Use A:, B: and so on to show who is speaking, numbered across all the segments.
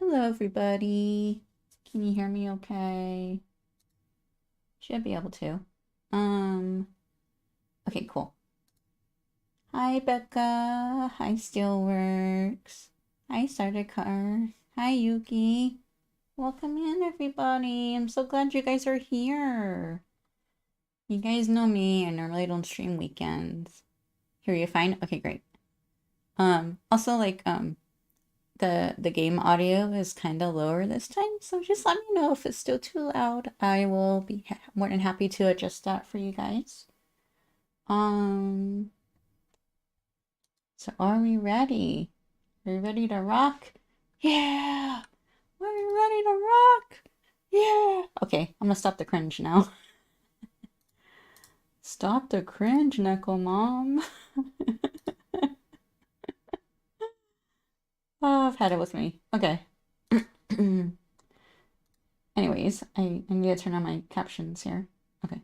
A: Hello, everybody. Can you hear me okay? Should be able to. Okay, cool. Hi, Becca. Hi, Steelworks. Hi, Starter Car. Hi, Yuki. Welcome in, everybody. I'm so glad you guys are here. You guys know me. I normally don't stream weekends. Hear you fine? Okay, great. Also, the game audio is kind of lower this time, so just let me know if it's still too loud. I will be more than happy to adjust that for you guys. So are we ready? Are you ready to rock? Yeah! Are you ready to rock? Yeah! Okay, I'm gonna stop the cringe now. Stop the cringe, Nekomom. Oh, I've had it with me. Okay. Anyways, I need to turn on my captions here. Okay.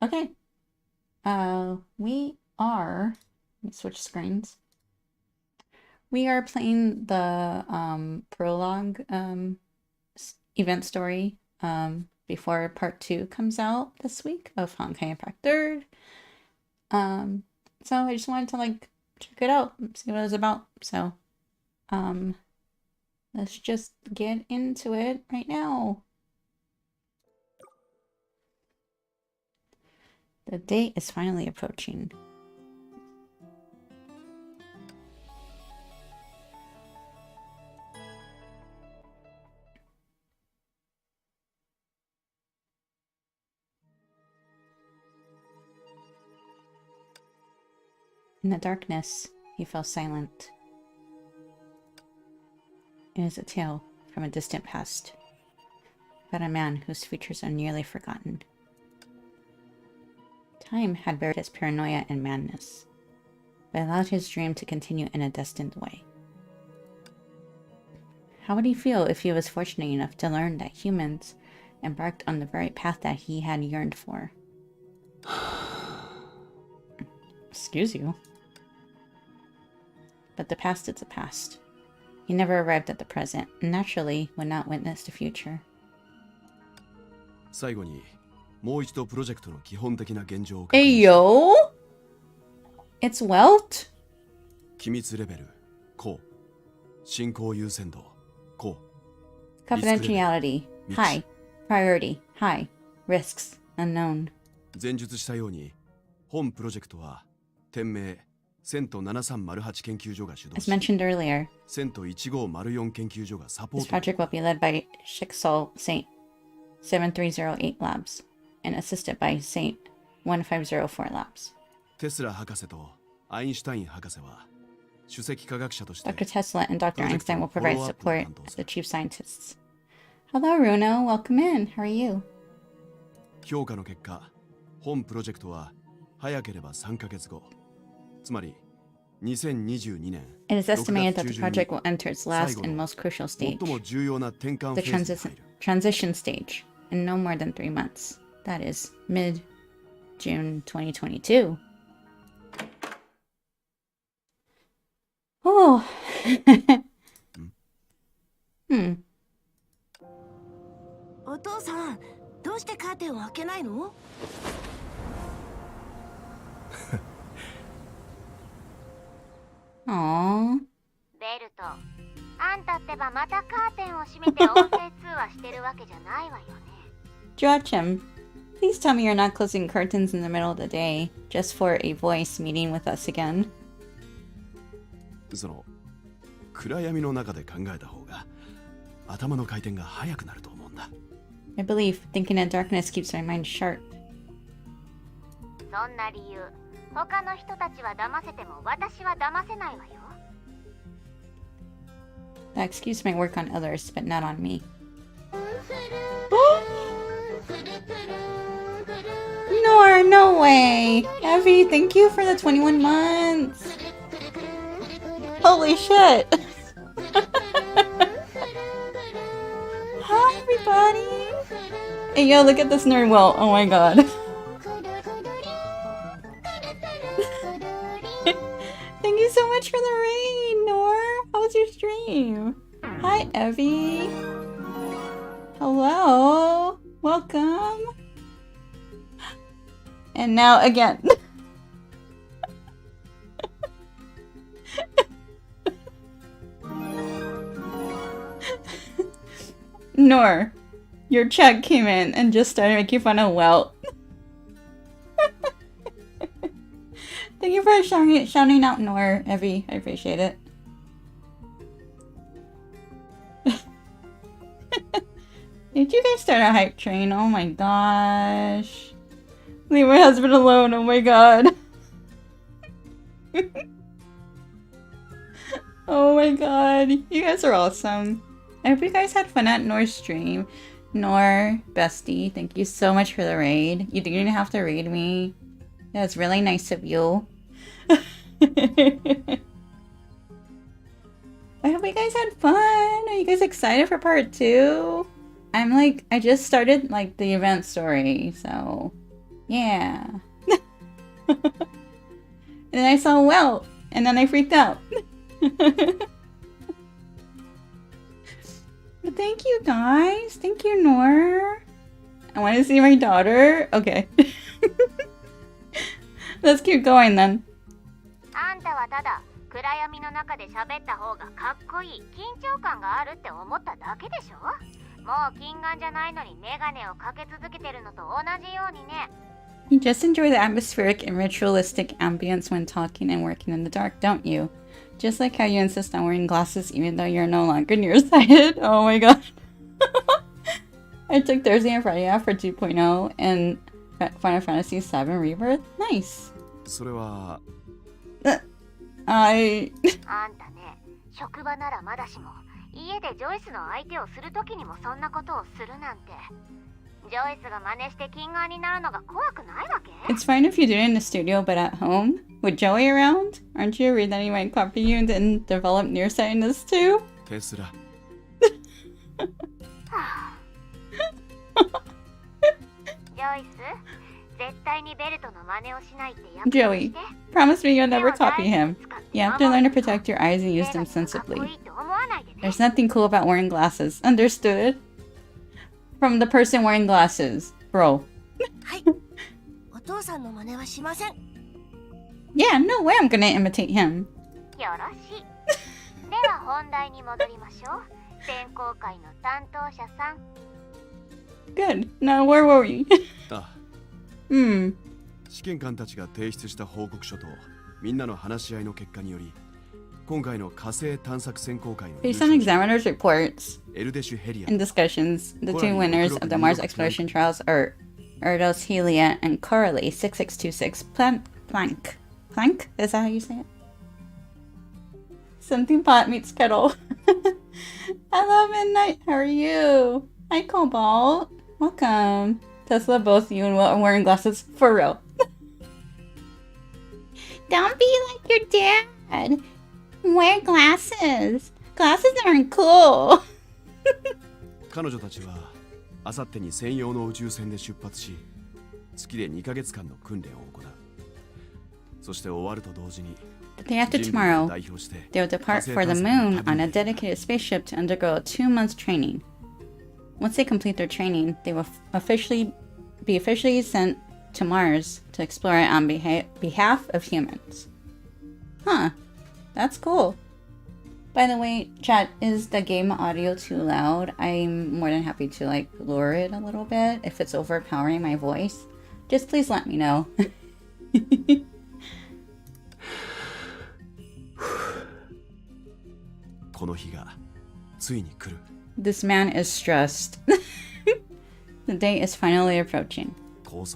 A: Okay. We are, let me switch screens. We are playing the prologue event story before part 2 comes out this week of Honkai Impact 3rd. So I just wanted to check it out, see what it was about. So let's just get into it right now. The date is finally approaching. In the darkness, he fell silent. It is a tale from a distant past, about a man whose features are nearly forgotten. Time had buried his paranoia and madness, but allowed his dream to continue in a destined way. How would he feel if he was fortunate enough to learn that humans embarked on the very path that he had yearned for? Excuse you. But the past is the past. He never arrived at the present, and naturally would not witness the future.
B: 最後にもう一度プロジェクトの基本的な現状を確認
A: Hey yo! It's Welt?
B: 機密レベル高進行優先度高
A: Confidentiality high. Priority high. Risks unknown.
B: 前述したように本プロジェクトは店名セント7308研究所が主導
A: As
B: し
A: mentioned earlier,
B: セント1504研究所がサポ
A: this
B: ート
A: project will be led by Shixol Saint 7308 Labs and assisted by Saint 1504 Labs.
B: テスラ博士とアインシュタイン博士は首席科学者として
A: Dr. Tesla and Dr. Einstein will provide
B: follow-up
A: support
B: 担当
A: as
B: す
A: the
B: る
A: chief scientists. Hello, Runo. Welcome in. How are you?
B: 評価の結果本プロジェクトは早ければ3ヶ月後つまり2022年
A: It is estimated that the
B: 6
A: project will enter its last and most crucial
B: 最
A: stage,
B: も重要な転換フ
A: the
B: ェーズに入る
A: transition stage, in no more than 3 months. That is mid-June 2022. Oh. Hmm.
C: お父さん、どうしてカーテンを開けないの？
A: Aww.
D: ベルト、あんたってばまたカーテンを閉めて音声通話してるわけじゃないわよね。
A: Joachim, please tell me you're not closing curtains in the middle of the day just for a voice meeting with us again.
B: その暗闇の中で考えた方が頭の回転が速くなると思うんだ
A: I believe thinking in darkness keeps my mind sharp.
D: そんな理由、他の人たちは騙せても私は騙せないわよ。
A: That excuse might work on others, but not on me. No, no way! Evie, thank you for the 21 months! Holy shit! Hi, everybody! Hey, yo, look at this nerd welt. Oh my god. Thank you so much much for the raid, Nor. How was your stream? Hi, Evie. Hello. Welcome. And now again. Nor, your chat came in and just started making fun of Welt. Thank you for shouting out Nor, Evie. I appreciate it. Did you guys start a hype train? Oh my gosh. Leave my husband alone, oh my god. Oh my god, you guys are awesome. I hope you guys had fun at Nor's stream. Nor, bestie, thank you so much for the raid. You didn't have to raid me. That's really nice of you. I hope you guys had fun. Are you guys excited for part 2? I just started the event story, so yeah. And then I saw Welt, and then I freaked out. But thank you guys. Thank you, Nor. I want to see my daughter. Okay. Let's keep going then.
D: あんたはただ暗闇の中で喋った方がかっこいい緊張感があるって思っただけでしょ。もう近眼じゃないのにメガネをかけ続けてるのと同じようにね。
A: You just enjoy the atmospheric and ritualistic ambience when talking and working in the dark, don't you? Just like how you insist on wearing glasses even though you're no longer nearsighted. Oh my god. I took Thursday and Friday off for 2.0 and Final Fantasy VII Rebirth. Nice.
B: それは
A: あん
D: たね、職場ならまだしも家でジョイスの相手をするときにもそんなことをするなんて。ジョイスが真似して近眼になるのが怖くないわけ？
A: It's fine if you do it in the studio, but at home? With Joey around? Aren't you worried that he might copy you and then develop nearsightedness too?
B: テスラ。
D: ジョイス、絶対にベルトの真似をしないって約束して。
A: Joey, promise me you'll never copy him. You have to learn to protect your eyes and use them sensibly. There's nothing cool about wearing glasses. Understood? From the person wearing glasses, bro.
C: はい。お父さんの真似はしません。
A: Yeah, no way I'm gonna imitate him.
D: よろしい。では本題に戻りましょう。選考会の担当者さん。
A: Good. Now where were we?
B: あ、試験官たちが提出した報告書とみんなの話し合いの結果により、今回の火星探索選考会の
A: Based on examiners' reports
B: エルデシュ・ヘリア
A: and discussions, the two winners of the Mars exploration trials are Erdos Helia and Coralie 6626 Planck. Planck? Is that how you say it? Something pot meets kettle. Hello, Midnight. How are you? Hi, Cobalt. Welcome. Tesla, both you and Will are wearing glasses for real. Don't be like your dad. Wear glasses. Glasses aren't cool.
B: 彼女たちはあさってに専用の宇宙船で出発し、月で2ヶ月間の訓練を行う。そして終わると同時に
A: The day after tomorrow, they will depart for the moon on a dedicated spaceship to undergo a 2-month training. Once they complete their training, they will be officially sent to Mars to explore it on behalf of humans. Huh. That's cool. By the way, chat, is the game audio too loud? I'm more than happy to lower it a little bit if it's overpowering my voice. Just please let me know. This man is stressed. The day is finally approaching. It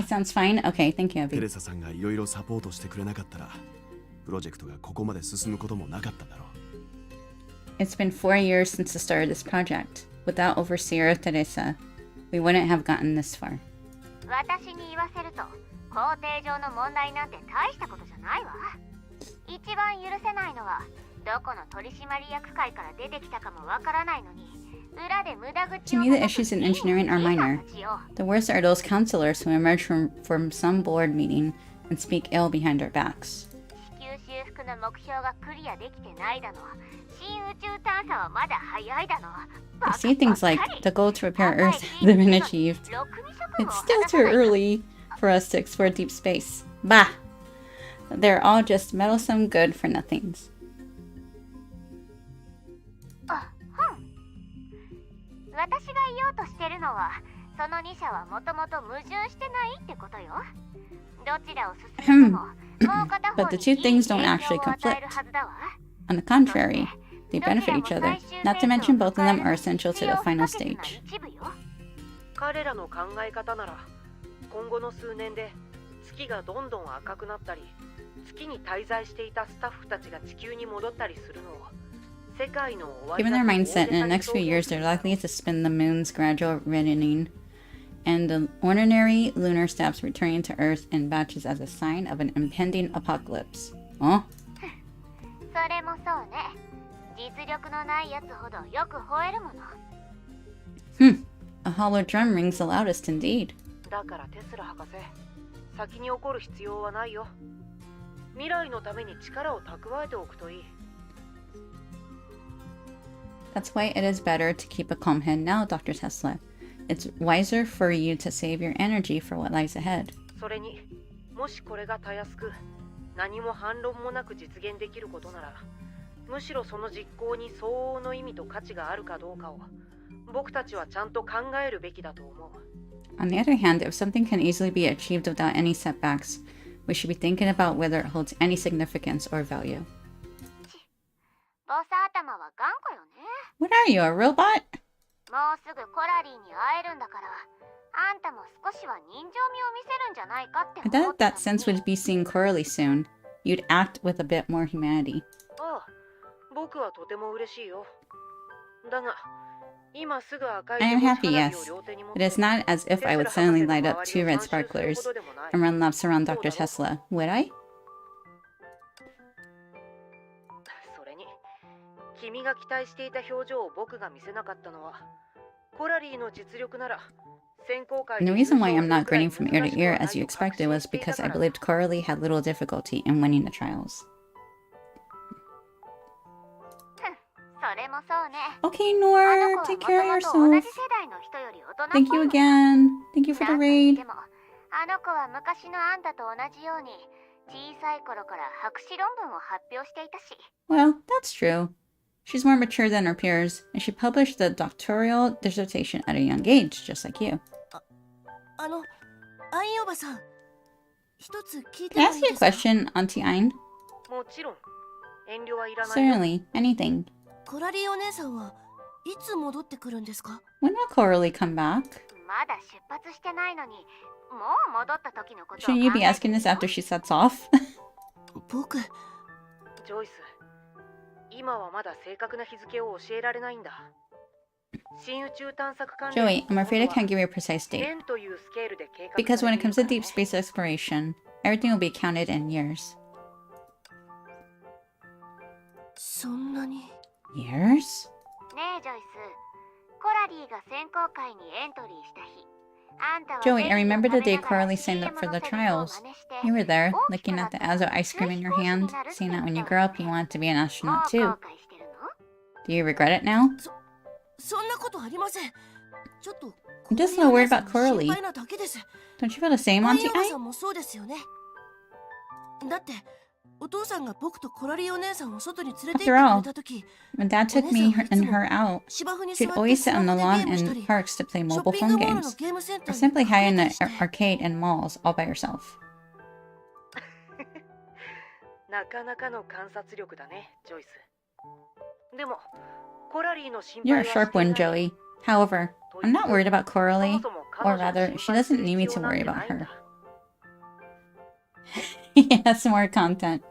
A: sounds fine? Okay, thank you, Abby.
B: テレサさんがいろいろサポートしてくれなかったら、プロジェクトがここまで進むこともなかっただろう。
A: It's been 4 years since the start of this project. Without overseer Teresa, we wouldn't have gotten this far.
D: 私に言わせると、工程上の問題なんて大したことじゃないわ。一番許せないのは、どこの取締役会から出てきたかもわからないのに。
A: To me, the issues in engineering are minor. The worst are those counselors who emerge from some board meeting and speak ill behind our backs.
D: 地球修復の目標がクリアできてないだの。新宇宙探査はまだ早いだの。
A: I say things like, the goal to repair Earth has been achieved. It's still too early for us to explore deep space. Bah! They're all just meddlesome good for nothings.
D: 私が言おうとしてるのは、その2社はもともと矛盾してないってことよ。どちらを進めても、もう片方
A: But the 2
D: に
A: things don't
D: 影
A: actually
D: 響を与える
A: conflict.
D: はずだわ。
A: On the contrary, they benefit each other. Not to mention both of them are essential to the final stage.
E: 彼らの考え方なら、今後の数年で月がどんどん赤くなったり、月に滞在していたスタッフたちが地球に戻ったりするのを、世界の終わり
A: Given
E: だ
A: their
E: と
A: mindset, in the next few years, they're likely to spin the moon's gradual reddening and the ordinary lunar steps returning to Earth in batches as a sign of an impending apocalypse. Huh?
D: それもそうね。実力のないやつほどよく吠えるもの。
A: A hollow drum rings the loudest indeed.
E: だからテスラ博士、先に起こる必要はないよ。未来のために力を蓄えておくといい。
A: That's why it is better to keep a calm head now, Dr. Tesla. It's wiser for you to save your energy for what lies ahead.
E: それに、もしこれがたやすく、何も反論もなく実現できることなら、むしろその実行に相応の意味と価値があるかどうかを、僕たちはちゃんと考えるべきだと思う。
A: On the other hand, if something can easily be achieved without any setbacks, we should be thinking about whether it holds any significance or value.
D: ボス頭は頑固よね。
A: What are you, a robot?
D: もうすぐコラリーに会えるんだから、あんたも少しは人情味を見せるんじゃないかって
A: I
D: 思
A: thought
D: った
A: that since we'd be seeing Coralie soon, you'd act with a bit more humanity.
E: ああ、僕はとても嬉しいよ。だが、今すぐ赤い
A: I am
E: 手持
A: happy,
E: ち花
A: yes.
E: 火を両手に持っ
A: It
E: て
A: is not as if I would suddenly light up 2 red sparklers and run laps around Dr. Tesla, would I?
E: それに、君が期待していた表情を僕が見せなかったのは、コラリーの実力なら、選考会
A: And the reason why I'm not grinning from ear to ear as you expected was because I believed Coralie had little difficulty in winning the trials.
D: それもそうね。
A: Okay,
D: あ
A: Nor,
D: の子
A: take
D: は
A: care
D: も
A: of
D: ともと同
A: yourself.
D: じ世代の人より大人っぽい
A: Thank you again. Thank you for
D: な
A: the
D: んといっ
A: raid.
D: ても、あの子は昔のあんたと同じように、小さい頃から博士論文を発表していたし。
A: Well, that's true. She's more mature than her peers, and she published a doctoral dissertation at a young age, just like you.
C: アインおばさん、一つ聞いて
A: Can
C: も
A: I
C: い
A: ask
C: い
A: you
C: で
A: a
C: すか？
A: question, Auntie Ein?
E: もちろん、遠慮はいらないよ。
A: Certainly. Anything.
C: コラリーお姉さんはいつ戻ってくるんですか？
A: When will Coralie come back?
D: まだ出発してないのに、もう戻った時のことを
A: Shouldn't you be
D: 考えて
A: asking
D: る
A: this
D: の？
A: after she sets off?
C: 僕、
E: ジョイス、今はまだ正確な日付を教えられないんだ。新宇宙探索関連
A: Joey, I'm afraid I can't give you a precise date.
E: 年というスケールで計画
A: Because
E: さ
A: when
E: れ
A: it
E: てい
A: comes to
E: るからね
A: deep space exploration, everything will be counted in years.
C: そんなに。
A: Years?
D: ねえジョイス、コラリーが選考会にエントリーした日、あんたは
A: Joey, I remember the day
D: ゼリーを食べながら
A: Coralie signed up for the
D: CM の
A: trials.
D: セリフを真似して
A: You were there,
D: 大きく
A: looking
D: な
A: at
D: っ
A: the
D: たら
A: Azo ice cream in your hand, saying that when you grow up you want to be an
D: もう
A: astronaut
D: 後
A: too.
D: 悔してるの？
A: Do you regret it now?
C: そんなことありません。ちょっと
A: I'm just a little worried about
C: 心
A: Coralie.
C: 配なだけです。
A: Don't you feel the same,
C: アイ
A: Auntie
C: ンおば
A: Ai?
C: さんもそうですよね。だってお父さんが僕とコラリーお姉さんを外に連れて行
A: After
C: ってくれ
A: all,
C: た時、
A: when Dad took me and her out,
C: 芝生に座
A: she'd
C: って
A: always
C: ス
A: sit
C: マ
A: on
C: ホ
A: the
C: でゲ
A: lawn
C: ームした
A: in
C: り、
A: parks to play
C: ショ
A: mobile
C: ッピング
A: phone
C: モールの
A: games,
C: ゲームセンタ
A: or
C: ーに
A: simply hide in
C: 隠れ
A: an
C: たりして
A: arcade and malls all by herself.
E: なかなかの観察力だね、ジョイス。でも、コラリーの心
A: You're
E: 配
A: a
E: は
A: sharp
E: してい
A: one,
E: ない。
A: Joey. However, I'm not worried about
E: そも
A: Coralie,
E: そも
A: or
E: 彼女
A: rather,
E: を
A: she
E: 心配す
A: doesn't
E: る
A: need me
E: 必
A: to
E: 要なん
A: worry
E: て
A: about
E: ないん
A: her.
E: だ。
A: Yes, more content.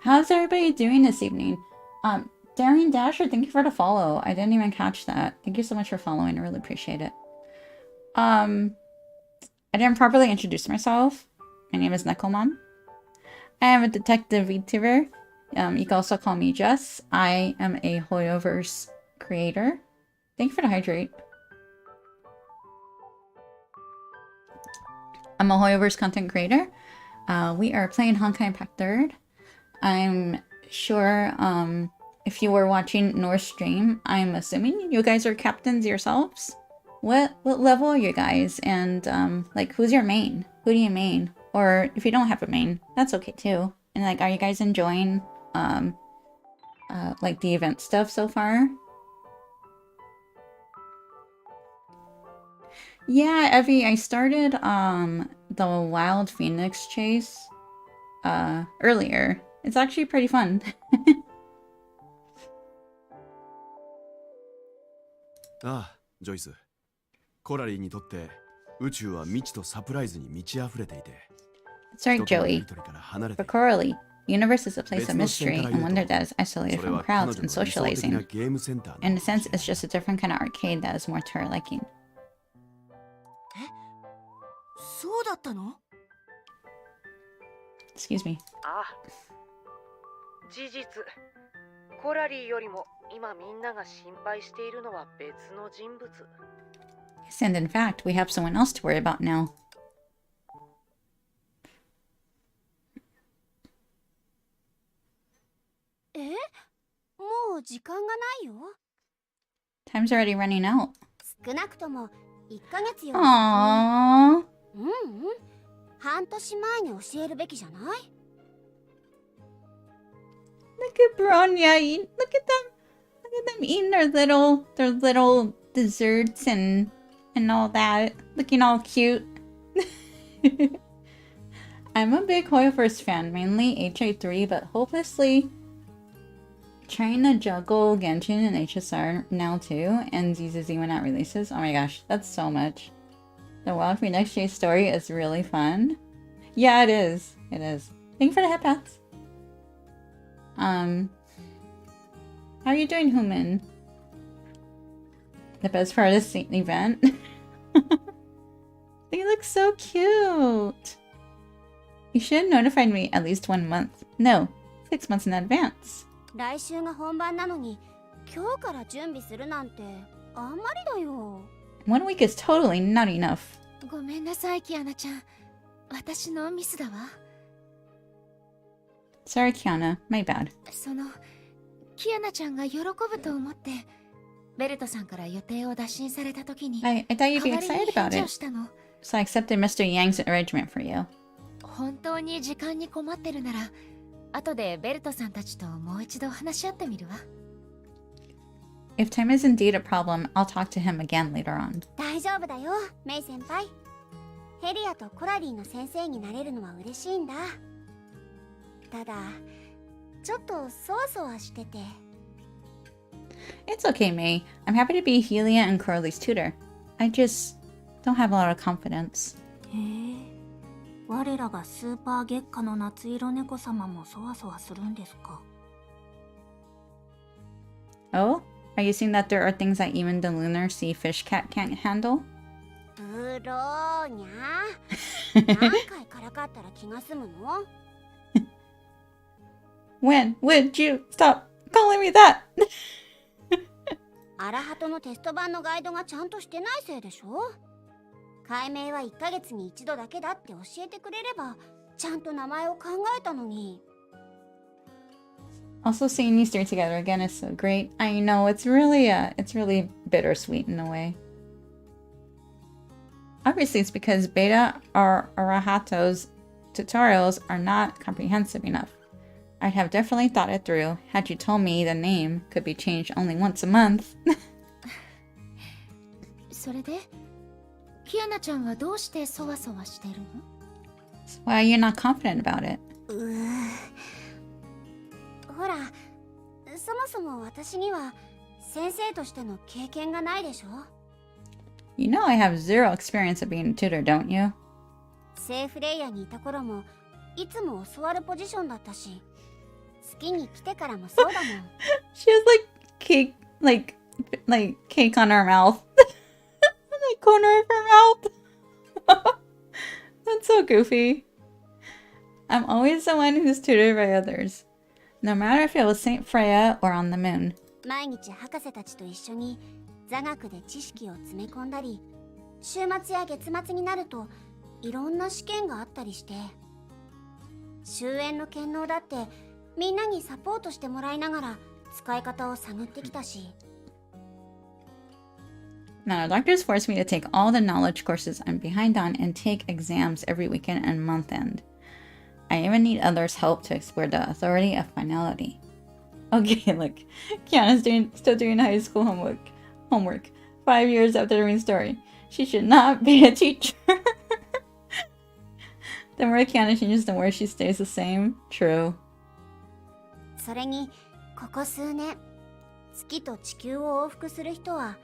A: How's everybody doing this evening? Darian Dasher, thank you for the follow. I didn't even catch that. Thank you so much for following. I really appreciate it. I didn't properly introduce myself. My name is Nekomom. I am a detective VTuber. You can also call me Jess. I am a hoyoverse creator. Thank you for the hydrate. I'm a hoyoverse content creator. We are playing Honkai Pack 3rd. I'm sure if you were watching North stream, I'm assuming you guys are captains yourselves. What level are you guys? And like, who's your main? Who do you main? Or if you don't have a main, that's okay too. And like, are you guys enjoying like the event stuff so far? Yeah, Evie, I started the Wild Phoenix chase earlier. It's actually pretty fun.
B: ああ、ジョイス。コラリーにとって宇宙は未知とサプライズに満ち溢れていて、
A: That's right,
B: 人とのや
A: Joey.
B: りとりから離れて
A: For
B: いる。
A: Coralie, the universe is a place of
B: 別の視点
A: mystery
B: から
A: and
B: 言う
A: wonder
B: と、
A: that is isolated
B: それ
A: from
B: は彼
A: crowds
B: 女
A: and
B: の理想的な
A: socializing.
B: ゲームセンターな
A: In
B: の
A: a
B: かもし
A: sense,
B: れ
A: it's
B: ない。
A: just a different kind of arcade that is more to her liking.
C: そうだったの？
A: Excuse me.
E: ああ、事実。コラリーよりも今みんなが心配しているのは別の人物。
A: Yes, and in fact, we have someone else to worry about now.
F: もう時間がないよ。
A: Time's already running out.
F: 少なくとも1ヶ月より
A: Aww.
F: 半年前に教えるべきじゃない？
A: Look at Bronya. Look at them. Look at them eating their little desserts and all that. Looking all cute. I'm a big hoyoverse fan, mainly HA3, but hopelessly trying to juggle Genshin and HSR now too, and ZZZ when that releases. Oh my gosh, that's so much. The Wild Phoenix Chase story is really fun. Yeah, it is. It is. Thank you for the headpats. How are you doing, Human? The best part of this event? They look so cute. You should have notified me at least 1 month. No, 6 months in advance.
F: 来週が本番なのに今日から準備するなんてあんまりだよ。
A: 1 week is totally not enough.
G: ごめんなさい、キアナちゃん。私のミスだわ。
A: Sorry, Kiana. My bad.
G: キアナちゃんが喜ぶと思って、ベルトさんから予定を打診されたときに、
A: I thought you'd be
G: 代わり
A: excited
G: に
A: about
G: 返事を
A: it.
G: したの。
A: So I accepted Mr. Yang's arrangement for you.
G: 本当に時間に困ってるなら、後でベルトさんたちともう一度話し合ってみるわ。
A: If time is indeed a problem, I'll talk to him again later on.
F: 大丈夫だよ、メイ先輩。ヘリアとコラリーの先生になれるのは嬉しいんだ。ただ、ちょっとそわそわしてて。
A: It's okay, May. I'm happy to be Helia and Corley's tutor. I just don't have a lot of confidence.
F: へえ、我らがスーパー月下の夏色猫様もそわそわするんですか。
A: Oh? Are you saying that there are things that even the lunar sea fish cat can't handle?
F: ブローニャ何回からかったら気が済むの？
A: When would you stop calling me that?
F: アラハトのテスト版のガイドがちゃんとしてないせいでしょ。解明は1ヶ月に1度だけだって教えてくれればちゃんと名前を考えたのに。
A: Also, seeing you stay together again is so great. I know it's really bittersweet in a way. Obviously, it's because Beta or Arahato's tutorials are not comprehensive enough. I'd have definitely thought it through had you told me the name could be changed only once a month.
G: それで、キアナちゃんはどうしてそわそわしてるの？
A: Why you're not confident about it?
F: ほら、そもそも私には先生としての経験がないでしょ。
A: You know I have zero experience of being a tutor, don't you?
F: セーフレイヤーにいた頃もいつも教わるポジションだったし、月に来てからもそうだもん。
A: She has like cake on her mouth. Like corner of her mouth. That's so goofy. I'm always the one who's tutored by others. No matter if it was Saint Freya or on the moon.
F: 毎日博士たちと一緒に座学で知識を詰め込んだり、週末や月末になるといろんな試験があったりして。終焉の剣能だってみんなにサポートしてもらいながら使い方を探ってきたし。
A: Now, doctors force me to take all the knowledge courses I'm behind on and take exams every weekend and month end. I even need others' help to explore the authority of finality. Okay, look. Kiana's still doing high school homework. 5 years after the main story. She should not be a teacher. The more Kiana changes, the more she stays the same. True.
F: それにここ数年月と地球を往復する人は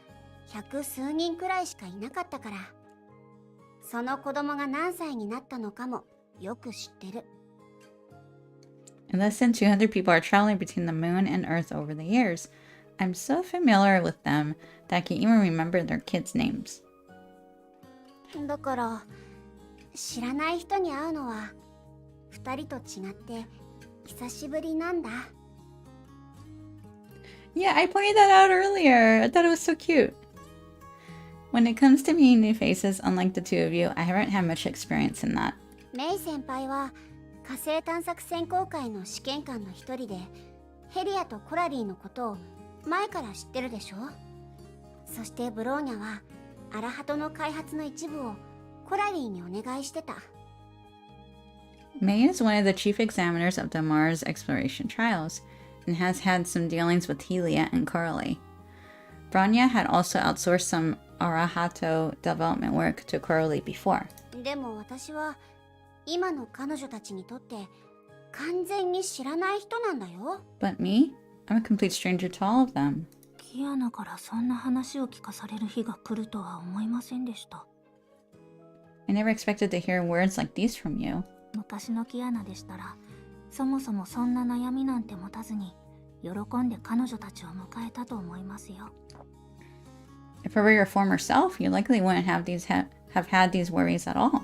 F: 100数人くらいしかいなかったから、その子供が何歳になったのかもよく知ってる。
A: And less than 200 people are traveling between the moon and Earth over the years. I'm so familiar with them that I can even remember their kids' names.
F: だから知らない人に会うのは2人と違って久しぶりなんだ。
A: Yeah, I pointed that out earlier. I thought it was so cute. When it comes to meeting new faces, unlike the two of you, I haven't had much experience in that.
F: メイ先輩は火星探索専攻会の試験官の一人で、ヘリアとコラリーのことを前から知ってるでしょ。そしてブローニャはアラハトの開発の一部をコラリーにお願いしてた。
A: May is one of the chief examiners of the Mars exploration trials and has had some dealings with Helia and Coralie. Bronya had also outsourced some Arahato development work to Coralie before.
F: でも私は今の彼女たちにとって完全に知らない人なんだよ。
A: But me? I'm a complete stranger to all of them.
H: キアナからそんな話を聞かされる日が来るとは思いませんでした。
A: I never expected to hear words like these from you.
H: 昔のキアナでしたら、そもそもそんな悩みなんて持たずに喜んで彼女たちを迎えたと思いますよ。
A: If I were your former self, you likely wouldn't have had these worries at all.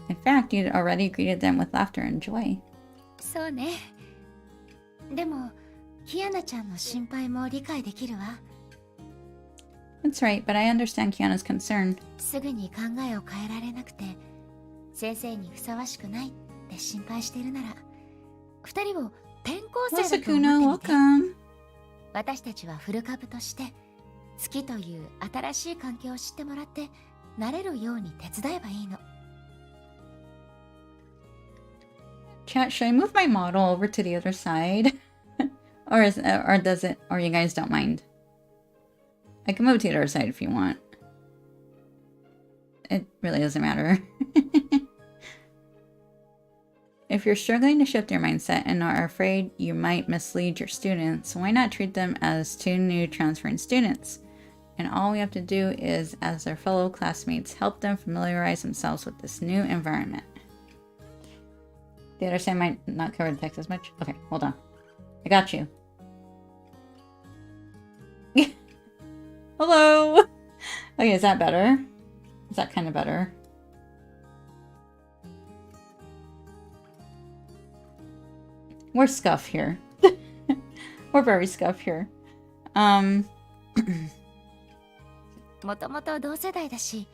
A: In fact, you'd already greeted them with laughter and joy.
G: そうね。でもキアナちゃんの心配も理解できるわ。
A: That's right, but I understand Kiana's concern.
G: すぐに考えを変えられなくて先生にふさわしくないって心配してるなら、二人を転校生だと思
A: Masakuna,
G: ってみて。
A: welcome.
G: 私たちはフル株として月という新しい環境を知ってもらって慣れるように手伝えばいいの。
A: Chat, should I move my model over to the other side? or does it, or you guys don't mind? I can move to the other side if you want. It really doesn't matter. If you're struggling to shift your mindset and are afraid you might mislead your students, why not treat them as two new transferring students? And all we have to do is, as their fellow classmates, help them familiarize themselves with this new environment. The other side might not cover the text as much. Okay, hold on. I got you. Hello! Okay, is that better? Is that kind of better? We're scuff here. We're very scuff here.
G: もともと同世代だし、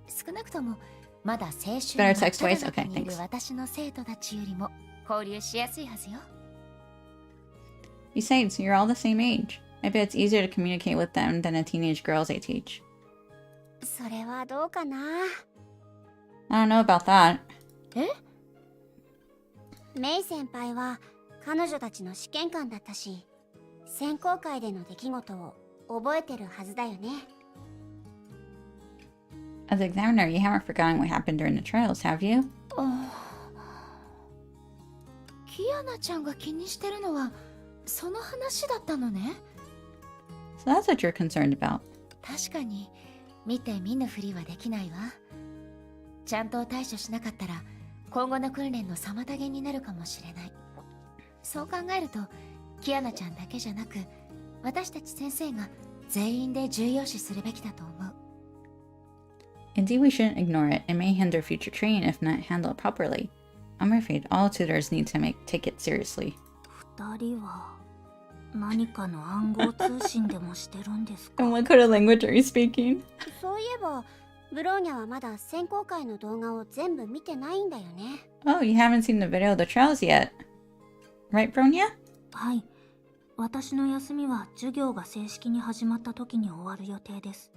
G: 少なくともまだ青春
A: Better
G: の
A: text
G: 真っ
A: twice?
G: 只中
A: Okay,
G: にいる
A: thanks.
G: 私の生徒たちよりも交流しやすいはずよ。
A: Besides, you're all the same age. I bet it's easier to communicate with them than the teenage girls I teach.
F: それはどうかな。
A: I don't know about that.
F: メイ先輩は彼女たちの試験官だったし、選考会での出来事を覚えてるはずだよね。
A: As an examiner, you haven't forgotten what happened during the trials, have you?
G: キアナちゃんが気にしてるのはその話だったのね。
A: So that's what you're concerned about.
G: 確かに見て見ぬふりはできないわ。ちゃんと対処しなかったら今後の訓練の妨げになるかもしれない。そう考えるとキアナちゃんだけじゃなく私たち先生が全員で重要視するべきだと思う。
A: Indeed, we shouldn't ignore it. It may hinder future training if not handled properly. I'm afraid all tutors need to take it seriously.
H: 二人は何かの暗号通信でもしてるんですか？
A: And what kind of language are you speaking?
F: そういえばブローニャはまだ選考会の動画を全部見てないんだよね。
A: Oh, you haven't seen the video of the trials yet. Right, Bronya?
H: はい。私の休みは授業が正式に始まった時に終わる予定です。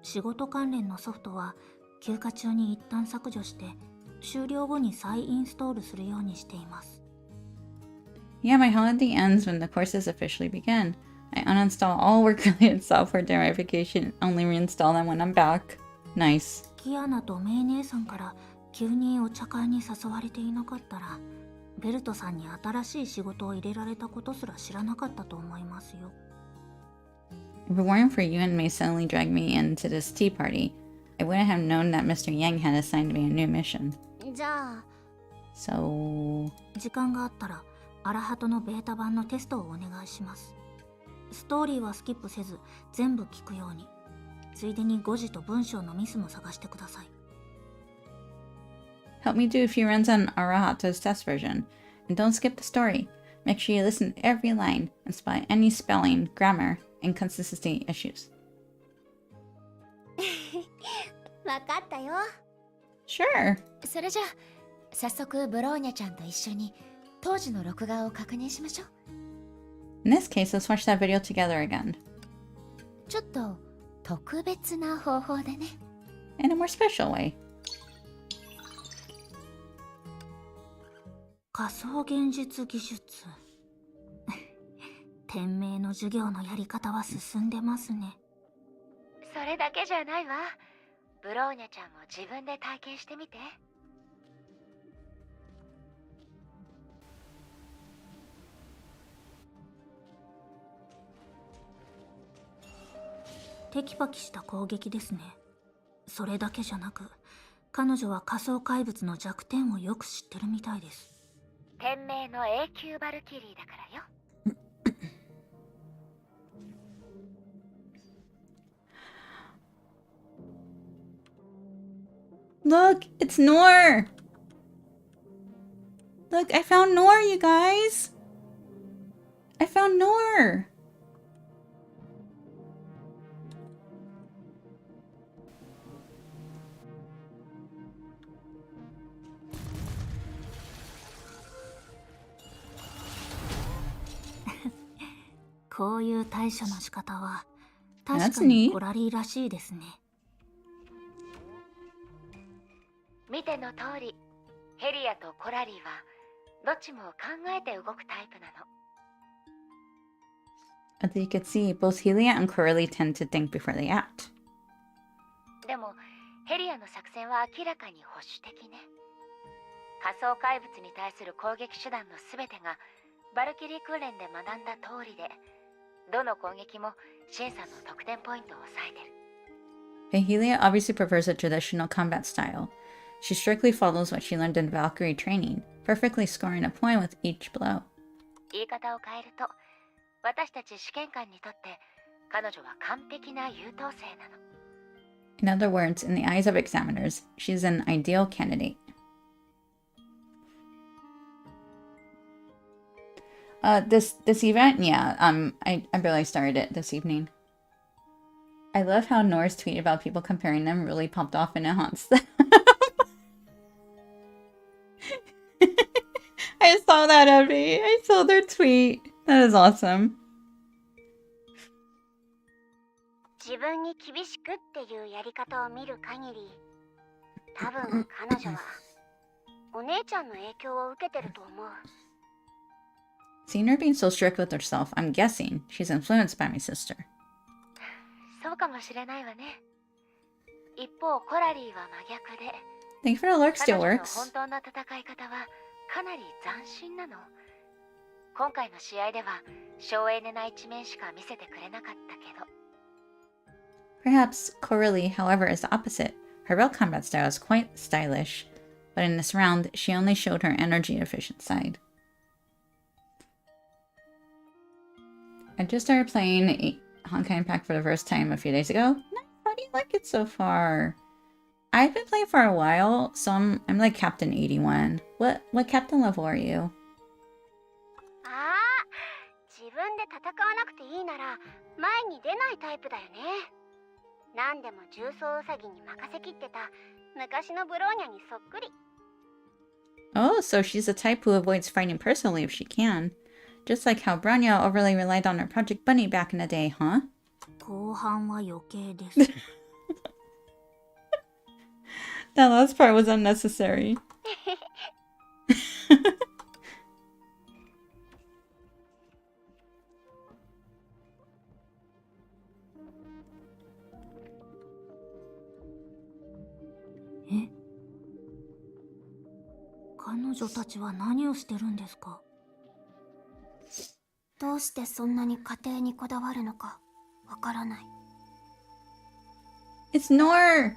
H: 仕事関連のソフトは休暇中に一旦削除して終了後に再インストールするようにしています。
A: Yeah, my holiday ends when the courses officially begin. I uninstall all work-related software during my vacation and only reinstall them when I'm back. Nice.
H: キアナとメイ姉さんから急にお茶会に誘われていなかったら、ベルトさんに新しい仕事を入れられたことすら知らなかったと思いますよ。
A: If it weren't for you and May suddenly drag me into this tea party, I wouldn't have known that Mr. Yang had assigned me a new mission.
F: じゃあ
A: So...
H: 時間があったらアラハトのベータ版のテストをお願いします。ストーリーはスキップせず全部聞くように。ついでに誤字と文章のミスも探してください。
A: Help me do a few runs on Arahato's test version. And don't skip the story. Make sure you listen to every line and spot any spelling, grammar, and consistency issues.
F: わかったよ。
A: Sure.
G: それじゃあ早速ブローニャちゃんと一緒に当時の録画を確認しましょう。
A: In this case, let's watch that video together again.
G: ちょっと特別な方法でね。
A: In a more special way.
H: 仮想現実技術。天命の授業のやり方は進んでますね。
G: それだけじゃないわ。ブローニャちゃんも自分で体験してみて。
H: テキパキした攻撃ですね。それだけじゃなく、彼女は仮想怪物の弱点をよく知ってるみたいです。
G: 天命の永久バルキリーだからよ。
A: Look, it's Noor! Look, I found Noor, you guys! I found Noor! .
H: こういう対処の仕方は確かにコラリーらしいですね。
G: 見ての通り、ヘリアとコラリーはどっちも考えて動くタイプなの。
A: As you can see, both Helia and Coralie tend to think before they act.
G: でも、ヘリアの作戦は明らかに保守的ね。仮想怪物に対する攻撃手段のすべてがバルキリー訓練で学んだ通りで、どの攻撃も審査の得点ポイントを抑えてる。
A: But Helia obviously prefers a traditional combat style. She strictly follows what she learned in Valkyrie training, perfectly scoring a point with each blow.
G: 言い方を変えると、私たち試験官にとって彼女は完璧な優等生なの。
A: In other words, in the eyes of examiners, she's an ideal candidate. This event, yeah, I barely started it this evening. I love how Nora's tweet about people comparing them really popped off and it haunts them. I saw that, Abby. I saw their tweet. That is awesome.
F: 自分に厳しくっていうやり方を見る限り、多分彼女はお姉ちゃんの影響を受けてると思う。
A: Seeing her being so strict with herself, I'm guessing she's influenced by my sister.
G: そうかもしれないわね。一方、コラリーは真逆で、
A: Thank you for the lurk,
G: 彼女の
A: Steelworks.
G: 本当の戦い方はかなり斬新なの。今回の試合では省エネな一面しか見せてくれなかったけど。
A: Perhaps Coralie, however, is the opposite. Her real combat style is quite stylish, but in this round, she only showed her energy efficient side. I just started playing Honkai Impact for the first time a few days ago. Nice, how do you like it so far? I've been playing for a while, so I'm like Captain 81. What captain level are you?
F: ああ、自分で戦わなくていいなら前に出ないタイプだよね。何でも重曹ウサギに任せきってた昔のブローニャにそっくり。
A: Oh, so she's the type who avoids fighting personally if she can. Just like how Bronya overly relied on her Project Bunny back in the day, huh?
H: 後半は余計です。
A: That last part was unnecessary.
H: え？彼女たちは何をしてるんですか？
F: どうしてそんなに家庭にこだわるのかわからない。
A: It's Nor!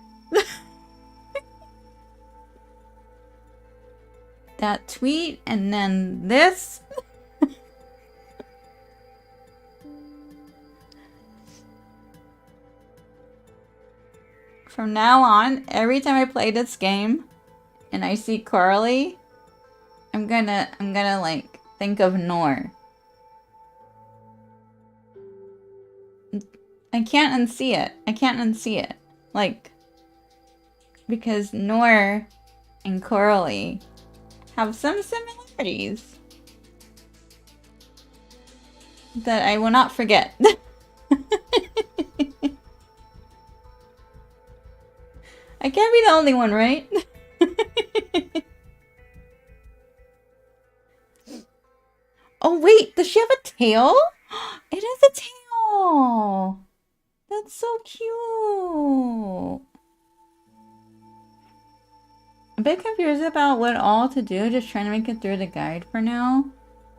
A: That tweet and then this? From now on, every time I play this game and I see Coralie, I'm gonna like think of Nor. I can't unsee it. I can't unsee it. Like, because Nor and Coralie have some similarities that I will not forget. I can't be the only one, right? Oh wait, does she have a tail? It is a tail! That's so cute! I'm a bit confused about what all to do, just trying to make it through the guide for now.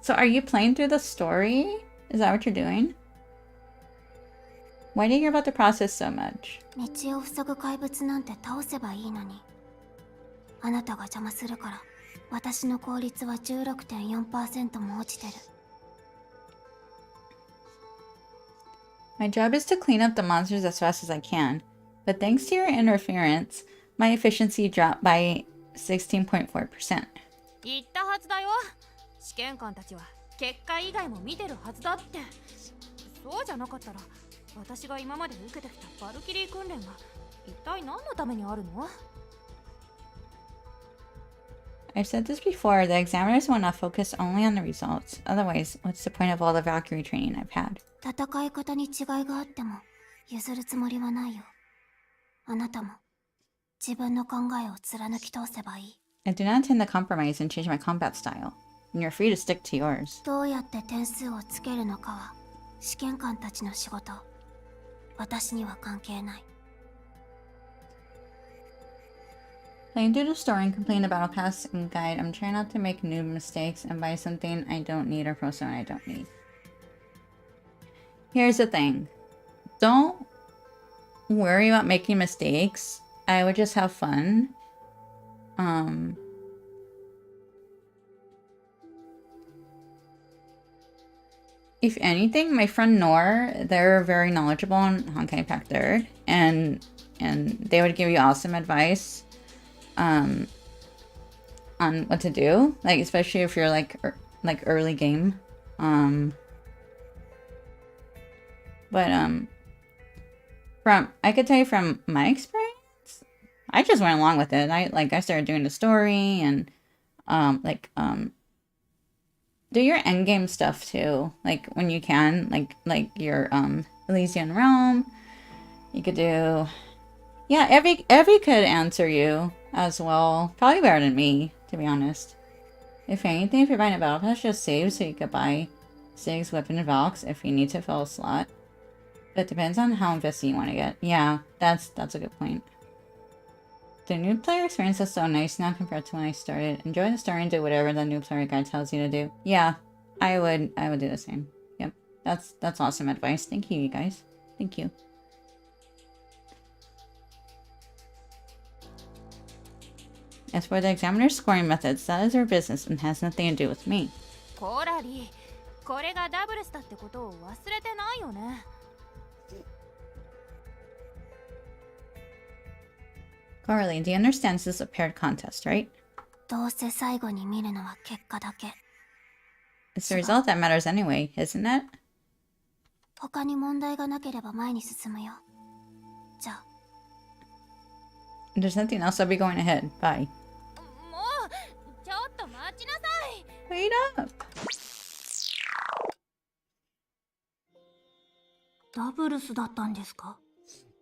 A: So are you playing through the story? Is that what you're doing? Why do you hear about the process so much?
F: 道を塞ぐ怪物なんて倒せばいいのに。あなたが邪魔するから、私の効率は 16.4% も落ちてる。
A: My job is to clean up the monsters as fast as I can, but thanks to your interference, my efficiency dropped by 16.4%.
I: 言ったはずだよ。試験官たちは結果以外も見てるはずだって。そうじゃなかったら、私が今まで受けてきたバルキリー訓練が一体何のためにあるの？
A: I've said this before, the examiners want to focus only on the results. Otherwise, what's the point of all the Valkyrie training I've had?
F: 戦い方に違いがあっても譲るつもりはないよ。あなたも自分の考えを貫き通せばいい。
A: I do not intend to compromise and change my combat style, and you're free to stick to yours.
F: どうやって点数をつけるのかは試験官たちの仕事。私には関係ない。
A: Playing through the story and completing the battle pass and guide, I'm trying not to make new mistakes and buy something I don't need or pro someone I don't need. Here's the thing. Don't worry about making mistakes. I would just have fun. If anything, my friend Nor, they're very knowledgeable on Honkai Pack 3rd, and they would give you awesome advice on what to do, like especially if you're like early game. From I could tell you from my experience, I just went along with it. I started doing the story and do your endgame stuff too, like when you can, like your Elysian Realm. You could do, yeah, Evie could answer you as well, probably better than me, to be honest. If anything, if you're buying a battle pass, just save so you could buy 6 weapon and Valks if you need to fill a slot. But it depends on how invested you want to get. Yeah, that's a good point. The new player experience is so nice now compared to when I started. Enjoy the story and do whatever the new player guide tells you to do. Yeah, I would do the same. Yep, that's awesome advice. Thank you, you guys. Thank you. As for the examiner's scoring methods, that is their business and has nothing to do with me.
I: コラリ、これがダブルスだってことを忘れてないよね。
A: Coralie, do you understand this is a paired contest, right?
F: どうせ最後に見るのは結果だけ。
A: It's the result that matters anyway, isn't it?
F: 他に問題がなければ前に進むよ。じゃ
A: There's nothing else. I'll be going ahead. Bye.
I: もうちょっと待ちなさい。
A: Wait up.
H: ダブルスだったんですか？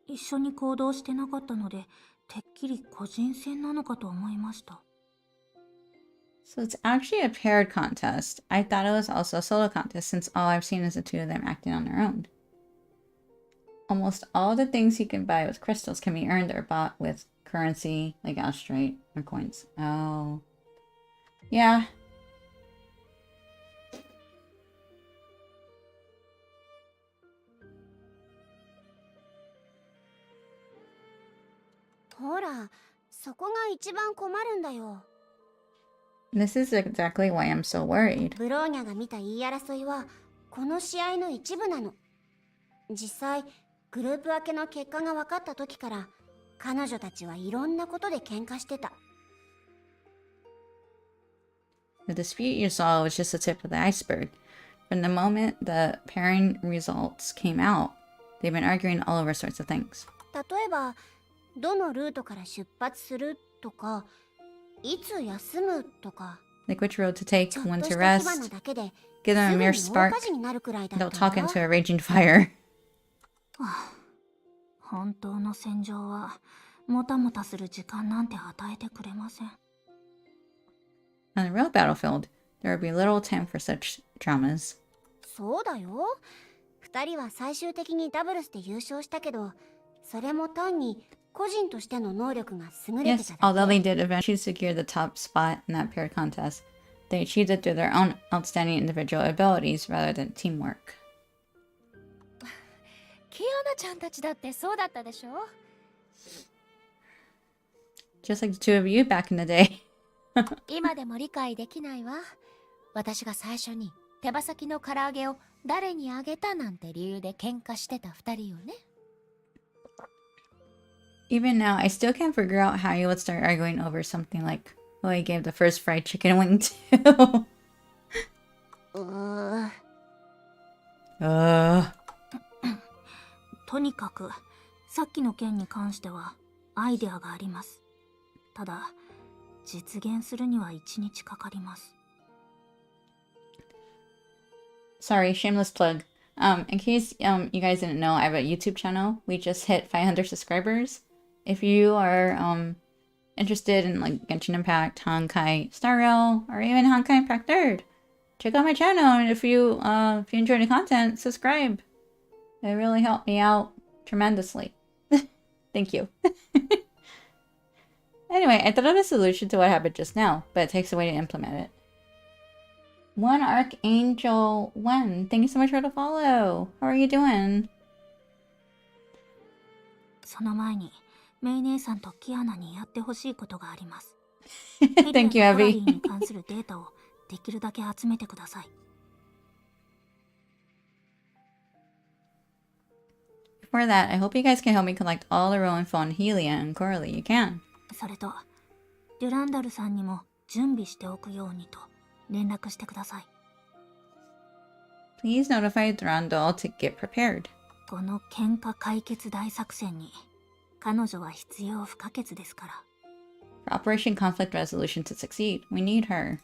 H: 一緒に行動してなかったので、てっきり個人戦なのかと思いました。
A: So it's actually a paired contest. I thought it was also a solo contest since all I've seen is the two of them acting on their own. Almost all the things you can buy with crystals can be earned or bought with currency like astrite or coins. Oh. Yeah. This is exactly why I'm so worried.
F: ブローニャが見た言い争いはこの試合の一部なの。実際グループ分けの結果が分かった時から彼女たちはいろんなことで喧嘩してた。
A: The dispute you saw was just the tip of the iceberg. From the moment the pairing results came out, they've been arguing all over sorts of things.
F: 例えばどのルートから出発するとか、いつ休むとか、
A: Like which road to take,
F: ちょっ
A: when
F: と
A: to
F: した火
A: rest,
F: 花だけで
A: give them a
F: すぐ
A: mere
F: に大
A: spark,
F: 火事になるくらいだ
A: they'll
F: ったん
A: talk
F: だ。
A: into a raging fire.
H: 本当の戦場はもたもたする時間なんて与えてくれません。
A: On the real battlefield, there will be little time for such dramas.
F: そうだよ。二人は最終的にダブルスで優勝したけど、それも単に個人としての能力が優れて
A: Yes,
F: た
A: although
F: だ
A: they
F: け。
A: did eventually secure the top spot in that paired contest, they achieved it through their own outstanding individual abilities rather than teamwork.
G: キアナちゃんたちだってそうだったでしょ？
A: Just like the two of you back in the day.
G: 今でも理解できないわ。私が最初に手羽先の唐揚げを誰にあげたなんて理由で喧嘩してた二人よね。
A: Even now, I still can't figure out how you would start arguing over something like who I gave the first fried chicken wing to.
H: とにかくさっきの件に関してはアイデアがあります。ただ実現するには1日かかります。
A: Sorry, shameless plug. In case you guys didn't know, I have a YouTube channel. We just hit 500 subscribers. If you are interested in like Genshin Impact, Honkai Star Rail, or even Honkai Impact 3rd, check out my channel. And if you enjoy the content, subscribe. It really helped me out tremendously. Thank you. Anyway, I thought of a solution to what happened just now, but it takes a way to implement it. One Archangel Wen, thank you so much for the follow. How are you doing?
H: その前にメイ姉さんとキアナにやってほしいことがあります。
A: Thank you,
H: ヘリアとコラリ
A: Abby.
H: ーに関するデータをできるだけ集めてください。
A: For that, I hope you guys can help me collect all the real info on Helia and Coralie. You can.
H: それとデュランダルさんにも準備しておくようにと連絡してください。
A: Please notify Durandal to get prepared.
H: この喧嘩解決大作戦に彼女は必要不可欠ですから。
A: For Operation Conflict Resolution to succeed, we need her.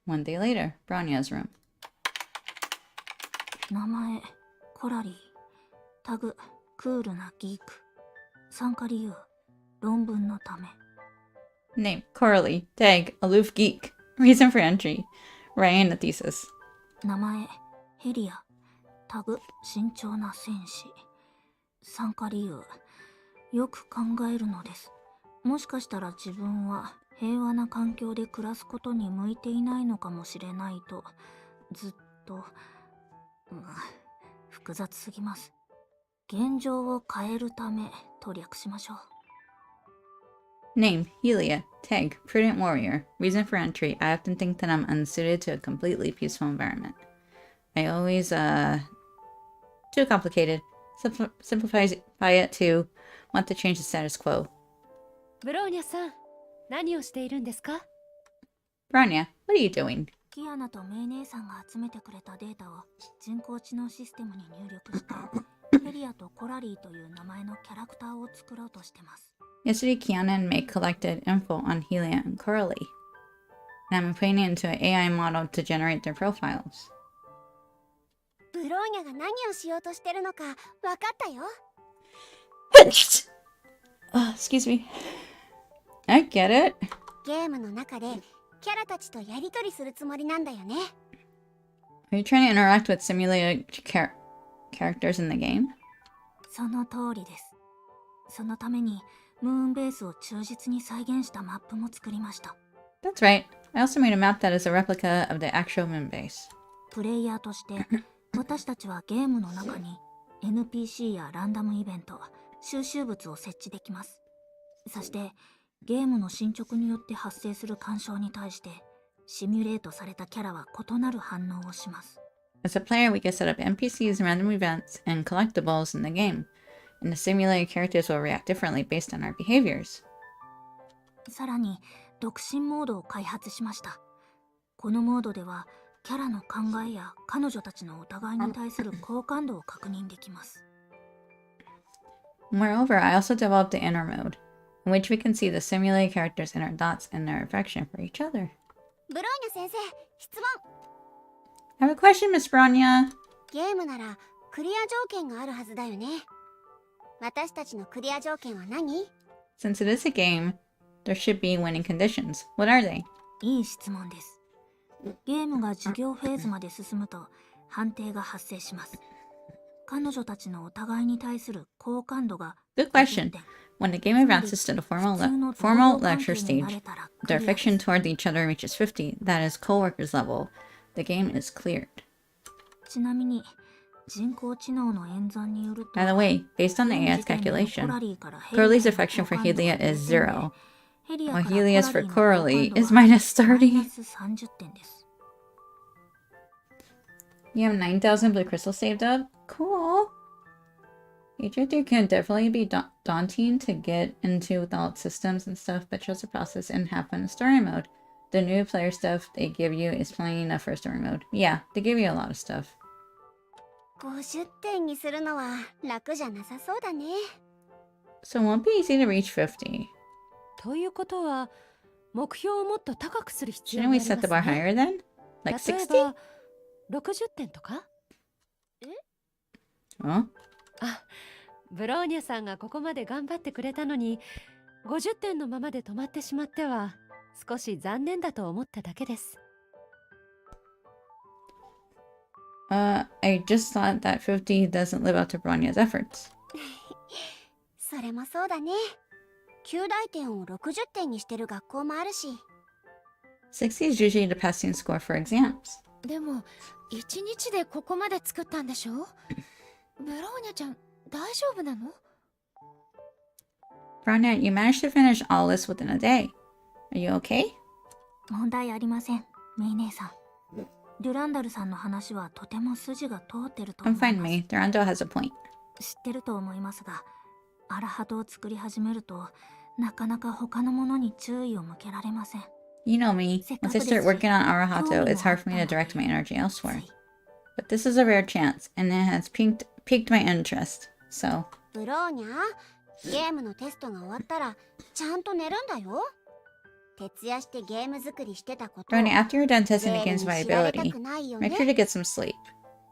A: One day later, Branya's room.
H: 名前コラリー、タグクールなギーク、参加理由論文のため。
A: Name, Coralie. Tag, aloof geek. Reason for entry. Writing a thesis.
H: 名前ヘリア、タグ慎重な戦士、参加理由よく考えるのです。もしかしたら自分は平和な環境で暮らすことに向いていないのかもしれないとずっと、複雑すぎます。現状を変えるためと略しましょう。
A: Name, Helia. Tag, prudent warrior. Reason for entry. I often think that I'm unsuited to a completely peaceful environment. I always, too complicated. Simplify it to want to change the status quo.
G: ブローニャさん、何をしているんですか？
A: Bronya, what are you doing?
H: キアナとメイ姉さんが集めてくれたデータを人工知能システムに入力してヘリアとコラリーという名前のキャラクターを作ろうとしてます。
A: Yesterday, Kiana and May collected info on Helia and Coralie, and I'm putting it into an AI model to generate their profiles.
F: ブローニャが何をしようとしてるのか分かったよ。
A: Excuse me. I get it.
F: ゲームの中でキャラたちとやり取りするつもりなんだよね。
A: Are you trying to interact with simulated characters in the game?
H: その通りです。そのためにムーンベースを忠実に再現したマップも作りました。
A: That's right. I also made a map that is a replica of the actual moon base.
H: プレイヤーとして私たちはゲームの中に NPC やランダムイベント、収集物を設置できます。そしてゲームの進捗によって発生する干渉に対してシミュレートされたキャラは異なる反応をします。
A: As a player, we can set up NPCs, random events, and collectibles in the game, and the simulated characters will react differently based on our behaviors.
H: さらに独身モードを開発しました。このモードではキャラの考えや彼女たちのお互いに対する好感度を確認できます。
A: Moreover, I also developed the inner mode, in which we can see the simulated characters' inner thoughts and their affection for each other.
F: ブローニャ先生、質問。
A: I have a question, Miss Bronya.
F: ゲームならクリア条件があるはずだよね。私たちのクリア条件は何？
A: Since it is a game, there should be winning conditions. What are they?
H: いい質問です。ゲームが授業フェーズまで進むと判定が発生します。彼女たちのお互いに対する好感度が
A: Good question. When the game advances to the formal lecture stage, their affection toward each other reaches 50, that is co-workers level, the game is cleared.
H: ちなみに人工知能の演算によると
A: By the way, based on the AI's calculation, Coralie's affection for Helia is 0, while Helia's for Coralie is minus 30.
H: 30点です。
A: You have 9,000 blue crystals saved up? Cool. HO3 can definitely be daunting to get into without systems and stuff, but trust the process and have fun in story mode. The new player stuff they give you is plenty enough for story mode. Yeah, they give you a lot of stuff.
F: 50点にするのは楽じゃなさそうだね。
A: So it won't be easy to reach 50.
J: ということは目標をもっと高くする必要が
A: Shouldn't
J: あ
A: we
J: りま
A: set the
J: す
A: bar
J: ね。
A: higher then? Like
J: 例え
A: 60?
J: ば60点とか？
A: Huh?
J: あ、ブローニャさんがここまで頑張ってくれたのに50点のままで止まってしまっては少し残念だと思っただけです。
A: I just thought that 50 doesn't live up to Bronya's efforts.
F: それもそうだね。9大点を60点にしてる学校もあるし。
A: 60 is usually the passing score for exams.
G: でも1日でここまで作ったんでしょ？ブローニャちゃん大丈夫なの？
A: Bronya, you managed to finish all this within a day. Are you okay?
H: 問題ありません、メイ姉さん。デュランダルさんの話はとても筋が通ってると思
A: I'm
H: います。
A: fine, May. Durando has a point.
H: 知ってると思いますが、アラハトを作り始めるとなかなか他のものに注意を向けられません。
A: You know me. Once I start working on Arahato, it's hard for me to direct my energy elsewhere. But this is a rare chance, and it has piqued my interest. So,
F: ブローニャ、ゲームのテストが終わったらちゃんと寝るんだよ。徹夜してゲーム作りしてたことを
A: Bronya, after you're done testing the
F: 全員
A: game's
F: に知られた
A: viability,
F: くないよ
A: make
F: ね。
A: sure to get some sleep.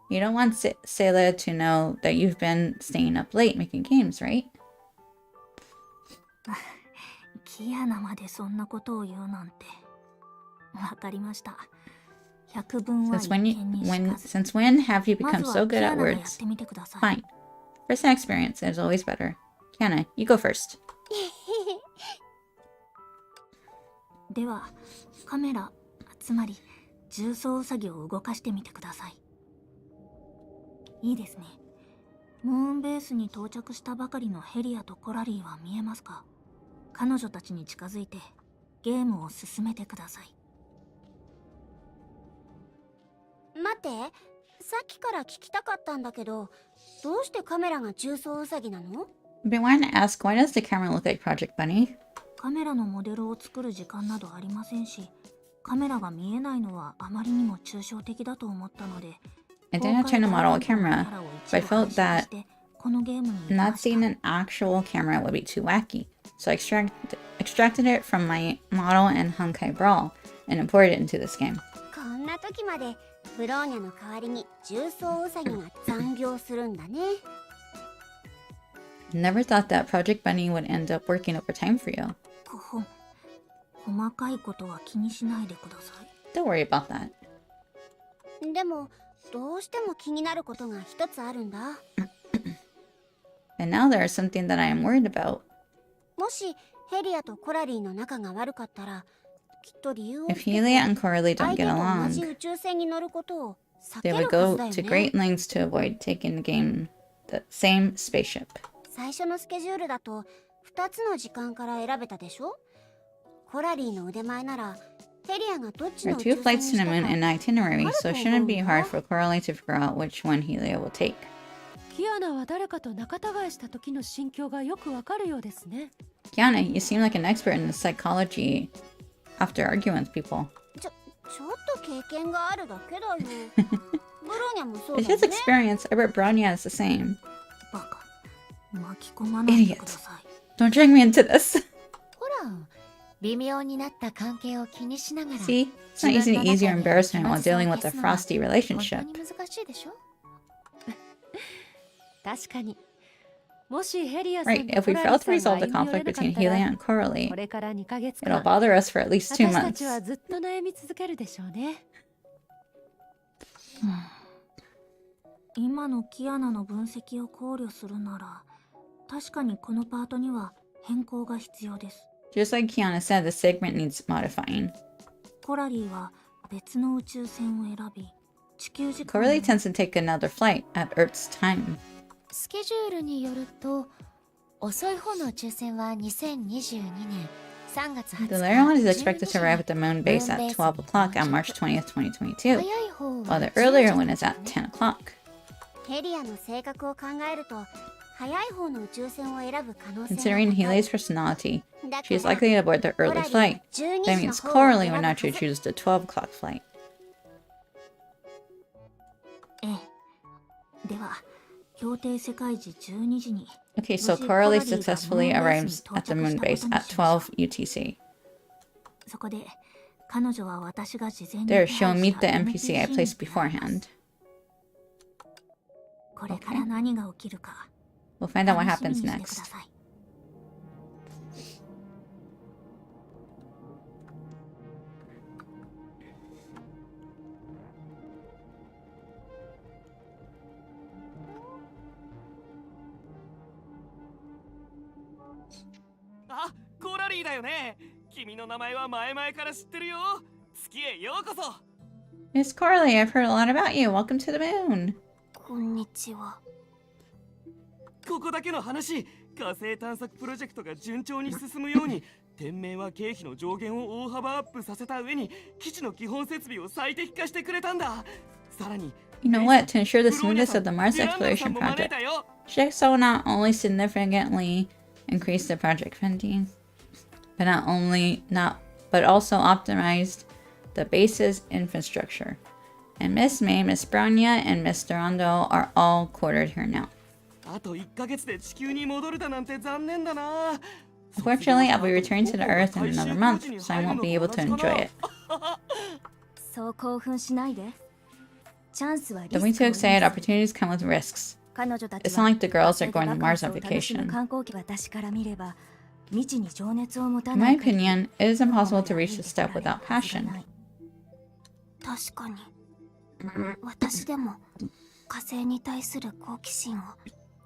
A: You don't want Sayla to know that you've been staying up late making games, right?
H: キアナまでそんなことを言うなんて。わかりました。百分は
A: Since
H: 一
A: when
H: 見にしかず。
A: since when have you
H: ま
A: become
H: ず
A: so
H: は
A: good
H: キア
A: at
H: ナがやっ
A: words?
H: てみてください。
A: Fine. First hand experience is always better. Kiana, you go first.
H: では、カメラ、つまり重装ウサギを動かしてみてください。いいですね。ムーンベースに到着したばかりのヘリアとコラリーは見えますか？彼女たちに近づいてゲームを進めてください。
F: 待って、さっきから聞きたかったんだけど、どうしてカメラが重装ウサギなの？
A: I've been wanting to ask, why does the camera look like Project Bunny?
H: カメラのモデルを作る時間などありませんし、カメラが見えないのはあまりにも抽象的だと思ったので、
A: I did not turn the model camera, but I felt that
H: このゲームに
A: not seeing an actual camera would be too wacky. So I extracted it from my model and Honkai Brawl and imported it into this game.
F: こんな時までブローニャの代わりに重装ウサギが残業するんだね。
A: Never thought that Project Bunny would end up working overtime for you.
H: 細かいことは気にしないでください。
A: Don't worry about that.
F: でもどうしても気になることが一つあるんだ。
A: And now there is something that I am worried about.
F: もしヘリアとコラリーの仲が悪かったら、きっと理由を
A: If Helia and Coralie don't
F: 相手
A: get
F: と同じ
A: along,
F: 宇宙船に乗ることを避
A: they
F: け
A: would
F: るは
A: go
F: ずだよ
A: to
F: ね。
A: great lengths to avoid taking the same spaceship.
F: 最初のスケジュールだと2つの時間から選べたでしょ。コラリーの腕前ならヘリアがどっち
A: There
F: の
A: are
F: 宇
A: two
F: 宙船
A: flights
F: に
A: to
F: し
A: the
F: たか
A: moon in itinerary, so it shouldn't be hard for Coralie to figure out which one Helia will take.
J: キアナは誰かと仲違いした時の心境がよくわかるようですね。
A: Kiana, you seem like an expert in the psychology after arguing with people.
F: ちょっと経験があるだけだよ。ブローニャもそう
A: With
F: だよ
A: his
F: ね。
A: experience, I bet Bronya is the same.
H: バカ、巻き込まないでください。
A: Don't drag me into this.
G: ほら、微妙になった関係を気にしながら
A: See, it's not easy to ease your embarrassment while dealing with a frosty
G: 本
A: relationship.
G: 当に難しいでしょ。
J: 確かに。もしヘリアさん
A: Right,
J: と
A: if we
J: コラ
A: fail
J: リ
A: to
J: さん
A: resolve
J: が
A: the
J: 歩み寄れ
A: conflict
J: なか
A: between
J: ったら
A: Helia and
J: こ
A: Coralie,
J: れから2ヶ月
A: it'll
J: 間
A: bother us for at least 2
J: 私た
A: months.
J: ちはずっと悩み続けるでしょうね。
H: 今のキアナの分析を考慮するなら、確かにこのパートには変更が必要です。
A: Just like Kiana said, the segment needs modifying.
H: コラリーは別の宇宙船を選び、地球時間
A: Coralie tends to take another flight at Earth's time.
G: スケジュールによると、遅い方の宇宙船は2022年3月20日。
A: The later one is expected to arrive at the moon base at 12 o'clock on March 20th, 2022,
G: 早い方は
A: while the earlier one is at 10 o'clock.
F: ヘリアの性格を考えると早い方の宇宙船を選ぶ可能性が
A: Considering
F: 高い。
A: Healy's personality,
F: だ
A: she is
F: から
A: likely to board the early flight.
F: 12
A: That
F: 時の
A: means
F: 方を
A: Coralie
F: 選ぶ
A: would
F: は
A: naturally
F: ず。
A: choose the 12 o'clock flight.
H: ええ。では、協定世界時12時に
A: Okay, so Coralie successfully arrives at the moon base at 12 UTC.
H: そこで彼女は私が事前に
A: There,
H: 手
A: she'll
H: 配
A: meet
H: し
A: the
H: た
A: NPC I
H: NPC
A: placed
H: に出会います
A: beforehand.
H: これから何が起きるか
A: We'll find out what
H: 楽しみ
A: happens
H: にしてくだ
A: next.
H: さい。
K: あ、コラリーだよね。君の名前は前々から知ってるよ。月へようこそ。
A: Miss Coralie, I've heard a lot about you. Welcome to the moon.
H: こんにちは。
K: ここだけの話、火星探索プロジェクトが順調に進むように、天命は経費の上限を大幅アップさせた上に、基地の基本設備を最適化してくれたんだ。さらに、
A: You know what? To ensure the smoothness of the Mars exploration project, Shexo will not only significantly increase the project funding, but but also optimized the base's infrastructure. And Miss May, Miss Bronya, and Miss Durando are all quartered here now.
K: あと1ヶ月で地球に戻れたなんて残念だな。
A: Unfortunately, I'll be returning to the Earth in another month, so I won't be able to enjoy it.
L: そう興奮しないで。チャンスはリスク
A: Don't be too excited. Opportunities come with risks.
L: 彼女たち
A: It's not like the girls are going to Mars on vacation.
L: 観光客私から見れば未知に情熱を持た
A: In
L: な
A: my
L: い限り
A: opinion, it is impossible to reach this step without passion.
H: 確かに私でも火星に対する好奇心を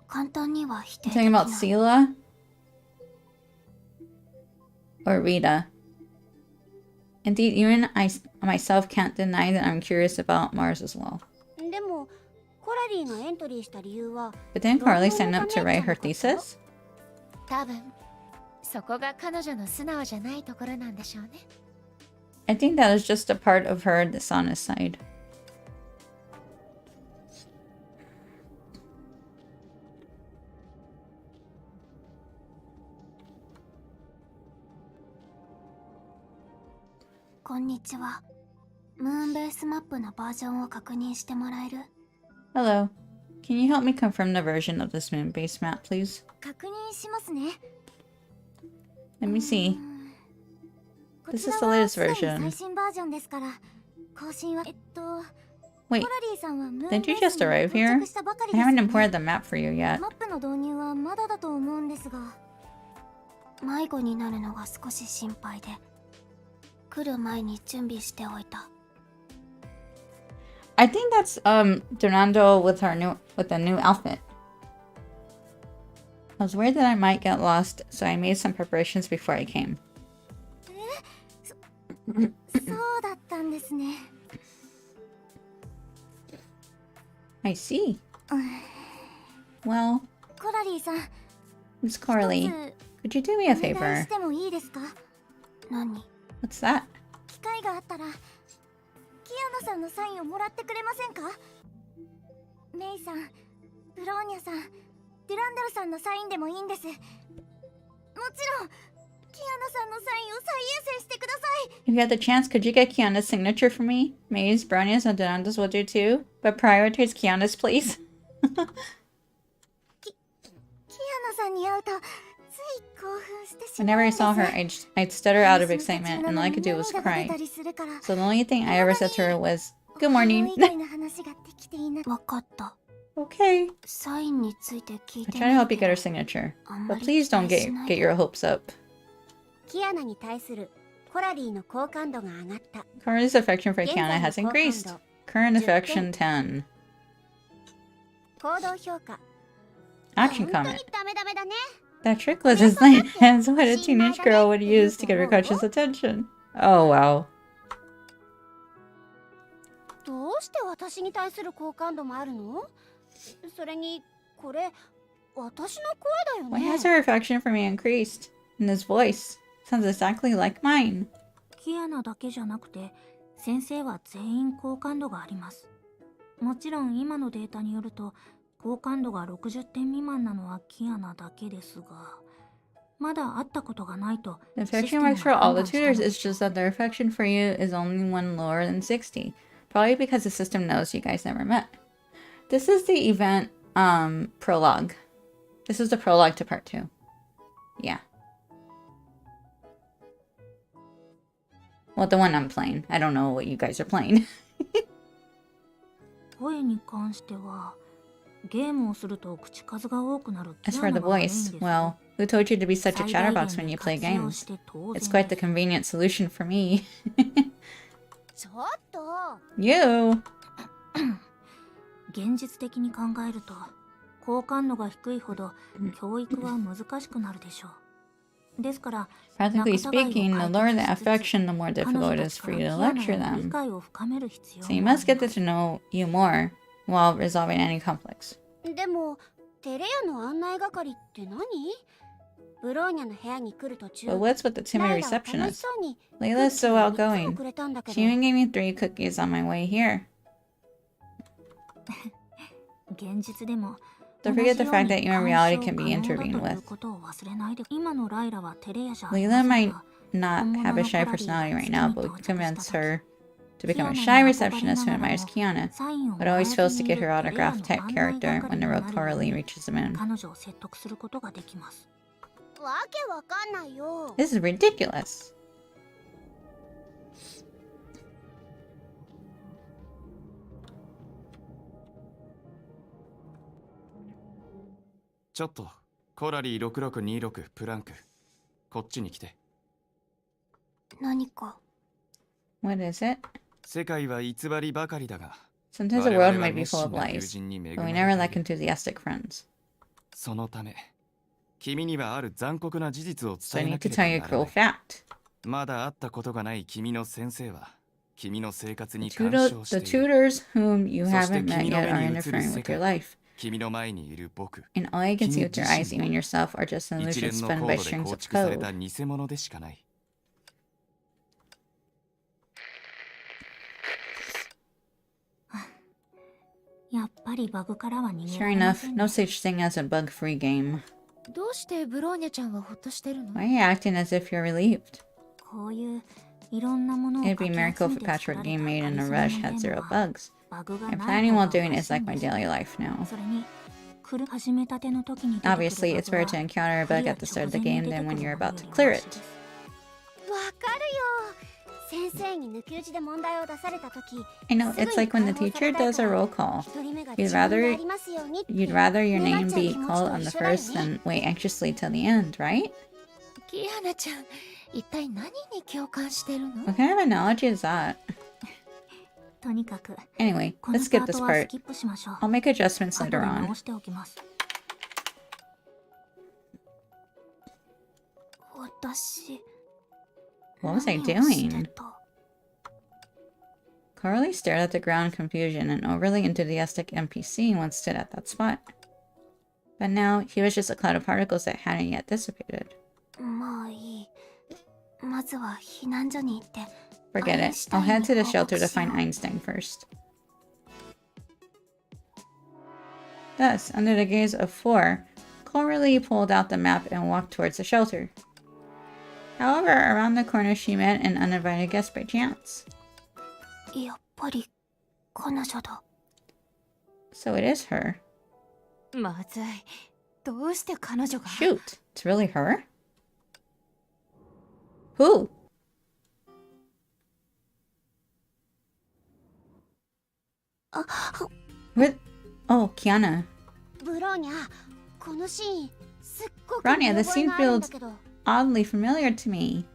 H: 簡単には否定
A: I'm
H: でき
A: talking
H: な
A: about
H: い。
A: Sela or Rita. Indeed, even I myself can't deny that I'm curious about Mars as well.
F: でもコラリーがエントリーした理由は
A: But didn't Carly sign up to write her thesis?
G: 多分そこが彼女の素直じゃないところなんでしょうね。
A: I think that is just a part of her dishonest side.
F: こんにちは。ムーンベースマップのバージョンを確認してもらえる？
A: Hello. Can you help me confirm the version of this moon base map, please?
F: 確認しますね。
A: Let me see.
F: こ
A: This
F: ち
A: is
F: ら
A: the
F: は
A: latest
F: すでに
A: version.
F: 最新バージョンですから、更新はコ
A: Wait,
F: ラリーさんはムーン
A: didn't
F: ベ
A: you
F: ー
A: just
F: スに
A: arrive
F: 到
A: here?
F: 着したばかり
A: I
F: ですよ
A: haven't
F: ね。
A: imported the map for you yet.
F: マップの導入はまだだと思うんですが、迷子になるのが少し心配で、来る前に準備しておいた。
A: I think that's Donando with a new outfit. I was worried that I might get lost, so I made some preparations before I came.
F: そうだったんですね。
A: I see. Well,
F: コラリーさん、
A: Miss Corley, could you do me a
F: お願い
A: favor?
F: してもいいですか？何？
A: What's that?
F: 機会があったらキアナさんのサインをもらってくれませんか？メイさん、ブローニャさん、デュランドルさんのサインでもいいんです。もちろんキアナさんのサインを最優先してください。
A: If you had the chance, could you get Kiana's signature for me? May's, Bronia's, and Donando's will do too, but prioritize Kiana's, please.
F: キアナさんに会うとつい興奮してしま
A: Whenever
F: うん
A: I
F: です
A: saw her, I'd stutter out of excitement, and all I could do was cry.
F: 涙が出たりするから。
A: So the only thing I ever said to her was, "Good morning."
F: 以外の話ができていない。わかった。
A: Okay.
F: サインについて聞い
A: I
F: て
A: try to help you get her signature, but please don't get your hopes up.
F: キアナに対するコラリーの好感度が上がった。
A: Corley's affection for Kiana has increased. Current affection 10.
F: 行動評価。
A: Action
F: 本当
A: comment.
F: にダメダメだね。
A: That trick was as lame as what a teenage girl would use to get her crush's attention. Oh wow.
F: どうして私に対する好感度もあるの？それにこれ私の声だよ
A: Why
F: ね。
A: has her affection for me increased? And his voice sounds exactly like mine.
H: キアナだけじゃなくて先生は全員好感度があります。もちろん今のデータによると好感度が60点未満なのはキアナだけですが、まだ会ったことがないと
A: The affection works for all the tutors, it's just that their affection for you is only one lower than 60. Probably because the system knows you guys never met. This is the event prologue. This is the prologue to part 2. Yeah. Well, the one I'm playing. I don't know what you guys are playing.
H: 声に関してはゲームをすると口数が多くなる
A: As for the voice, well, who told you to be such a chatterbox when you play games? It's quite the convenient solution for me.
F: ちょっと。
A: You!
H: 現実的に考えると好感度が低いほど教育は難しくなるでしょう。ですから
A: Practically speaking, the lower the affection, the more difficult it is for you to lecture them. So you must get them to know you more while resolving any conflicts.
F: でもテレ屋の案内係って何？ブローニャの部屋に来る途中。
A: But what's with the timid
F: ライラは楽し
A: receptionist?
F: そうに
A: Layla's so
F: クッキーをいつも
A: outgoing.
F: くれたんだけ
A: She
F: ど。
A: even gave me 3 cookies on my way here.
H: 現実でも
A: Don't forget the fact that you in reality can be intervened with.
H: 今のライラはテレ屋じゃ
A: Layla might not have a shy personality right now, but we can convince her to become a shy receptionist who admires Kiana, but always fails to get her autograph type character when the real Coralie reaches the moon.
H: 彼女を説得することができます。
F: わけわかんないよ。
A: This is ridiculous.
B: ちょっとコラリー6626プランク、こっちに来て。
F: 何か。
A: What is it?
B: 世界は偽りばかりだが、
A: Sometimes the world might be full of lies, but we never lack enthusiastic friends.
B: そのため、君にはある残酷な事実を
A: So I
B: 伝え
A: need
B: な
A: to
B: けれ
A: tell
B: ば
A: you a
B: なら
A: cruel
B: ない。
A: fact.
B: まだ会ったことがない君の先生は、君の生活
A: The
B: に干渉し
A: the
B: ている。
A: tutors whom you
B: そして
A: haven't met
B: 君の
A: yet
B: 目
A: are
B: に映る
A: interfering
B: 世
A: with your
B: 界、
A: life.
B: 君の前にいる僕、
A: And all you can see with your eyes,
B: 君
A: even
B: 自
A: yourself,
B: 身
A: are just
B: も
A: illusions
B: 一連の
A: spun
B: コ
A: by
B: ードで
A: strings
B: 構
A: of
B: 築され
A: code.
B: た偽物でしかない。
H: やっぱりバグからは逃げ
A: Sure
H: られま
A: enough,
H: せん
A: no
H: ね。
A: such thing as a bug-free game.
G: どうしてブローニャちゃんはほっとしてるの？
A: Why are you acting as if you're relieved?
H: こういう
A: It'd be a miracle if a patchwork game made in a rush had 0 bugs. I'm planning while doing it is like my daily life now. Obviously, it's better to encounter a bug at the start of the game than when you're about to clear it. I know, it's like when the teacher does a roll call. You'd rather your name be called on the first than wait anxiously till the end, right? What kind of analogy is that? Anyway, let's skip this part. I'll make adjustments later on. What was I doing? Coralie stared at the ground in confusion. An overly enthusiastic NPC once stood at that spot. But now, he was just a cloud of particles that hadn't yet dissipated. Forget it. I'll head to the shelter to find Einstein first. Thus, under the gaze of 4, Coralie pulled out the map and walked towards the shelter. However, around the corner she met an uninvited guest by chance. So it is her. Shoot, it's really her? Who? What? Oh, Kiana. Bronya, the scene feels oddly familiar to me.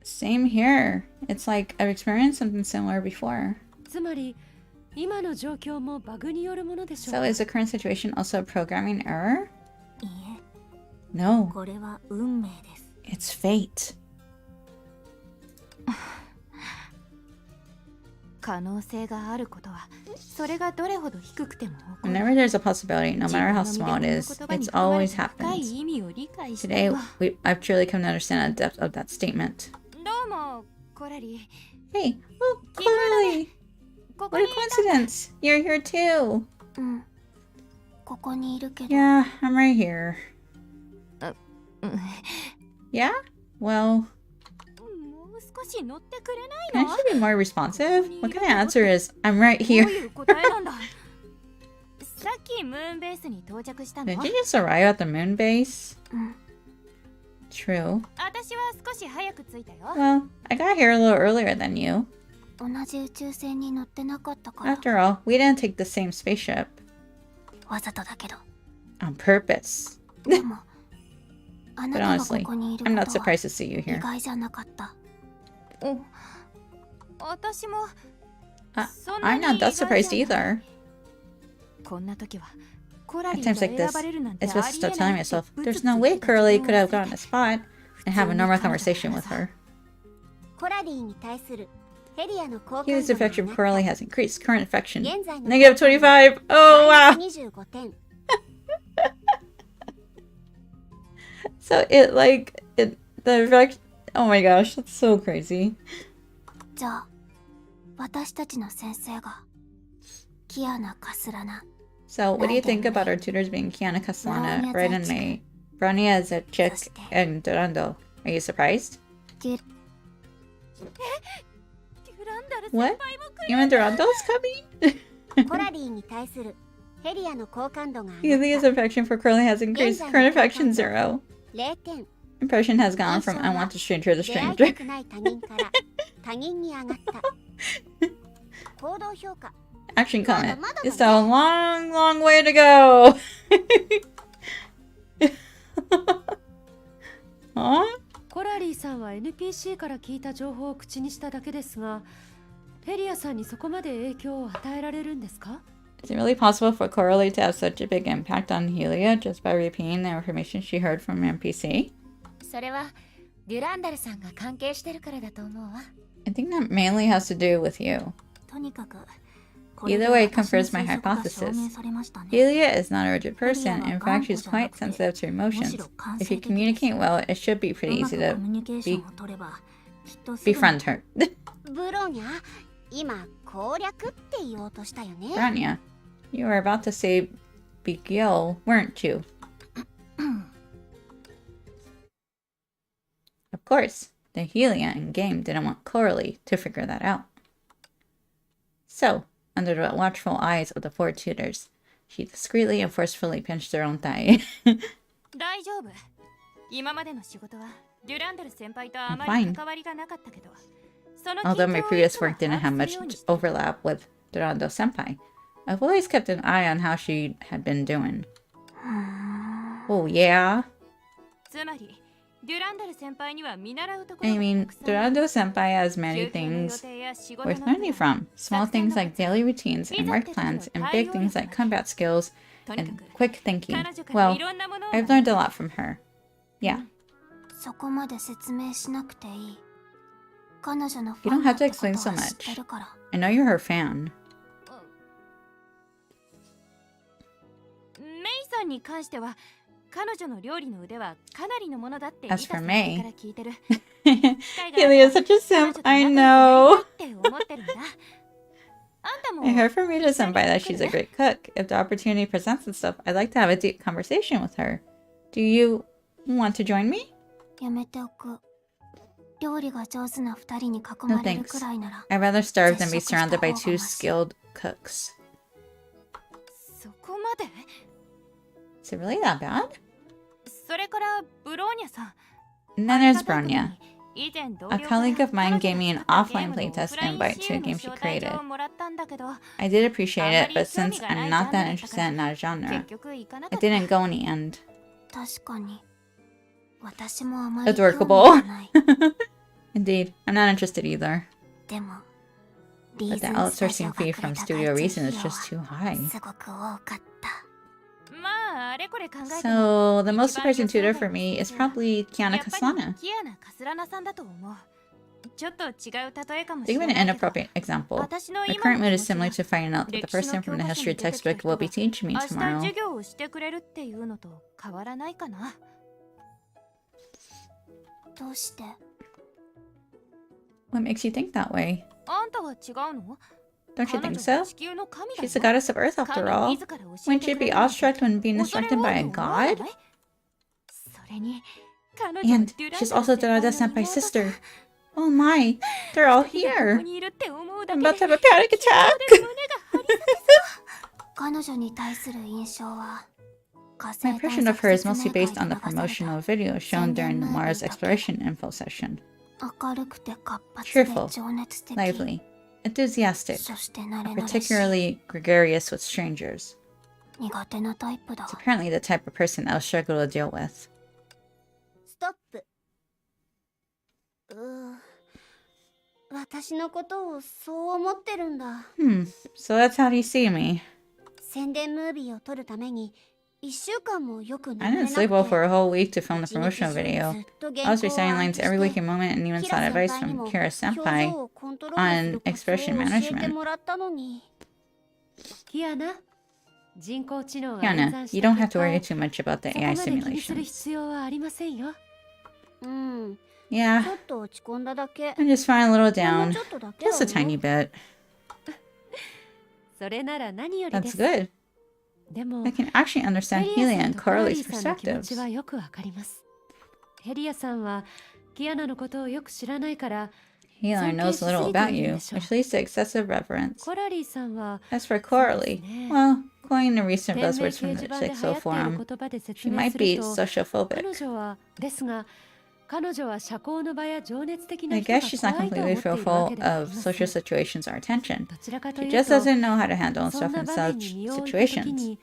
A: Same here. It's like I've experienced something similar before. So is the current situation also a programming error? No. It's fate. Whenever there's a possibility, no matter how small it is, it's always happens. Today, I've truly come to understand the depth of that statement. Hey, oh, Coralie! What a coincidence! You're here too! Yeah, I'm right here. Yeah? Well... Can I be more responsive? What kind of answer is, I'm right here? Did you just arrive at the moon base? True. Well, I got here a little earlier than you. After all, we didn't take the same spaceship. On purpose. But honestly, I'm not surprised to see you here. I'm not that surprised either. At times like this, it's best to stop telling myself, there's no way Coralie could have gotten a spot, and have a normal conversation with her. Healy's affection for Coralie has increased. Current affection, -25! Oh wow! So the affection, oh my gosh, that's so crazy. So, what do you think about our tutors being Kiana Castellana, Red and May, Bronya as a chick, and Durando? Are you surprised? What? Even Durando's coming? Healy's affection for Coralie has increased. Current affection 0. Impression has gone from I want the stranger to stranger. Action comment. It's a long, long way to go. Huh?
J: コラリーさんは NPC から聞いた情報を口にしただけですが、ヘリアさんにそこまで影響を与えられるんですか?
A: Is it really possible for Coralie to have such a big impact on Helia just by repeating the information she heard from an NPC?
G: それはデュランダルさんが関係してるからだと思うわ。
A: I think that mainly has to do with you. Either way, it confirms my hypothesis. Helia is not a rigid person. In fact, she's quite sensitive to emotions. If you communicate well, it should be pretty easy to befriend her. Bronya, you were about to say Bigil, weren't you? course, the Helia in-game didn't want Coralie to figure that out. So, under the watchful eyes of the 4 tutors, she discreetly and forcefully pinched her own thigh.
I: 大丈夫。今までの仕事はデュランドル先輩とあ
A: I'm
I: まり
A: fine.
I: 関わりがなかったけど、その
A: Although my
I: 緊張を
A: previous
I: いつも
A: work didn't
I: 把
A: have
I: 握す
A: much
I: るようにして
A: overlap with Durando Senpai, I've always kept an eye on how she had been doing. Oh, yeah?
I: つまり、デュランドル先輩には見習うとこ
A: I
I: ろが
A: mean,
I: たくさんある。
A: Durando Senpai has many
I: 休憩の予
A: things
I: 定や仕事
A: worth
I: の
A: learning
I: プラン
A: from. Small things like daily routines and work plans, and big things like combat skills
I: とにか
A: and
I: く
A: quick thinking.
I: 彼女からい
A: Well,
I: ろんなものを
A: I've learned a lot from her. Yeah.
F: そこまで説明しなくていい。彼女のフ
A: You
F: ァ
A: don't
F: ンだ
A: have
F: っ
A: to
F: てこと
A: explain so
F: は知っ
A: much.
F: てるから。
A: I know you're her fan.
I: メイさんに関しては彼女の料理の腕はかなりのものだってリ
A: As
I: タ
A: for
I: 先
A: May,
I: 輩から聞いてる。
A: Helia's such a simp, I know.
I: って思ってるんだ。あんたも
A: I heard from Rita Senpai that she's a great cook. If the opportunity presents itself, I'd like to have a deep conversation with her. Do you want to join me?
F: やめておく。料理が上手な2人に囲
A: No
F: まれる
A: thanks.
F: くらいなら。
A: I'd rather starve than be surrounded by 2 skilled cooks.
I: そこまで
A: Is it really that bad?
I: それからブローニャさん。
A: And then there's Bronya.
I: 以前同
A: A
I: 僚
A: colleague of mine gave me an
I: から彼
A: offline
I: 女が作ったゲームの
A: playtest
I: オフライン
A: invite to a
I: CM
A: game
I: の
A: she
I: 招待
A: created.
I: 状をもらったんだけど、
A: I did appreciate it, but since I'm not that interested in that genre,
I: 結局行かなか
A: it
I: った。
A: didn't go in the end.
F: 確かに。私もあまり興
A: It's
F: 味
A: workable.
F: がない。
A: Indeed, I'm not interested either.
F: でも、
A: But the outsourcing fee from Studio Reason is just too high.
F: すごく多かった。
I: まああれこれ考えても
A: So, the most surprising tutor for me is probably Kiana
I: やっぱり
A: Kasana.
I: キアナ・カスラナさんだと思う。ちょっと違う例えかも
A: To
I: し
A: give
I: れ
A: an
I: ないけど、
A: inappropriate example,
I: 私の
A: my
I: 今
A: current
I: の
A: mood
I: 気
A: is
I: 持
A: similar
I: ち
A: to
I: は
A: finding out that the
I: 歴史
A: person
I: の
A: from
I: 教
A: the
I: 科書
A: history
I: に出てきた
A: textbook
I: 人
A: will
I: が
A: be teaching me
I: 明日
A: tomorrow.
I: 授業をしてくれるっていうのと変わらないかな。
F: どうして？
A: What makes you think that way?
I: あんたは違うの？
A: Don't you
I: 彼
A: think
I: 女は
A: so?
I: 地球の神だ
A: She's the
I: よ。
A: goddess of Earth after
I: 神
A: all.
I: 自ら教え
A: Wouldn't
I: て
A: you
I: く
A: be
I: れるなんて
A: awestruck when being
I: 恐れ
A: instructed
I: 多
A: by
I: い
A: a
I: と思わない？
A: god?
I: それに彼女は
A: And
I: デュラン
A: she's
I: ダル
A: also
I: 先輩
A: Dorada
I: の
A: Senpai's
I: 妹さ。
A: sister. Oh my, they're all
I: 二人がこ
A: here.
I: こにいるって思うだ
A: I'm
I: け
A: about
I: で
A: to have a panic attack.
I: 胸が張り裂け
F: 彼女に対する印象は、火
A: My
F: 星探
A: impression of
F: 索
A: her is
F: 説
A: mostly
F: 明会
A: based
F: で
A: on the
F: 流された
A: promotional video shown during the Mars exploration info session.
F: 明るくて活発で
A: Cheerful,
F: 情熱的。
A: lively, enthusiastic,
F: そして慣れ
A: and
F: 慣れしい。
A: particularly gregarious with strangers.
F: 苦手なタイプだ。
A: It's apparently the type of person I'll struggle to deal with.
F: ストップ。私のことをそう思ってるんだ。
A: So that's how you see me.
F: 宣伝ムービーを撮るために1週間もよく
A: I
F: 眠れ
A: didn't
F: な
A: sleep well
F: く
A: for
F: て
A: a whole week to film the
F: 一日
A: promotional
F: 中
A: video.
F: ずっと
A: I
F: 原
A: was
F: 稿を
A: reciting
F: 暗
A: lines
F: 記
A: every
F: して
A: waking moment and even
F: キ
A: sought
F: ラ
A: advice
F: 先輩に
A: from
F: も
A: Kira
F: 表
A: Senpai
F: 情をコントロールす
A: on
F: るコツを
A: expression
F: 教えて
A: management.
F: もらったのに。
J: キアナ、人工知能が
A: Kiana,
J: 演算し
A: you
J: た
A: don't have
J: 結
A: to
J: 果
A: worry
J: を
A: too much about the
J: そこ
A: AI
J: まで気にする
A: simulations.
J: 必要はありませんよ。
F: うん。
A: Yeah,
F: ちょっと落ち込んだだけ。
A: I'm just feeling a little
F: ほんの
A: down.
F: ちょっとだけだ
A: Just a
F: よ。
A: tiny bit.
J: それなら何よりで
A: That's
J: す。
A: good.
J: でも
A: I can actually
J: ヘ
A: understand
J: リア
A: Helia
J: さん
A: and
J: とコラリ
A: Coralie's
J: ーさんの気持
A: perspectives.
J: ちはよくわかります。ヘリアさんはキアナのことをよく知らないから
A: Helia knows little about you, which leads to excessive reverence.
J: コラリーさんは
A: As for Coralie, well, quoting the recent
J: 天然
A: buzzwords
J: 掲
A: from
J: 示
A: the
J: 板で流
A: Jigsaw
J: 行っている
A: forum,
J: 言葉で説
A: she
J: 明
A: might
J: す
A: be
J: ると
A: sociophobic.
J: 彼女はですが彼女は社交の場や情熱的な
A: I
J: 人が
A: guess she's not
J: 怖いと思
A: completely
J: っているわ
A: fearful
J: けではあり
A: of
J: ませ
A: social
J: ん。
A: situations or attention.
J: どちらかと
A: She
J: いう
A: just
J: と
A: doesn't know how to handle
J: そ
A: herself
J: んな
A: in
J: 場面
A: such
J: に身を置いた時
A: situations.
J: に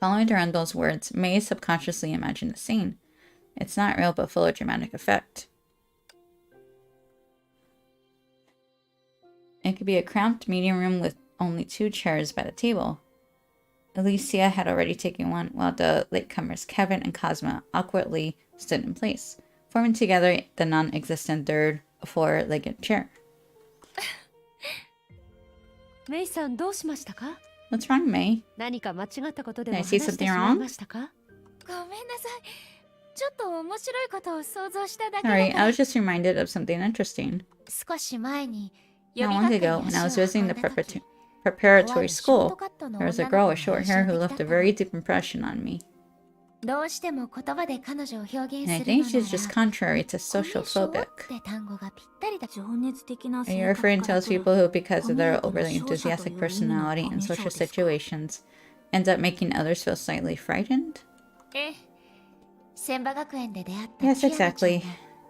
A: Following Durandal's words, May subconsciously imagined the scene. It's not real but full of dramatic effect. It could be a cramped meeting room with only 2 chairs by the table. Alicia had already taken one, while the latecomers Kevin and Cosma awkwardly stood in place, forming together the non-existent third 4-legged chair.
J: メイさんどうしましたか？
A: What's wrong, May?
J: 何か間違ったことで
A: Did
J: も
A: I
J: 話
A: say
J: して
A: something
J: しまい
A: wrong?
J: ましたか？
L: ごめんなさい。ちょっと面白いことを想像しただけだ
A: Sorry,
L: から
A: I was just reminded of something interesting.
L: 少し前に
A: Not long ago, when I was visiting the preparatory school, there was a girl with short hair who left a very deep impression on me.
G: どうしても言葉で彼女を表現
A: And I
G: するの
A: think
G: な
A: she's just
G: ら
A: contrary to social
G: コミュ障
A: phobic.
G: って単語がぴったりだ。
H: 情熱的な
A: Are
H: 性
A: you
H: 格
A: referring
H: か
A: to
H: ら
A: those
H: 来る
A: people who, because of their
H: コミュ
A: overly
H: 力の勝者と
A: enthusiastic
H: いう意味の
A: personality in
H: コミュ
A: social
H: 障ですか？
A: situations, end up making others feel slightly frightened?
G: ええ、千葉学園で出会った
A: Yes,
G: キアナちゃん
A: exactly.
G: も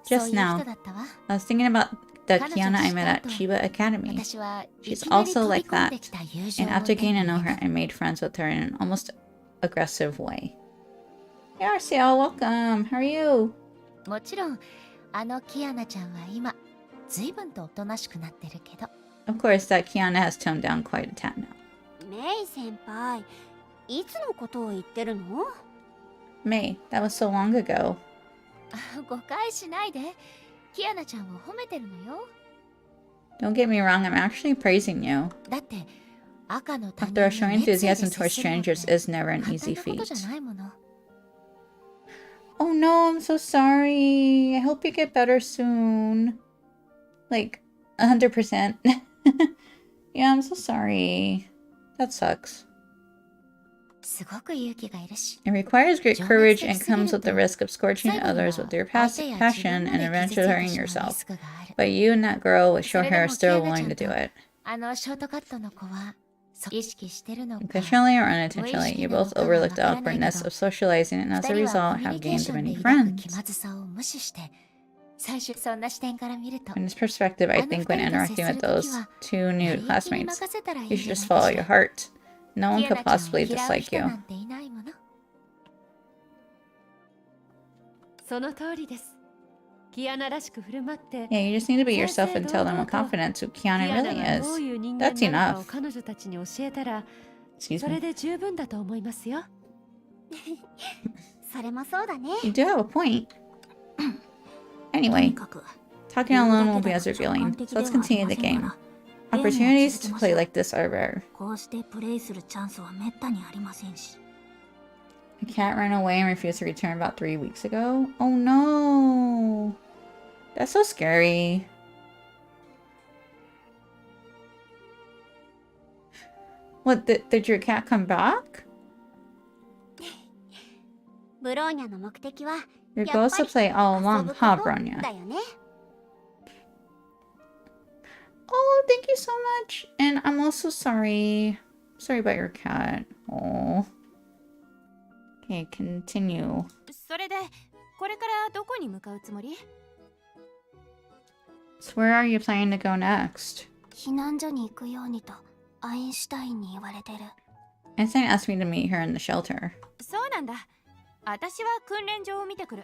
G: そう
A: Just
G: いう
A: now,
G: 人だったわ。
A: I was thinking about the
G: 彼女
A: Kiana
G: と
A: I
G: し
A: met
G: た
A: at
G: 後、
A: Chiba Academy.
G: 私はいき
A: She's
G: なり
A: also
G: 飛び
A: like
G: 込ん
A: that,
G: できた友情
A: and
G: を
A: after
G: 手に
A: getting to
G: 入
A: know
G: れ
A: her, I made friends with her in an almost aggressive way. Hey, Arceo, welcome. How are you?
G: もちろんあのキアナちゃんは今随分とおとなしくなってるけど
A: Of course, that Kiana has toned down quite a tad now.
F: メイ先輩、いつのことを言ってるの？
A: May, that was so long ago.
G: 誤解しないで。キアナちゃんを褒めてるのよ。
A: Don't get me wrong, I'm actually praising you.
G: だって赤の他人
A: After
G: に
A: showing
G: 熱意で
A: enthusiasm
G: 接
A: towards
G: するのっ
A: strangers
G: て
A: is never an
G: 簡
A: easy
G: 単なことじゃ
A: feat.
G: ないもの。
A: Oh no, I'm so sorry. I hope you get better soon. Like, 100%. Yeah, I'm so sorry. That sucks.
G: すごく勇気がいるし。
A: It requires great
G: 情
A: courage
G: 熱
A: and
G: 的すぎ
A: comes
G: る
A: with the
G: と
A: risk of scorching
G: 最後に
A: others
G: は
A: with your
G: 相手や自
A: passion
G: 分
A: and
G: まで
A: eventually
G: 傷ついて
A: hurting
G: しまうリ
A: yourself.
G: スクがある。
A: But you and that girl with
G: そ
A: short
G: れ
A: hair
G: で
A: are
G: もキ
A: still
G: アナちゃ
A: willing
G: ん
A: to
G: と
A: do it.
G: あのショートカットの子は意識してるのか。
A: Intentionally or unintentionally, you both overlooked the awkwardness of socializing and as
G: 二
A: a
G: 人は
A: result
G: コミュ
A: have
G: ニケー
A: gained
G: ションで
A: many
G: 抱く気
A: friends.
G: まずさを無視して最初そんな視点から見ると
A: From this perspective, I think when interacting with those two new classmates, you should just follow your heart. No one
G: キア
A: could
G: ナちゃんを
A: possibly
G: 嫌う
A: dislike
G: 人
A: you.
G: なんていないもの。
J: その通りです。キアナらしく振る舞って、
A: Yeah, you just need to be yourself and tell them with confidence who
J: キア
A: Kiana
J: ナ
A: really
J: がどう
A: is.
J: いう人間
A: That's
J: なのかを
A: enough.
J: 彼女たちに教えたら、
A: Excuse
J: それ
A: me.
J: で十分だと思いますよ。
F: それもそうだね。
A: You do have a point.
H: とに
A: Anyway,
H: かく
A: talking alone won't be as revealing, so let's continue the game. Opportunities to play like this are rare.
H: こうしてプレイするチャンスはめったにありませんし。
A: A cat ran away and refused to return about 3 weeks ago. Oh no! That's so scary. What, did your cat come back?
F: ブローニャの目的は
A: Your
F: や
A: goal
F: っ
A: is
F: ぱ
A: to
F: り
A: play all
F: 遊
A: along,
F: ぶ
A: huh,
F: こと
A: Bronya?
F: だよね。
A: Oh, thank you so much. And I'm also sorry. Sorry about your cat. Oh. Okay, continue.
I: それでこれからどこに向かうつもり？
A: So where are you planning to go next?
F: 避難所に行くようにとアインシュタインに言われてる。
A: Einstein asked me to meet her in the shelter.
I: そうなんだ。私は訓練場を見てくる。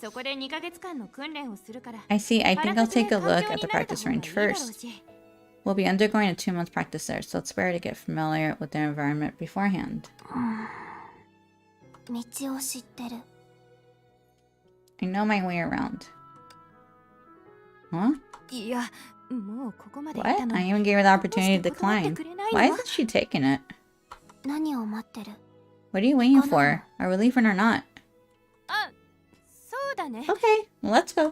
I: そこで2ヶ月間の訓練をするから。
A: I see. I think I'll take a look at the
I: あらか
A: practice
I: じめ環境に慣れた方がいい
A: range
I: だろう
A: first.
I: し。
A: We'll be undergoing a 2-month practice there, so it's better to get familiar with the environment beforehand.
F: 道を知ってる。
A: I know my way around. Huh?
I: いや、もうここまで
A: What?
I: 来たの
A: I
I: に。
A: even gave her the opportunity to
I: どうして断って
A: decline.
I: くれない
A: Why
I: の？
A: isn't she taking it?
F: 何を待ってる？
A: What are you waiting for? Are we leaving or not?
I: あ、そうだね。
A: Okay, let's go.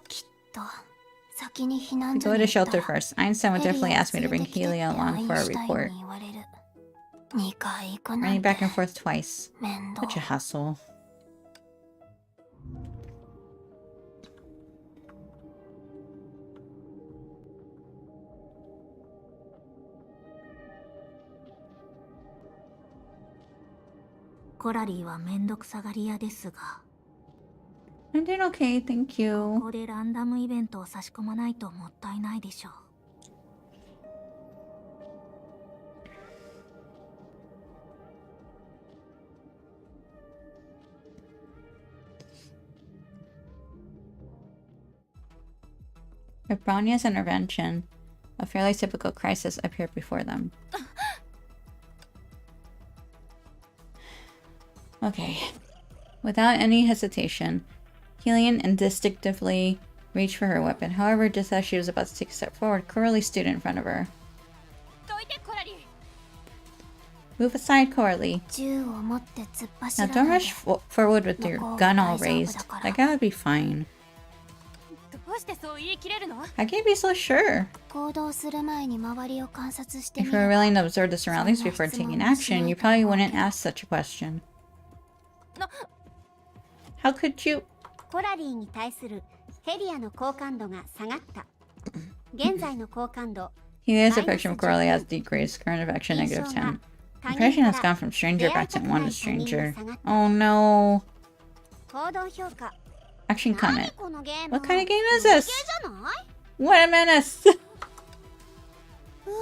F: と先に避難
A: We
F: 所
A: go
F: に
A: to
F: 行った
A: shelter first. Einstein would
F: ヘリ
A: definitely
F: を
A: ask me to
F: 連
A: bring
F: れてきてって
A: Helia
F: ア
A: along
F: イン
A: for a
F: シュタイン
A: report.
F: に言われる。2回行くな
A: Running
F: んて
A: back and forth twice.
F: 面倒。
A: Such a hassle.
H: 「コラリーはめんどくさがり屋ですが、
A: I'm doing okay, thank
H: こ
A: you.
H: こでランダムイベントを差し込まないともったいないでしょう。
A: With Bronya's intervention, a fairly typical crisis appeared before them. Okay. Without any hesitation, Helion instinctively reached for her weapon. However, just as she was about to take a step forward, Coralie stood in front of her.
I: どいてコラリー。
A: Move aside, Coralie.
F: 銃を持って突っ
A: Now
F: 走ら
A: don't
F: ないで
A: rush forward with your gun all raised. That guy would be fine.
I: どうしてそう言い切れるの？
A: How can you be so sure?
F: 行動する前に周りを観察して
A: If
F: み
A: you were
F: れば
A: willing to observe the surroundings before taking action, you probably wouldn't ask such a question. How could you?
F: コラリーに対するヘリアの好感度が下がった。現在の好感度
A: Helia's affection for Coralie has decreased. Current affection -10. Impression has gone from stranger back to one to stranger. Oh no.
F: 行動評価
A: Action comment.
F: このゲーム
A: What kind of game is this?
F: じゃない
A: What a menace!
F: うわ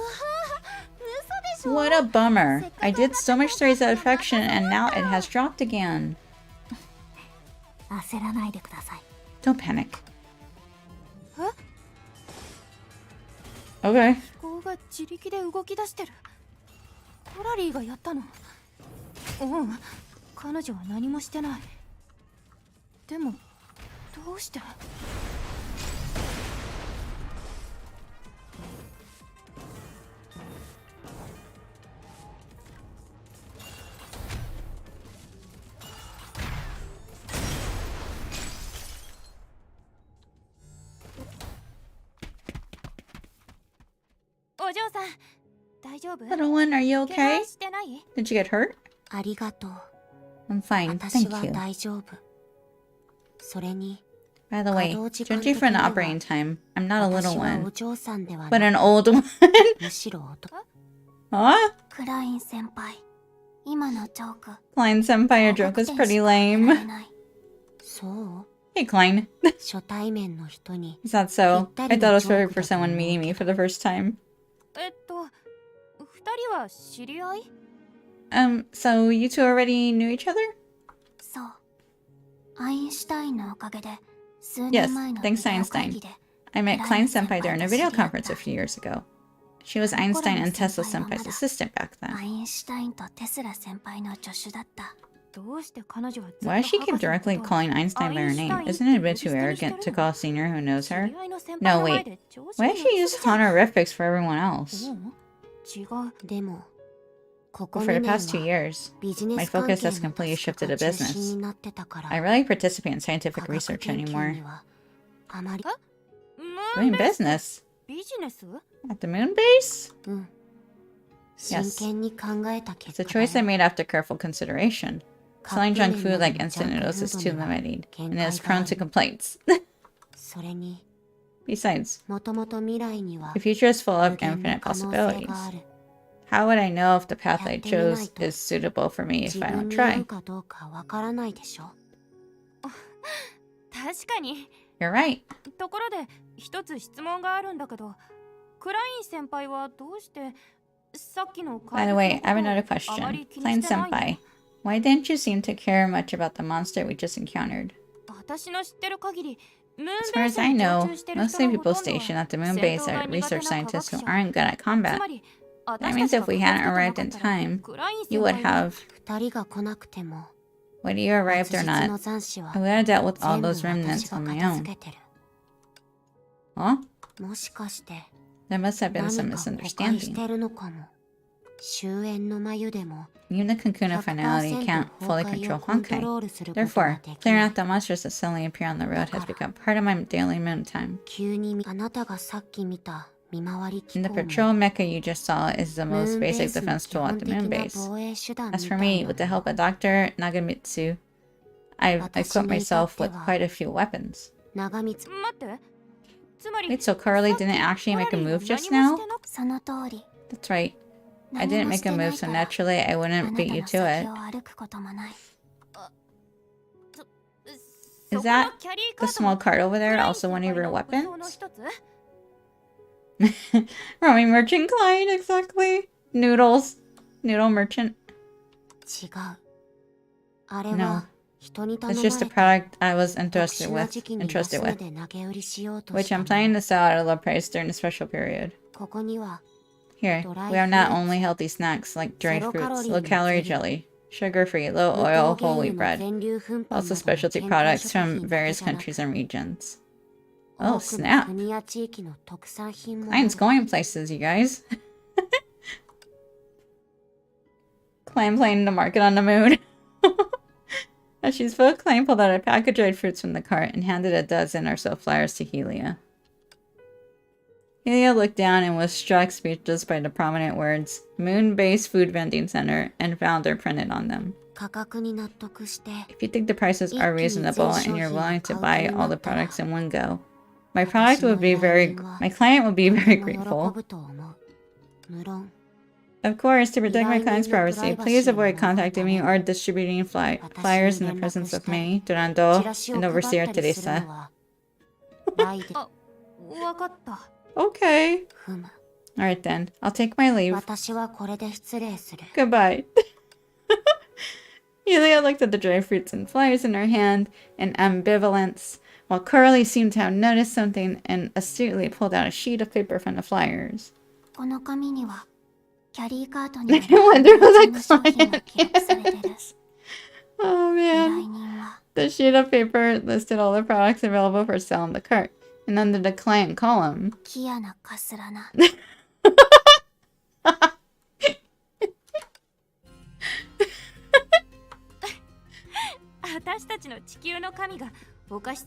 F: 嘘でしょ
A: What a bummer. I did so much to raise that affection and now it has dropped again.
H: 焦らないでください。
A: Don't panic. Okay.
I: 思考が自力で動き出してる。コラリーがやったの？うん、彼女は何もしてない。でもどうして？お嬢さん、大丈夫？
A: Little one, are you
I: 怪
A: okay?
I: 我してない？
A: Did you get hurt?
F: ありがとう。
A: I'm fine,
F: 私
A: thank
F: は
A: you.
F: 大丈夫。それに
A: By the way, judging from the operating time, I'm not a little
F: 私はお
A: one,
F: 嬢さんでは
A: but
F: ない。
A: an old one.
F: むしろ男。
A: Huh?
F: クライン先輩、今のジョーク。
A: Klein senpai, your joke was pretty lame.
F: そう
A: Hey, Klein.
F: 初対面の人に
A: Is that so? I thought it was perfect for someone meeting me for the first time.
I: 二人は知り合い？
A: So you two already knew each other?
F: そう。アインシュタインのおかげで数
A: Yes,
F: 年前のビ
A: thanks to
F: デオ会
A: Einstein.
F: 議で
A: I met Klein senpai during a video conference a few years ago. She was Einstein and Tesla senpai's assistant back
F: ア
A: then.
F: インシュタインとテスラ先輩の助手だった。
I: どうして彼女はずっと
A: Why does she keep
I: 博士の
A: directly
I: ことを
A: calling Einstein by her name? Isn't it a bit too arrogant to call a senior who knows her?
I: 知り合いの先輩
A: No,
I: の前
A: wait.
I: で調子
A: Why
I: に
A: does
I: 乗
A: she
I: り
A: use
I: すぎじゃん。
A: honorifics for everyone else?
I: 違う。
F: でも、ここ
A: But
F: 2
A: for the
F: 年は
A: past 2 years,
F: ビジネ
A: my
F: ス関
A: focus
F: 係
A: has
F: の
A: completely
F: タスク
A: shifted
F: が
A: to
F: 中心
A: business.
F: になってたから、
A: I rarely participate in scientific
F: 科学
A: research
F: 研究
A: anymore.
F: にはあまり。
A: Doing business?
I: ビジネス？
A: At the moon base?
F: うん。
A: Yes.
F: 真剣に考えた
A: It's
F: 結
A: a
F: 果
A: choice I
F: だよ。
A: made after careful consideration.
F: カ
A: Selling
F: ップ
A: junk
F: 麺
A: food
F: など
A: like
F: の
A: instant
F: ジャンク
A: noodles
F: フ
A: is
F: ー
A: too
F: ドには
A: limited
F: 限
A: and
F: 界
A: is
F: があ
A: prone to
F: る。
A: complaints.
F: それに、
A: Besides,
F: もともと未来には
A: the future is full
F: 無
A: of
F: 限の
A: infinite
F: 可能性
A: possibilities.
F: がある。
A: How would I know if the path I
F: やってみない
A: chose
F: と
A: is suitable for me
F: 自
A: if I
F: 分
A: don't
F: に合
A: try?
F: うかどうかわからないでしょ。
I: 確かに。
A: You're right.
I: ところで一つ質問があるんだけど、クライン先輩はどうしてさっきの
A: By the way, I have another
I: あまり
A: question.
I: 気に
A: Klein
I: してないの？
A: senpai, why didn't you seem to care much about the monster we just encountered?
I: 私の知ってる限り、ムーン
A: As
I: ベ
A: far
I: ー
A: as
I: ス
A: I
I: に常
A: know,
I: 駐してる
A: most
I: 人
A: of
I: の
A: the
I: ほ
A: people
I: とんどは
A: stationed at the moon
I: 戦
A: base
I: 闘が
A: are
I: 苦手
A: research
I: な科学
A: scientists
I: 者。
A: who aren't good at
I: つ
A: combat.
I: まり、
A: That
I: 私
A: means
I: たち
A: if
I: が
A: we
I: 来な
A: hadn't
I: くても
A: arrived
I: よ
A: in
I: かったら
A: time,
I: クライン
A: you
I: 先
A: would
I: 輩は
A: have,
F: 二人が来なくても、
A: whether you arrived
F: 末
A: or
F: 日
A: not,
F: の残滓は
A: I would have dealt with all
F: 全部
A: those
F: 私
A: remnants
F: が
A: on my
F: 片
A: own.
F: 付けてる。
A: Huh?
F: もしかして
A: There must have been
F: 何
A: some
F: か誤解し
A: misunderstanding.
F: てるのかも。終焉の眉でも
A: Even the cocoon of finality
F: 100%
A: can't fully
F: 崩壊
A: control
F: をコント
A: Honkai.
F: ロールすることが
A: Therefore,
F: でき
A: clearing
F: ない。
A: out the monsters that suddenly appear on the road has become part of my daily moon time.
F: 急にあなたがさっき見た見回り機
A: And the
F: 構も
A: patrol mecha you just saw is the
F: ムー
A: most
F: ンベー
A: basic
F: スの
A: defense
F: 基
A: tool
F: 本
A: at the
F: 的
A: moon
F: な
A: base.
F: 防衛手段
A: As
F: み
A: for
F: たい
A: me,
F: な
A: with the
F: の
A: help of Dr. Nagamitsu, I've equipped myself with quite a few weapons.
F: 長光。
I: 待って。つまり、
A: Wait, so Carly didn't actually make a move just now?
F: その通り。
A: That's right. I didn't make a move, so naturally I
F: あ
A: wouldn't
F: なた
A: beat you
F: の
A: to
F: 先
A: it.
F: を歩くこともない。
A: Is that the small cart over there also one of your weapons? Roaming merchant Klein, exactly. Noodles. Noodle merchant.
F: 違う。あれ
A: No.
F: は人に頼
A: It's
F: ま
A: just
F: れ
A: a
F: て
A: product I was
F: 特
A: interested
F: 殊な
A: with,
F: 時期に
A: entrusted
F: 安値
A: with,
F: で投げ売りしようと
A: which
F: した
A: I'm
F: も
A: planning
F: の。
A: to sell at a low price during a special period.
F: ここには
A: Here, we have not only healthy snacks like dried fruits, low calorie jelly, sugar free, low
F: 無
A: oil
F: 糖
A: whole
F: 原
A: wheat
F: 油の
A: bread,
F: 全粒粉粉など
A: also
F: の
A: specialty
F: 健康
A: products
F: 食
A: from
F: 品だけ
A: various
F: じゃなく
A: countries and regions.
F: 多
A: Oh,
F: くの
A: snap.
F: 国や地域の特産品もある。
A: Klein's going places, you guys. Klein playing the market on the moon. As she's full of claim, pulled out a pack of dried fruits from the cart and handed a dozen or so flyers to Helia. Helia looked down and was struck speechless by the prominent words, Moon-Based Food Vending Center, and Founder printed on them. If you think the prices are reasonable and you're willing to buy all the products in one go, my client will be very grateful. Of course, to protect my client's privacy, please avoid contacting me or distributing flyers in the presence of me, Durando, and Overseer Teresa. Okay. Alright then, I'll take my leave. Goodbye. Helia looked at the dry fruits and flyers in her hand in ambivalence, while Coralie seemed to have noticed something and astutely pulled out a sheet of paper from the flyers. I wonder who the client is. Oh man. The sheet of paper listed all the products available for sale in the cart, and under the client column.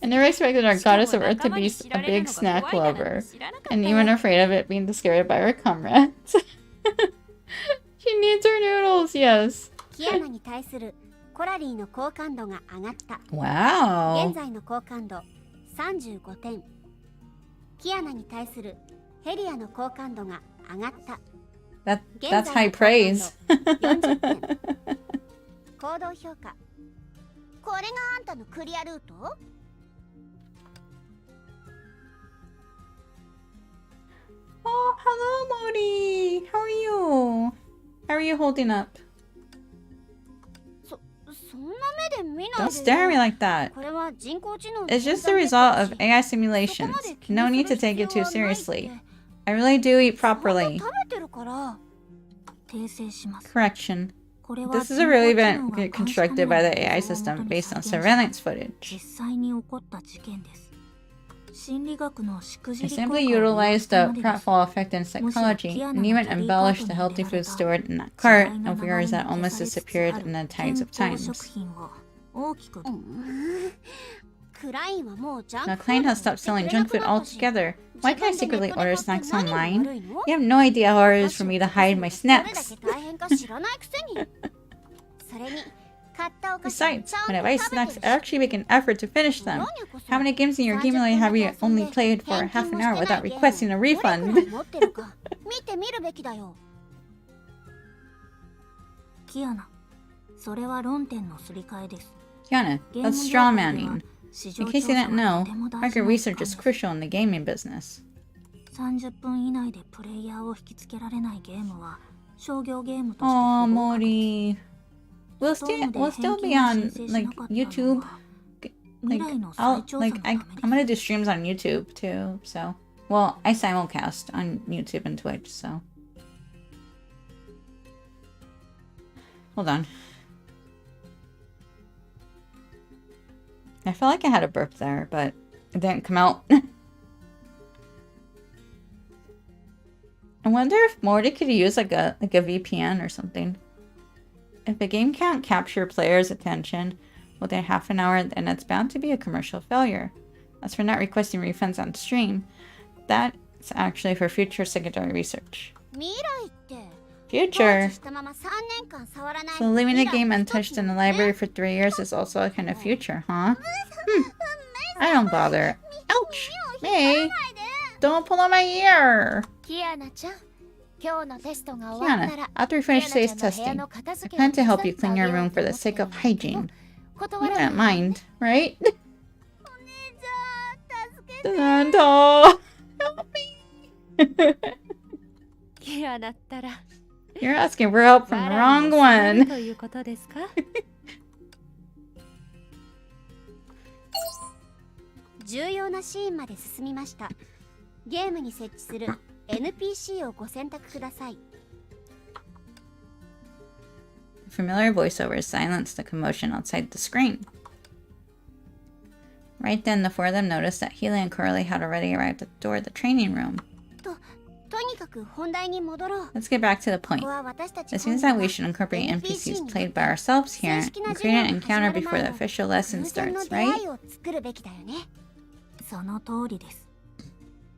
A: I never expected our goddess of Earth to be a big snack lover, and even afraid of it being discarded by her comrades. She needs her noodles, yes. Wow. That's high praise. Oh, hello, Mori. How are you? How are you holding up? Don't stare at me like that. It's just the result of AI simulations. No need to take it too seriously. I really do eat properly. Correction. This is a real event constructed by the AI system based on surveillance footage. I simply utilized the pratfall effect in psychology and even embellished the healthy food stored in that cart of yours that almost disappeared in the tides of times. Now Klein has stopped selling junk food altogether. Why can't I secretly order snacks online? You have no idea how hard it is for me to hide my snacks. Besides, when I buy snacks, I actually make an effort to finish them. How many games in your game library have you only played for half an hour without requesting a refund? Kiana, that's strawmanning. In case you didn't know, market research is crucial in the gaming business. Oh, Mori. We'll still be on like YouTube. I'm gonna do streams on YouTube too. So, well, I simulcast on YouTube and Twitch. So, hold on. I feel like I had a burp there, but it didn't come out. I wonder if Morty could use like a VPN or something. If a game can't capture players' attention within half an hour, then it's bound to be a commercial failure. As for not requesting refunds on stream, that's actually for future secondary research. Future? So leaving a game untouched in the library for 3 years is also a kind of future, huh? I don't bother. Ouch! May! Don't pull on my ear! Kiana, after we finish today's testing, I plan to help you clean your room for the sake of hygiene. You wouldn't mind, right? Nando! Help me! You're asking for help from the wrong one. Familiar voiceovers silenced the commotion outside the screen. Right then, the four of them noticed that Healy and Coralie had already arrived at the door of the training room.
F: く本題に戻ろう。
A: Let's get back to the
F: こ
A: point.
F: こは私たち
A: It
F: 本
A: seems
F: 人
A: that
F: が
A: we should incorporate
F: NPC
A: NPCs
F: に
A: played by ourselves here
F: 正式な
A: and
F: 授業
A: create
F: が
A: an
F: 始ま
A: encounter
F: る
A: before
F: 前
A: the
F: の
A: official
F: 偶
A: lesson
F: 然の
A: starts,
F: 出会
A: right?
F: いを作るべきだよね。
H: その通りです。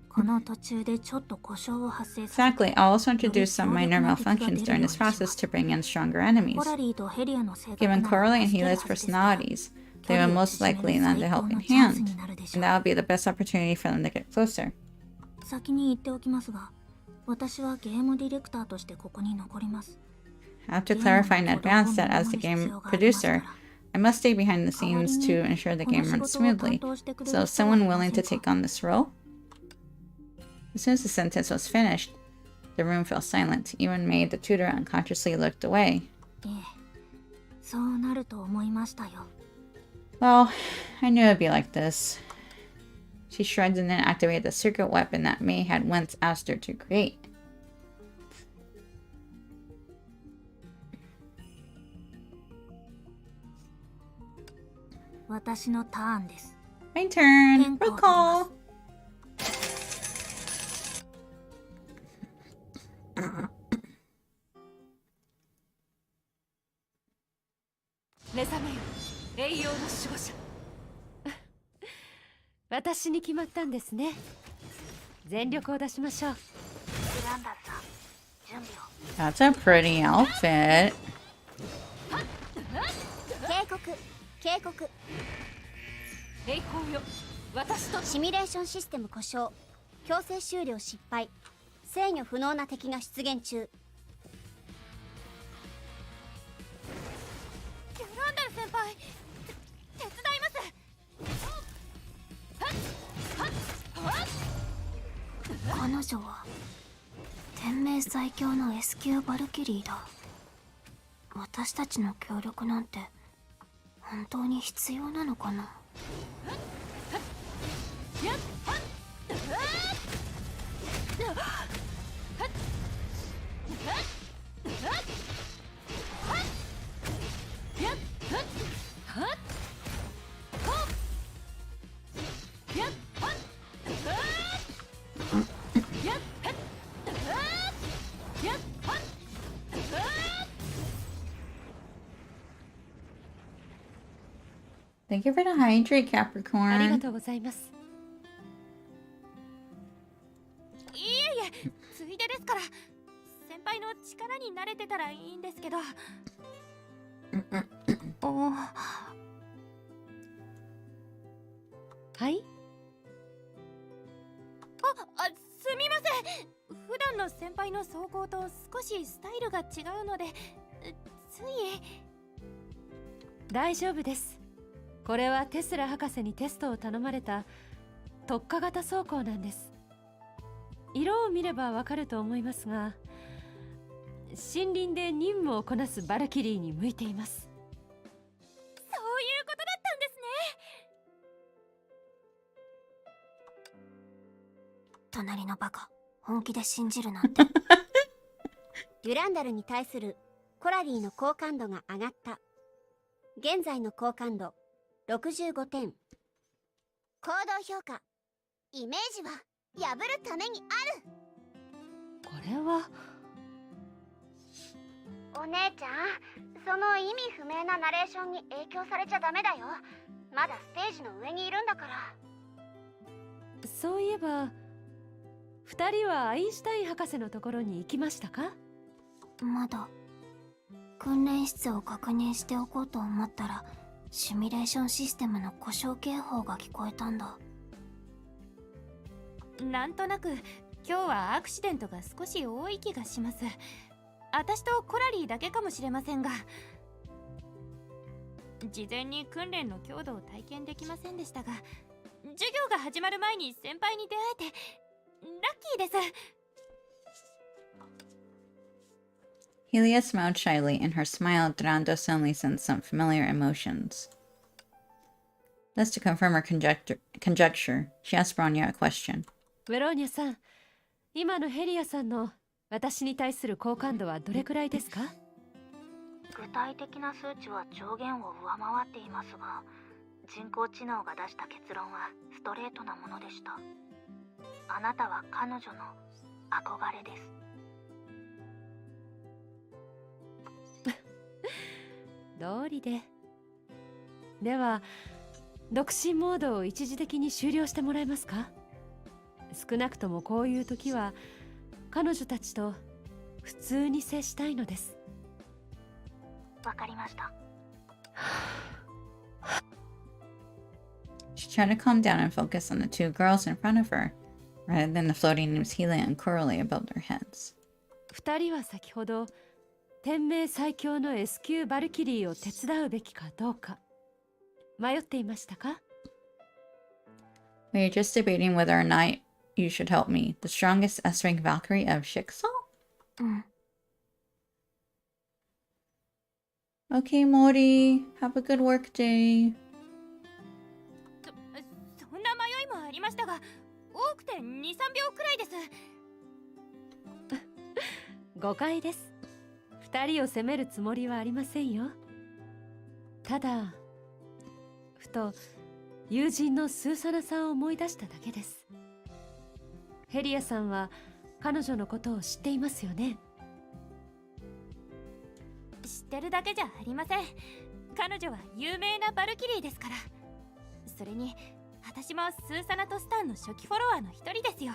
H: この途中でちょっと故障を発生させ
A: Exactly. I'll also introduce some minor malfunctions during this process to bring in stronger enemies.
H: コラリーとヘリアの性格
A: Given
H: なら
A: Coralie and
H: 助ける
A: Helia's
H: はずですが
A: personalities, they will most likely lend a helping hand, and that will be the best opportunity for them to get closer.
H: 先に言っておきますが、私はゲームディレクターとしてここに残ります。
A: I have to clarify in advance that as the game producer, I must stay behind the scenes to ensure the game runs smoothly. So is someone willing to take on this role? As soon as the sentence was finished, the room fell silent. Even May, the tutor, unconsciously looked away.
H: ええ、そうなると思いましたよ。
A: Well, I knew it'd be like this. She shrugged and then activated the secret weapon that May had once asked her to create.
H: 私のターンです。
A: My turn. Roll call.
J: 目覚めよ、栄養の守護者。私に決まったんですね。全力を出しましょう。
D: ランダルさん、準備を。
A: That's a pretty outfit.
F: 警告。
J: 栄光よ、私と。
F: シミュレーションシステム故障、強制終了失敗、制御不能な敵が出現中。
I: ランダル先輩、手伝います。
H: 彼女は天命最強の S 級バルキリーだ。私たちの協力なんて本当に必要なのかな。
A: Thank you for the hydrate,
J: ありが
A: Capricorn.
J: とうございます。
I: いえいえ、ついでですから。先輩の力に慣れてたらいいんですけど。
J: はい。
I: すみません。普段の先輩の走行と少しスタイルが違うので、つい。
J: 大丈夫です。これはテスラ博士にテストを頼まれた特化型走行なんです。色を見ればわかると思いますが、森林で任務をこなすバルキリーに向いています。
I: そういうことだったんですね。
H: 隣のバカ、本気で信じるなんて。
F: デュランダルに対するコラリーの好感度が上がった。現在の好感度65点。行動評価。イメージは破るためにある。
J: これは
D: お姉ちゃん、その意味不明なナレーションに影響されちゃダメだよ。まだステージの上にいるんだから。
J: そういえば2人はアインシュタイン博士のところに行きましたか？
H: まだ。訓練室を確認しておこうと思ったら、シミュレーションシステムの故障警報が聞こえたんだ。
I: なんとなく今日はアクシデントが少し多い気がします。私とコラリーだけかもしれませんが、事前に訓練の強度を体験できませんでしたが、授業が始まる前に先輩に出会えてラッキーです。
A: Helia smiled shyly. In her smile, Durando suddenly sensed some familiar emotions. Thus, to confirm her conjecture, she asked Bronya a question.
J: ウェローニャさん、今のヘリアさんの私に対する好感度はどれくらいですか？
H: 具体的な数値は上限を上回っていますが、人工知能が出した結論はストレートなものでした。あなたは彼女の憧れです。
J: 道理で。では独身モードを一時的に終了してもらえますか？少なくともこういう時は彼女たちと普通に接したいのです。
H: わかりました。
A: She tried to calm down and focus on the two girls in front of her, rather than the floating names Hila and Coralie above their heads.
J: 二人は先ほど天命最強の S 級バルキリーを手伝うべきかどうか迷っていましたか？
A: We are just debating whether or not you should help me, the strongest S-rank Valkyrie of Shixal?
H: うん。
A: Okay, Mori. Have a good work day.
I: そんな迷いもありましたが、多くて2、3秒くらいです。
J: 誤解です。二人を責めるつもりはありませんよ。ただふと友人のスーサナさんを思い出しただけです。ヘリアさんは彼女のことを知っていますよね？
I: 知ってるだけじゃありません。彼女は有名なバルキリーですから。それに私もスーサナとスタンの初期フォロワーの一人ですよ。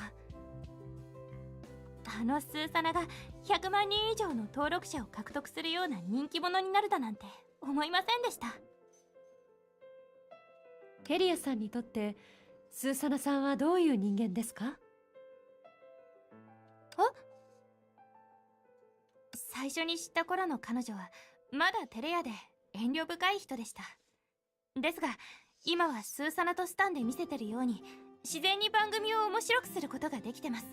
I: あのスーサナが100万人以上の登録者を獲得するような人気者になるだなんて思いませんでした。
J: ヘリアさんにとってスーサナさんはどういう人間ですか？
I: 最初に知った頃の彼女はまだ照れ屋で遠慮深い人でした。ですが今はスーサナとスタンで見せてるように自然に番組を面白くすることができてます。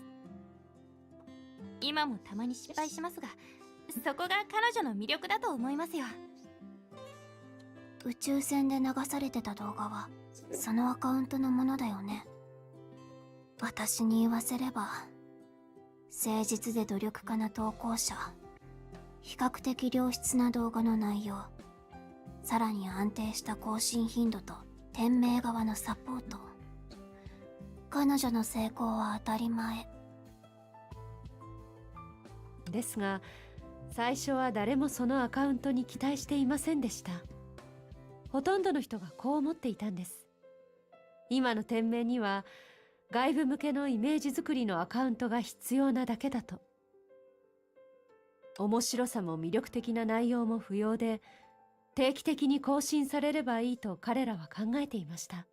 I: 今もたまに失敗しますが、そこが彼女の魅力だと思いますよ。
H: 宇宙船で流されてた動画はそのアカウントのものだよね。私に言わせれば誠実で努力家な投稿者、比較的良質な動画の内容、さらに安定した更新頻度と店名側のサポート。彼女の成功は当たり前
J: ですが、最初は誰もそのアカウントに期待していませんでした。ほとんどの人がこう思っていたんです。今の店名には外部向けのイメージ作りのアカウントが必要なだけだと。面白さも魅力的な内容も不要で、定期的に更新されればいいと彼らは考えていました。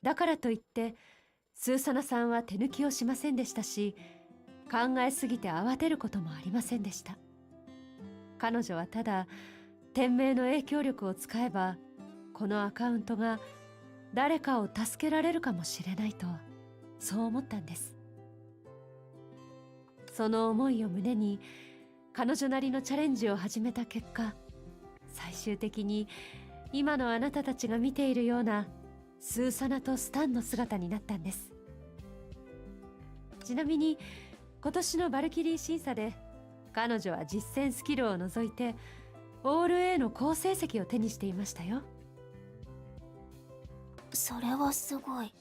J: だからといってスーサナさんは手抜きをしませんでしたし、考えすぎて慌てることもありませんでした。彼女はただ店名の影響力を使えばこのアカウントが誰かを助けられるかもしれないと、そう思ったんです。その思いを胸に彼女なりのチャレンジを始めた結果、最終的に今のあなたたちが見ているようなスーサナとスタンの姿になったんです。ちなみに今年のバルキリー審査で彼女は実践スキルを除いてオール A の好成績を手にしていましたよ。
H: それはすごい。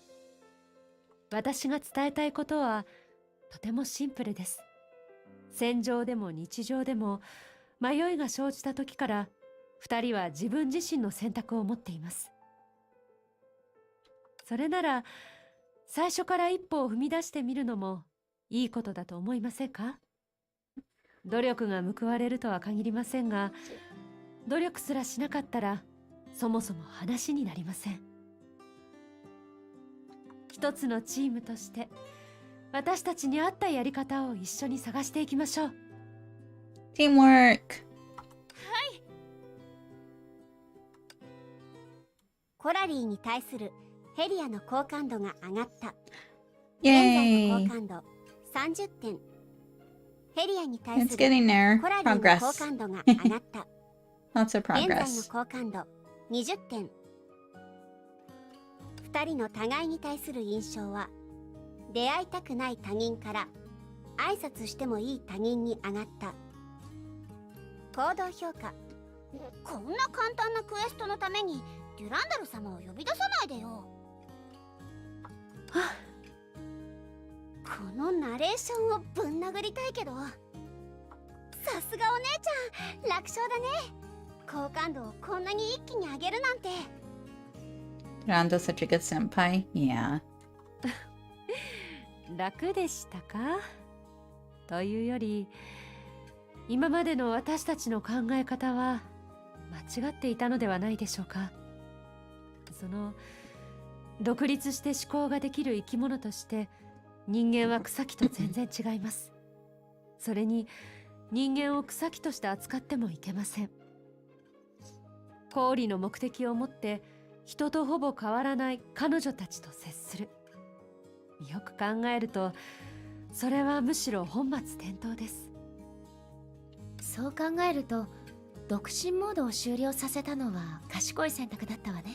J: 私が伝えたいことはとてもシンプルです。戦場でも日常でも迷いが生じた時から2人は自分自身の選択を持っています。それなら最初から一歩を踏み出してみるのもいいことだと思いませんか？努力が報われるとは限りませんが、努力すらしなかったらそもそも話になりません。一つのチームとして私たちに合ったやり方を一緒に探していきましょう。
A: Teamwork!
I: はい。
F: コラリーに対するヘリアの好感度が上がった。
A: イェーイ。
F: 現在の好感度30点。ヘリアに対
A: It's
F: する
A: getting there.
F: コラリーの
A: Progress.
F: 好感度が上がった。
A: Lots of
F: 現在の
A: progress.
F: 好感度20点。2人の互いに対する印象は、出会いたくない他人から挨拶してもいい他人に上がった。行動評価。こんな簡単なクエストのためにデュランダル様を呼び出さないでよ。このナレーションをぶん殴りたいけど、さすがお姉ちゃん、楽勝だね。好感度をこんなに一気に上げるなんて。
A: Rando's such a good senpai. Yeah.
J: 楽でしたか？というより、今までの私たちの考え方は間違っていたのではないでしょうか。その独立して思考ができる生き物として人間は草木と全然違います。それに人間を草木として扱ってもいけません。公理の目的を持って人とほぼ変わらない彼女たちと接する。よく考えるとそれはむしろ本末転倒です。
G: そう考えると独身モードを終了させたのは賢い選択だったわね。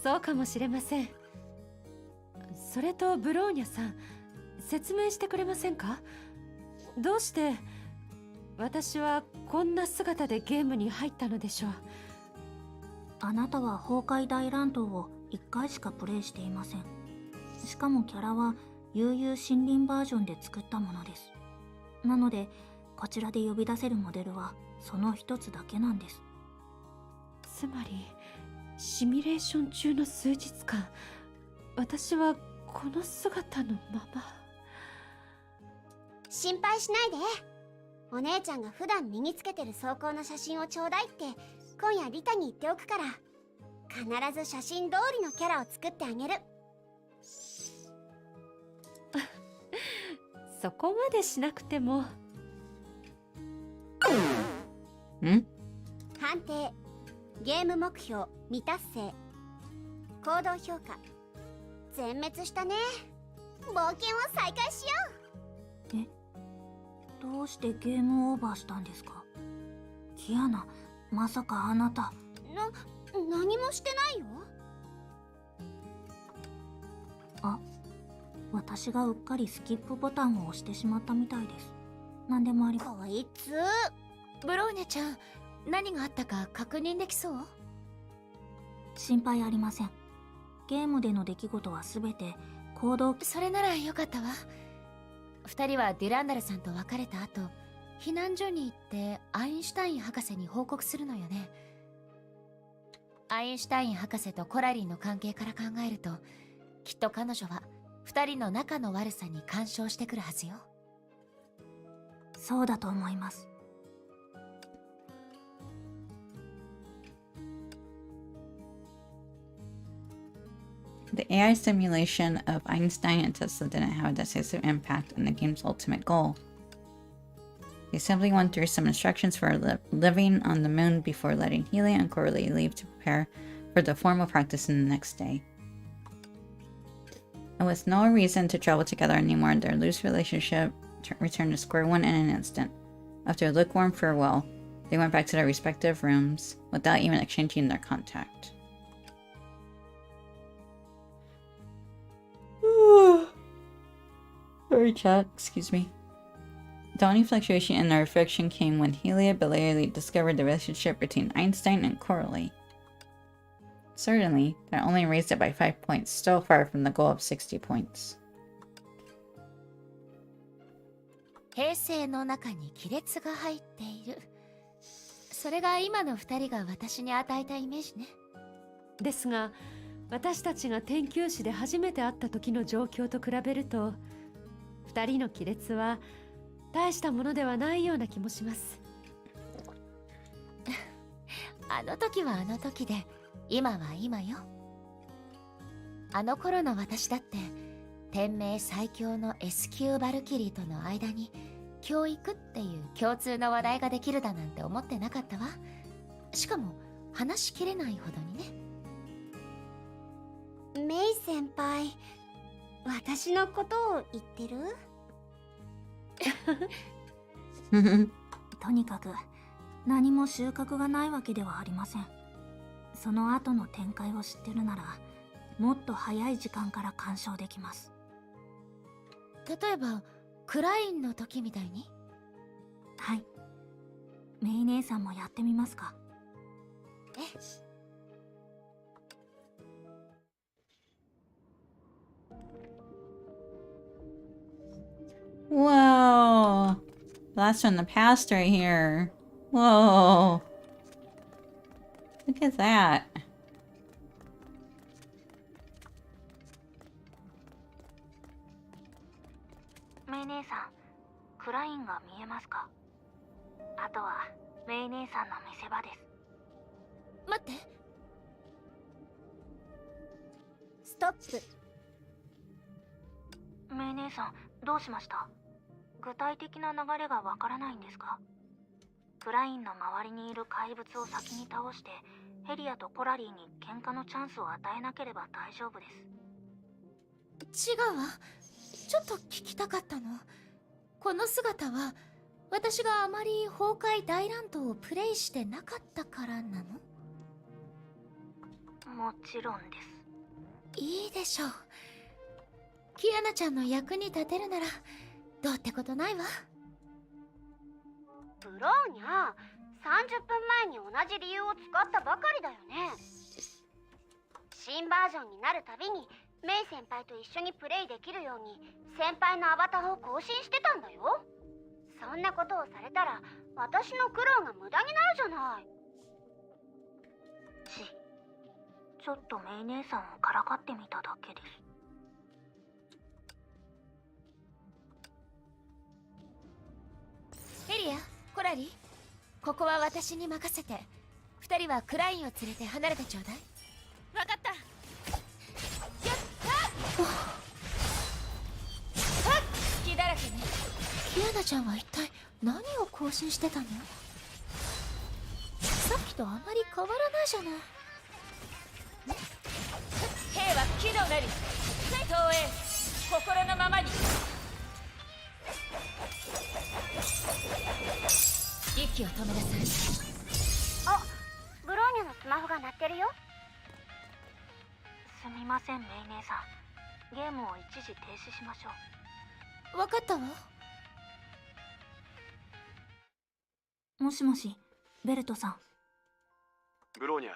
J: そうかもしれません。それとブローニャさん、説明してくれませんか？どうして私はこんな姿でゲームに入ったのでしょう。
H: あなたは崩壊大乱闘を1回しかプレイしていません。しかもキャラは悠々森林バージョンで作ったものです。なのでこちらで呼び出せるモデルはその一つだけなんです。
J: つまりシミュレーション中の数日間、私はこの姿のまま。
F: 心配しないで。お姉ちゃんが普段身につけてる装甲の写真をちょうだいって今夜リタに言っておくから、必ず写真通りのキャラを作ってあげる。
J: そこまでしなくても。
F: 判定。ゲーム目標未達成。行動評価全滅したね。冒険を再開しよ
H: う。どうしてゲームオーバーしたんですか？キアナ、まさかあなた。
F: 何もしてないよ。
H: あ、私がうっかりスキップボタンを押してしまったみたいです。何でもあり
F: こいつ。
G: ブローニャちゃん、何があったか確認できそう？
H: 心配ありません。ゲームでの出来事は全て行動。
G: それならよかったわ。2人はデュランダルさんと別れた後、避難所に行ってアインシュタイン博士に報告するのよね。アインシュタイン博士とコラリーの関係から考えると、きっと彼女は2人の仲の悪さに干渉してくるはずよ。
H: そうだと思います。
A: The AI simulation of Einstein and Tesla didn't have a decisive impact on the game's ultimate goal. They simply went through some instructions for living on the moon before letting Helia and Coralie leave to prepare for the formal practice in the next day. And with no reason to travel together anymore, their loose relationship returned to square one in an instant. After a lukewarm farewell, they went back to their respective rooms without even exchanging their contact. Sorry, chat. Excuse me. The only fluctuation in their affection came when Helia belatedly discovered the relationship between Einstein and Coralie. Certainly, that only raised it by 5 points, still far from the goal of 60 points.
G: 平成の中に亀裂が入っている。それが今の2人が私に与えたイメージね。
J: ですが、私たちが天球師で初めて会った時の状況と比べると、2人の亀裂は大したものではないような気もします。
G: あの時はあの時で、今は今よ。あの頃の私だって天命最強の S 級バルキリーとの間に教育っていう共通の話題ができるだなんて思ってなかったわ。しかも話しきれないほどにね。
F: メイ先輩、私のことを言ってる？
H: とにかく何も収穫がないわけではありません。その後の展開を知ってるならもっと早い時間から鑑賞できます。
G: 例えばクラインの時みたいに？
H: はい。メイ姉さんもやってみますか？
A: Blast from the past right here. Whoa. Look at that.
L: メイ姉さん、クラインが見えますか？あとはメイ姉さんの見せ場です。
G: 待って。
F: ストップ。
L: メイ姉さん、どうしました？具体的な流れがわからないんですか？クラインの周りにいる怪物を先に倒してヘリアとコラリーに喧嘩のチャンスを与えなければ大丈夫です。
G: 違うわ。ちょっと聞きたかったの。この姿は私があまり崩壊大乱闘をプレイしてなかったからなの？
L: もちろんです。
G: いいでしょう。キアナちゃんの役に立てるならどうってことないわ。
D: ブローニャ、30分前に同じ理由を使ったばかりだよね。新バージョンになるたびにメイ先輩と一緒にプレイできるように先輩のアバターを更新してたんだよ。そんなことをされたら私の苦労が無駄になるじゃない。
L: ちょっとメイ姉さんをからかってみただけです。
G: ヘリア、コラリー、ここは私に任せて。二人はクラインを連れて離れてちょうだい。
I: わかった。
G: やった隙だらけね。キアナちゃんは一体何を更新してたの？さっきとあまり変わらないじゃない。兵は機動なり、投影、心のままに。息を止めなさい。
D: あ、ブローニャのスマホが鳴ってるよ。
L: すみませんメイ姉さん、ゲームを一時停止しましょう。
G: わかったわ。
H: もしもし、ベルトさん。
B: ブローニャ、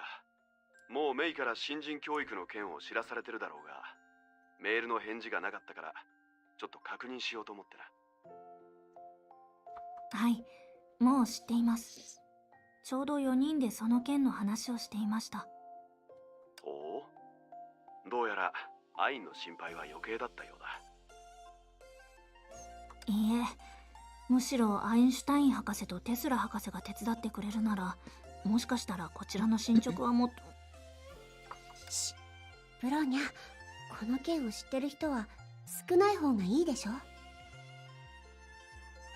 B: もうメイから新人教育の件を知らされてるだろうが、メールの返事がなかったからちょっと確認しようと思ってな。
H: はい、もう知っています。ちょうど4人でその件の話をしていました。
B: おお、どうやらアインの心配は余計だったようだ。
H: いいえ、むしろアインシュタイン博士とテスラ博士が手伝ってくれるなら、もしかしたらこちらの進捗はもっと
F: ブローニャ、この件を知ってる人は少ない方がいいでしょ。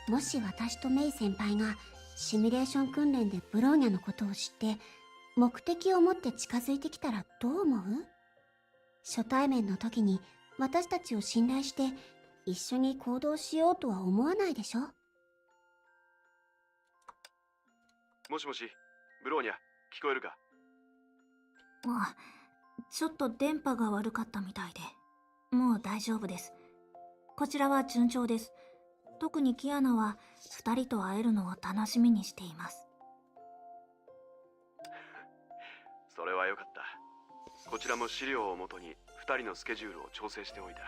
F: もし私とメイ先輩がシミュレーション訓練でブローニャのことを知って目的を持って近づいてきたらどう思う？初対面の時に私たちを信頼して一緒に行動しようとは思わないでしょ。
B: もしもし、ブローニャ、聞こえるか？
H: あ、ちょっと電波が悪かったみたいで。もう大丈夫です。こちらは順調です。特にキアナは2人と会えるのを楽しみにしています。
B: それはよかった。こちらも資料をもとに2人のスケジュールを調整しておいた。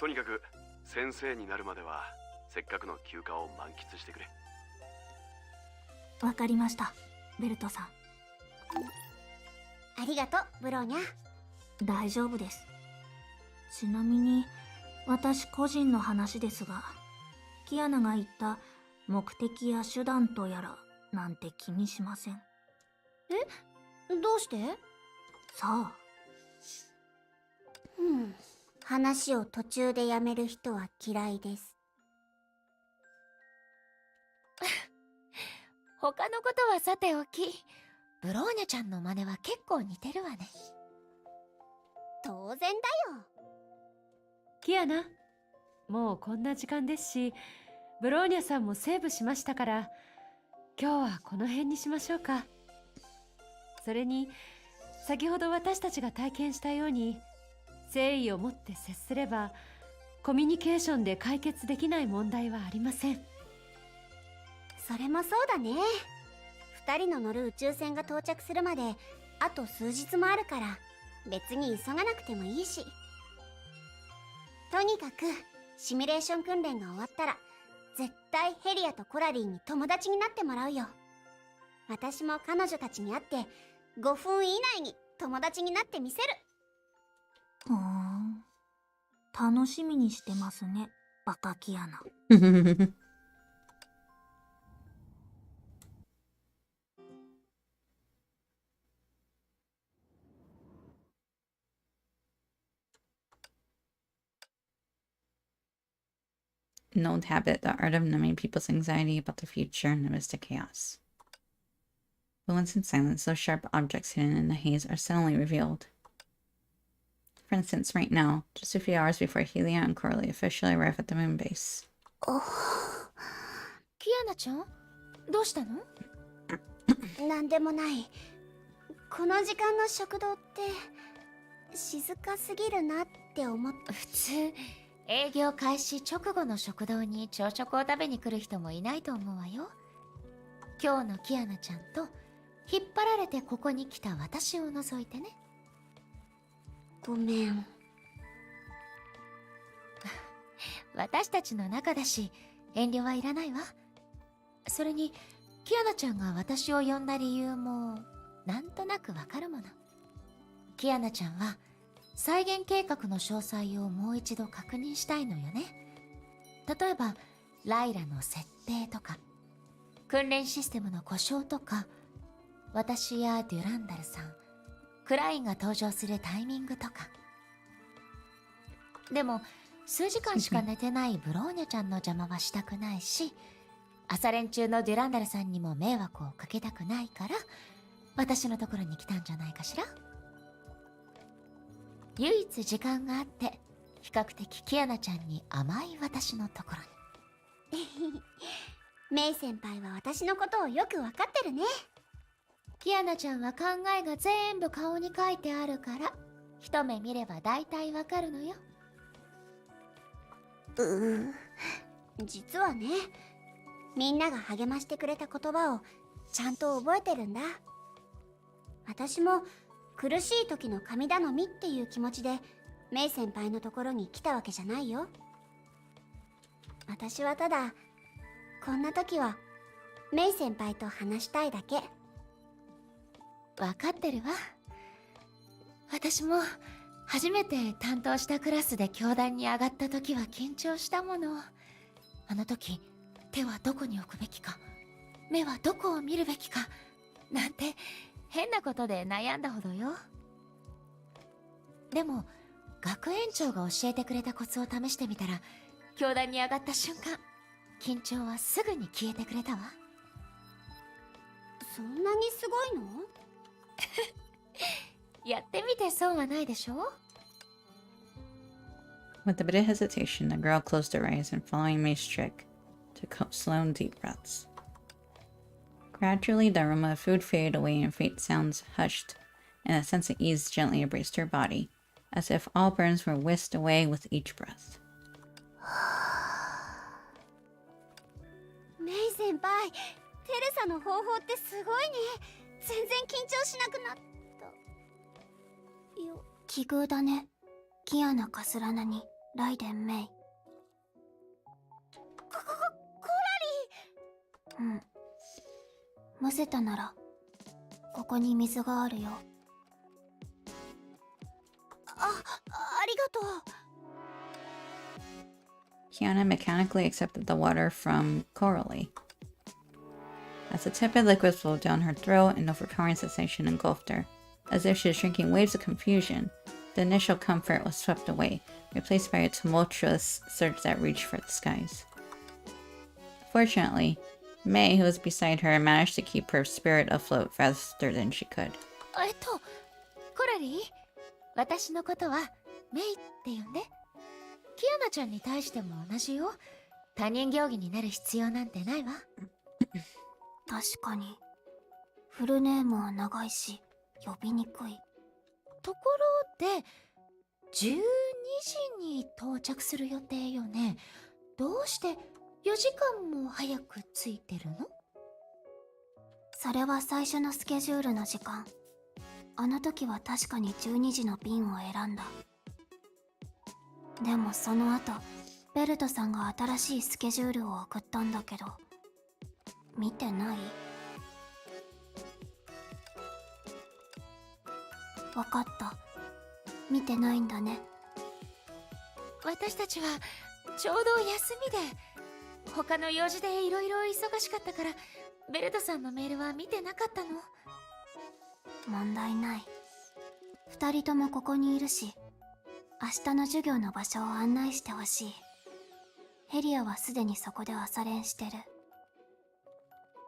B: とにかく先生になるまではせっかくの休暇を満喫してくれ。
H: わかりました、ベルトさん。
F: ありがとう、ブローニャ。
H: 大丈夫です。ちなみに私個人の話ですが、キアナが言った目的や手段とやらなんて気にしません。
F: え？どうして？
H: さあ。
F: 話を途中でやめる人は嫌いです。
G: 他のことはさておき、ブローニャちゃんの真似は結構似てるわね。
F: 当然だよ。
J: キアナ、もうこんな時間ですし、ブローニャさんもセーブしましたから、今日はこの辺にしましょうか。それに、先ほど私たちが体験したように、誠意を持って接すれば、コミュニケーションで解決できない問題はありません。
F: それもそうだね。2人の乗る宇宙船が到着するまであと数日もあるから、別に急がなくてもいいし。とにかくシミュレーション訓練が終わったら絶対ヘリアとコラリーに友達になってもらうよ。私も彼女たちに会って5分以内に友達になってみせる。
H: ふーん。楽しみにしてますね、バカキアナ。
A: An old habit, the art of numbing people's anxiety about the future in the midst of chaos. But once in silence, those sharp objects hidden in the haze are suddenly revealed. For instance, right now, just a few hours before Helia and Coralie officially arrive at the moon base.
G: キアナちゃん、どうしたの？
F: なんでもない。この時間の食堂って静かすぎるなって思って。
G: 普通営業開始直後の食堂に朝食を食べに来る人もいないと思うわよ。今日のキアナちゃんと引っ張られてここに来た私を除いてね。
F: ごめん。
G: 私たちの仲だし遠慮はいらないわ。それにキアナちゃんが私を呼んだ理由もなんとなくわかるもの。キアナちゃんは再現計画の詳細をもう一度確認したいのよね。例えばライラの設定とか訓練システムの故障とか、私やデュランダルさん、クラインが登場するタイミングとか。でも数時間しか寝てないブローニャちゃんの邪魔はしたくないし、朝練中のデュランダルさんにも迷惑をかけたくないから私のところに来たんじゃないかしら。唯一時間があって比較的キアナちゃんに甘い私のところに。
F: メイ先輩は私のことをよくわかってるね。
G: キアナちゃんは考えが全部顔に書いてあるから一目見れば大体わかるのよ。
F: 実はね、みんなが励ましてくれた言葉をちゃんと覚えてるんだ。私も苦しい時の神頼みっていう気持ちでメイ先輩のところに来たわけじゃないよ。私はただこんな時はメイ先輩と話したいだけ。
G: わかってるわ。私も初めて担当したクラスで教壇に上がった時は緊張したもの。あの時手はどこに置くべきか、目はどこを見るべきかなんて変なことで悩んだほどよ。でも学園長が教えてくれたコツを試してみたら、教壇に上がった瞬間緊張はすぐに消えてくれたわ。
F: そんなにすごいの？
G: やってみて損はないでしょ。
A: With a bit of hesitation, the girl closed her eyes and, following May's trick, took slow, deep breaths. Gradually, the aroma of food faded away and faint sounds hushed, and a sense of ease gently embraced her body, as if all burdens were whisked away with each breath.
F: メイ先輩、テレサの方法ってすごいね。全然緊張しなくなったよ。
H: 奇遇だね。キアナ・カスラナにライデン・メイ。
F: コラリー。
H: むせたならここに水があるよ。
F: ありがとう。
A: Kiana mechanically accepted the water from Coralie. As the tepid liquid flowed down her throat, an overpowering sensation engulfed her. As if she was drinking waves of confusion, the initial comfort was swept away, replaced by a tumultuous surge that reached for the skies. Fortunately, May, who was beside her, managed to keep her spirit afloat faster than she could.
G: コラリー、私のことはメイって呼んで。キアナちゃんに対しても同じよ。他人行儀になる必要なんてないわ。
H: 確かにフルネームは長いし呼びにくい。
G: ところで12時に到着する予定よね。どうして4時間も早く着いてるの？
H: それは最初のスケジュールの時間。あの時は確かに12時の便を選んだ。でもその後
F: ベルトさんが新しいスケジュールを送ったんだけど、見てない？わかった。見てないんだね。
G: 私たちはちょうど休みで、他の用事でいろいろ忙しかったからベルトさんのメールは見てなかったの。
F: 問題ない。二人ともここにいるし、明日の授業の場所を案内してほしい。ヘリアはすでにそこで朝練してる。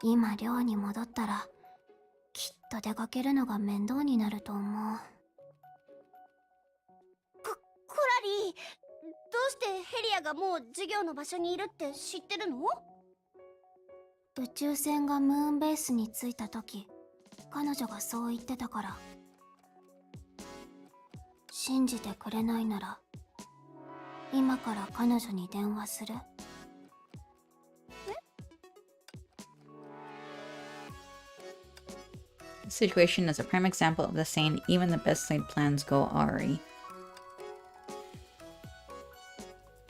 F: 今寮に戻ったらきっと出かけるのが面倒になると思う。
C: コラリー、どうしてヘリアがもう授業の場所にいるって知ってるの？
F: 宇宙船がムーンベースに着いた時、彼女がそう言ってたから。信じてくれないなら今から彼女に電話する？This
A: situation is a prime example of the saying, even the best laid plans go awry.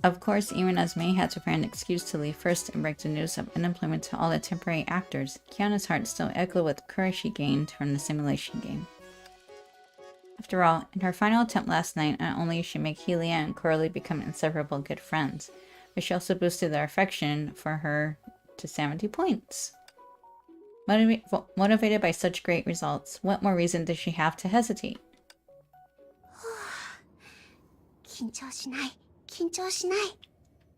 A: Of course, even as May had to find an excuse to leave first and break the news of unemployment to all the temporary actors, Kiana's heart still echoed with the courage she gained from the simulation game. After all, in her final attempt last night, not only did she make Helia and Coralie become inseparable good friends, but she also boosted their affection for her to 70 points. Motivated by such great results, what more reason does she have to hesitate?
C: 緊張しない、緊張しない。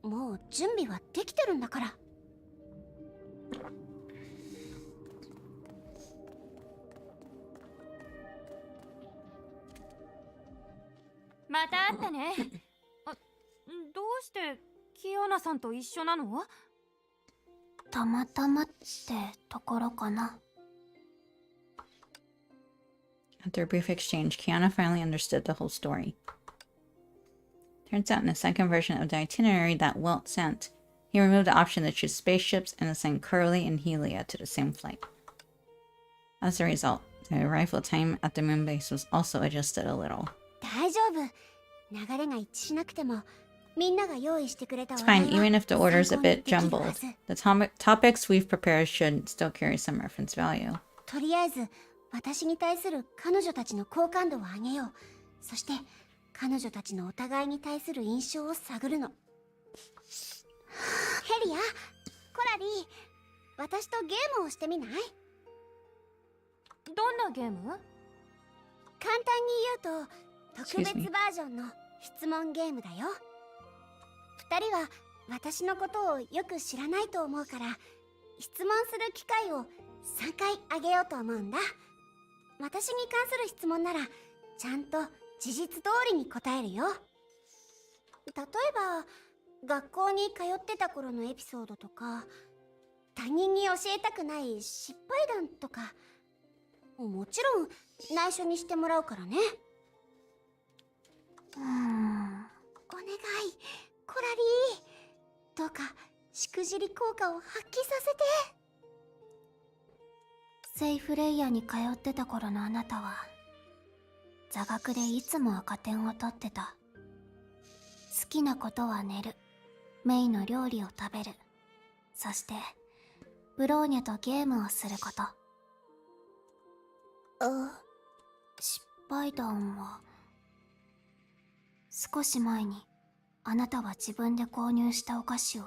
C: もう準備はできてるんだから。
I: また会ったね。どうしてキアナさんと一緒なの？
F: たまたまってところかな。
A: After a brief exchange, Kiana finally understood the whole story. Turns out in the second version of the itinerary that Wilt sent, he removed the option to choose spaceships and assigned Curly and Helia to the same flight. As a result, the arrival time at the moon base was also adjusted a little.
C: 大丈夫。流れが一致しなくても、みんなが用意してくれた
A: It's
C: 話題
A: fine,
C: は
A: even if the order's a
C: 参考に
A: bit
C: できるは
A: jumbled.
C: ず。
A: The topics we've prepared should still carry some reference value.
C: とりあえず、私に対する彼女たちの好感度を上げよう。そして、彼女たちのお互いに対する印象を探るの。ヘリア、コラリー、私とゲームをしてみない？
I: どんなゲーム？
C: 簡単に言うと、特別バージョンの質問ゲームだよ。二人は私のことをよく知らないと思うから、質問する機会を3回あげようと思うんだ。私に関する質問ならちゃんと事実通りに答えるよ。例えば学校に通ってた頃のエピソードとか、他人に教えたくない失敗談とか、もちろん内緒にしてもらうからね。お願い、コラリー、どうかしくじり効果を発揮させて。
F: セイフレイヤに通ってた頃のあなたは座学でいつも赤点を取ってた。好きなことは寝る、メイの料理を食べる、そしてブローニャとゲームをすること。失敗談は、少し前にあなたは自分で購入したお菓子を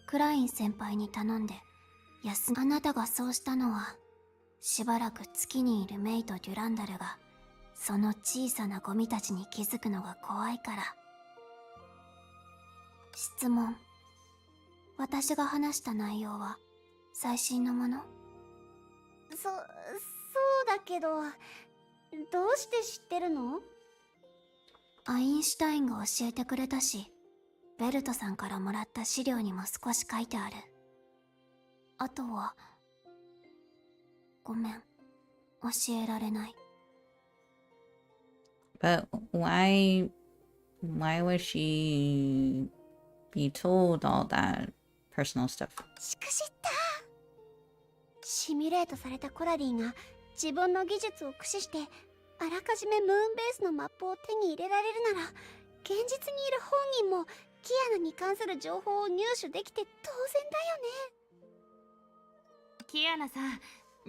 F: クライン先輩に頼んであなたがそうしたのは、しばらく月にいるメイとデュランダルがその小さなゴミたちに気づくのが怖いから。質問。私が話した内容は最新のもの？
C: そうだけど、どうして知ってるの？
F: アインシュタインが教えてくれたし、ベルトさんからもらった資料にも少し書いてある。あとは、ごめん、教えられない。
A: But why would she be told all that personal stuff?
C: しくじった。シミュレートされたコラリーが自分の技術を駆使してあらかじめムーンベースのマップを手に入れられるなら、現実にいる本人もキアナに関する情報を入手できて当然だよね。
I: キアナさん、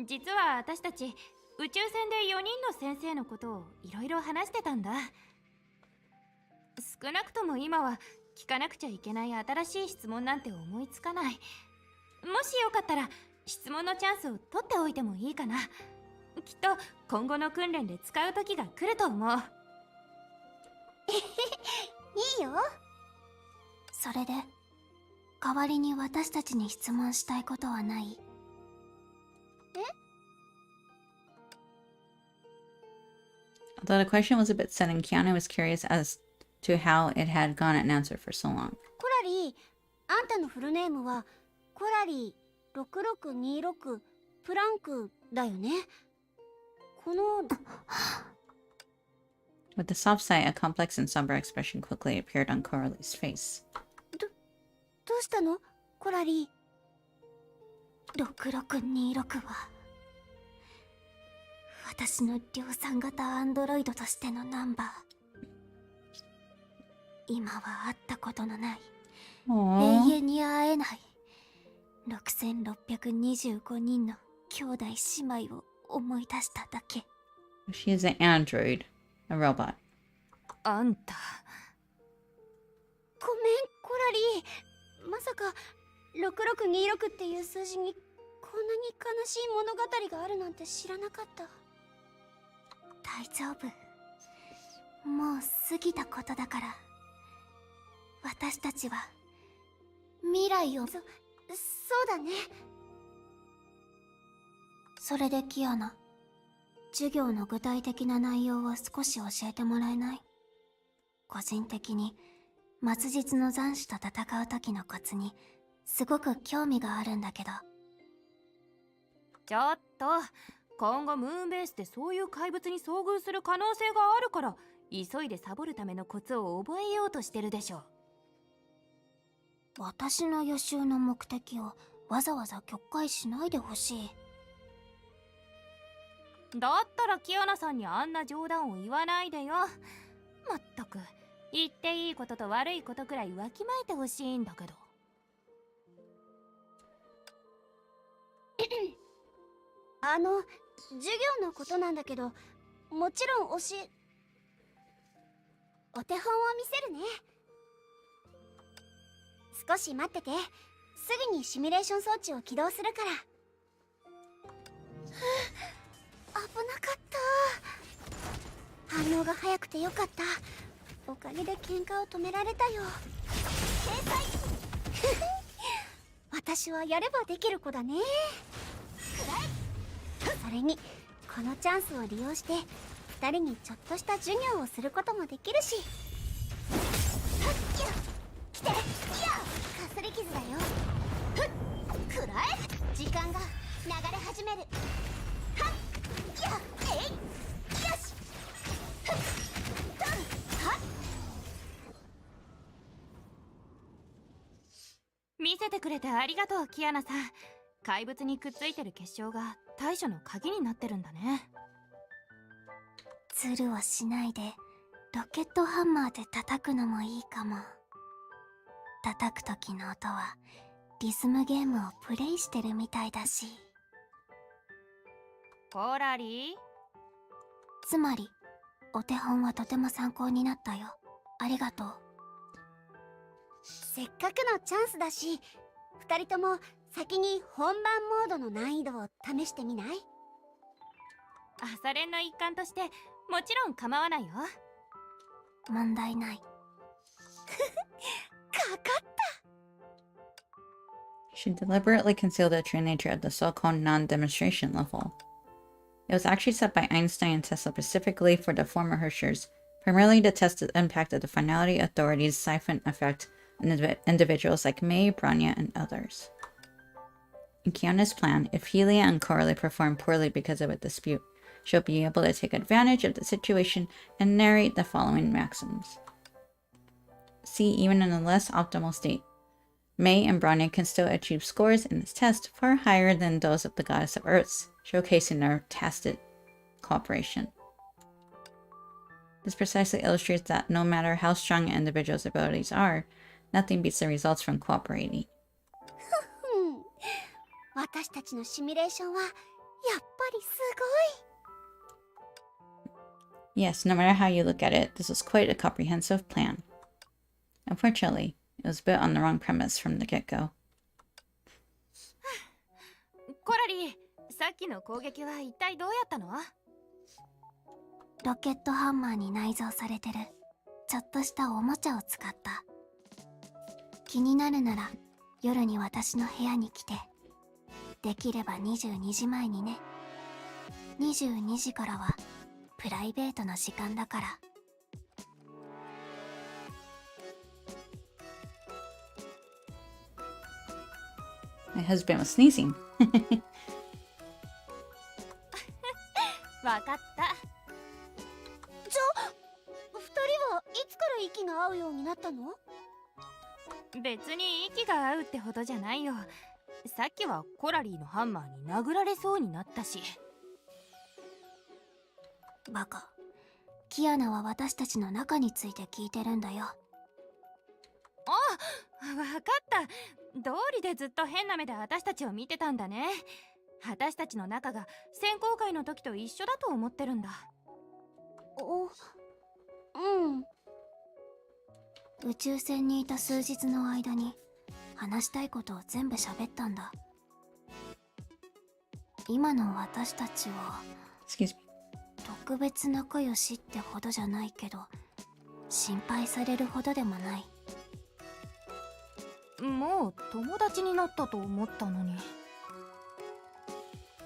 I: 実は私たち宇宙船で4人の先生のことをいろいろ話してたんだ。少なくとも今は聞かなくちゃいけない新しい質問なんて思いつかない。もしよかったら質問のチャンスを取っておいてもいいかな。きっと今後の訓練で使う時が来ると思う。
C: いいよ。
F: それで代わりに私たちに質問したいことはない？Although
A: the question was a bit sudden, Kiana was curious as to how it had gone unanswered for so long.
C: コラリー、あんたのフルネームはコラリー6626プランクだよね。この
A: With a soft sigh, a complex and somber expression quickly appeared on Coralie's face.
C: どうしたのコラリー。
F: 6626は私の量産型アンドロイドとしてのナンバー。今は会ったことのない、永遠に会えない6625人の兄弟姉妹を思い出しただけ。
A: She is an android, a robot.
I: あんた。
C: ごめんコラリー。まさか6626っていう数字にこんなに悲しい物語があるなんて知らなかった。
F: 大丈夫、もう過ぎたことだから。私たちは未来を。
C: そうだね。
F: それでキアナ、授業の具体的な内容を少し教えてもらえない？個人的に末日の残滓と戦う時のコツにすごく興味があるんだけど。
I: ちょっと、今後ムーンベースでそういう怪物に遭遇する可能性があるから急いでサボるためのコツを覚えようとしてるでしょ。
F: 私の予習の目的をわざわざ曲解しないでほしい。
I: だったらキアナさんにあんな冗談を言わないでよ。まったく、言っていいことと悪いことくらいわきまえてほしいんだけど。
C: 授業のことなんだけど、もちろんお手本を見せるね。少し待ってて、すぐにシミュレーション装置を起動するから。危なかった。反応が早くてよかった。おかげで喧嘩を止められたよ。天才私はやればできる子だね。それにこのチャンスを利用して2人にちょっとした授業をすることもできるし。来て、かすり傷だよ。くらえ。時間が流れ始める。よし。
I: 見せてくれてありがとう、キアナさん。怪物にくっついてる結晶が対処の鍵になってるんだね。
F: ズルをしないでロケットハンマーで叩くのもいいかも。叩く時の音はリズムゲームをプレイしてるみたいだし。
I: コラリー、
F: つまりお手本はとても参考になったよ。ありがとう。
C: せっかくのチャンスだし、2人とも先に本番モードの難易度を試してみない？
I: 朝練の一環としてもちろん構わないよ。
F: 問題ない。
C: かかった。
A: She deliberately concealed the true nature of the so-called non-demonstration level. It was actually set by Einstein and Tesla specifically for the former Herschers, primarily to test the impact of the finality authority's siphon effect on individuals like May, Bronya, and others. In Kiana's plan, if Helia and Coralie perform poorly because of a dispute, she'll be able to take advantage of the situation and narrate the following maxims. See, even in a less optimal state, May and Bronya can still achieve scores in this test far higher than those of the Goddess of Earths, showcasing their tacit cooperation. This precisely illustrates that no matter how strong an individual's abilities are, Nothing beats the results from cooperating.
C: 私たちのシミュレーションはやっぱりす
A: Yes, no matter how you look at it, this was quite a comprehensive plan. Unfortunately, it was built on the wrong premise from the get-go.
I: コラリー、さっきの攻撃は一体どうやったの？
F: ロケットハンマーに内蔵されてるちょっとしたおもちゃを使った。気になるなら夜に私の部屋に来て、できれば22時前にね。22時からはプライベートの時間だから。
A: My husband was sneezing.
I: わかった。
C: じゃあ二人はいつから息が合うようになったの？
I: 別に息が合うってほどじゃないよ。さっきはコラリーのハンマーに殴られそうになったし。
F: バカ。キアナは私たちの仲について聞いてるんだよ。
I: あ、わかった。道理でずっと変な目で私たちを見てたんだね。私たちの仲が選考会の時と一緒だと思ってるんだ。
F: 宇宙船にいた数日の間に話したいことを全部喋ったんだ。今の私たちは
A: Excuse me.
F: 特別仲良しってほどじゃないけど、心配されるほどでもない。
I: もう友達になったと思ったのに。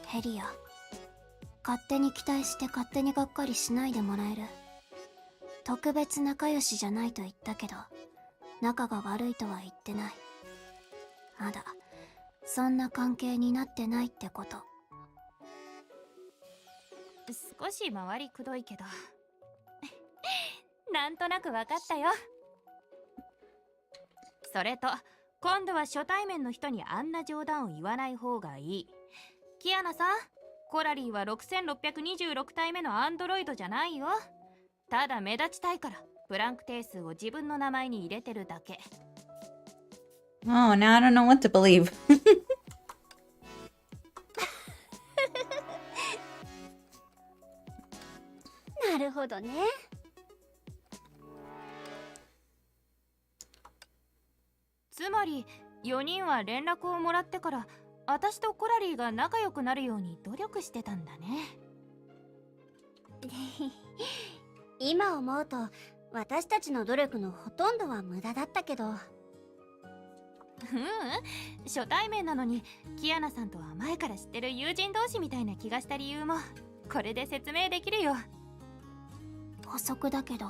F: ヘリア、勝手に期待して勝手にがっかりしないでもらえる？特別仲良しじゃないと言ったけど、仲が悪いとは言ってない。まだそんな関係になってないってこと。
I: 少し回りくどいけどなんとなくわかったよ。それと今度は初対面の人にあんな冗談を言わない方がいい。キアナさん、コラリーは6626体目のアンドロイドじゃないよ。ただ目立ちたいからブランク定数を自分の名前に入れてるだけ。
A: Oh, now I don't know what to believe.
C: なるほどね。
I: つまり4人は連絡をもらってから私とコラリーが仲良くなるように努力してたんだね。
C: 今思うと私たちの努力のほとんどは無駄だったけど。
I: 初対面なのにキアナさんとは前から知ってる友人同士みたいな気がした理由もこれで説明できるよ。
F: 補足だけど、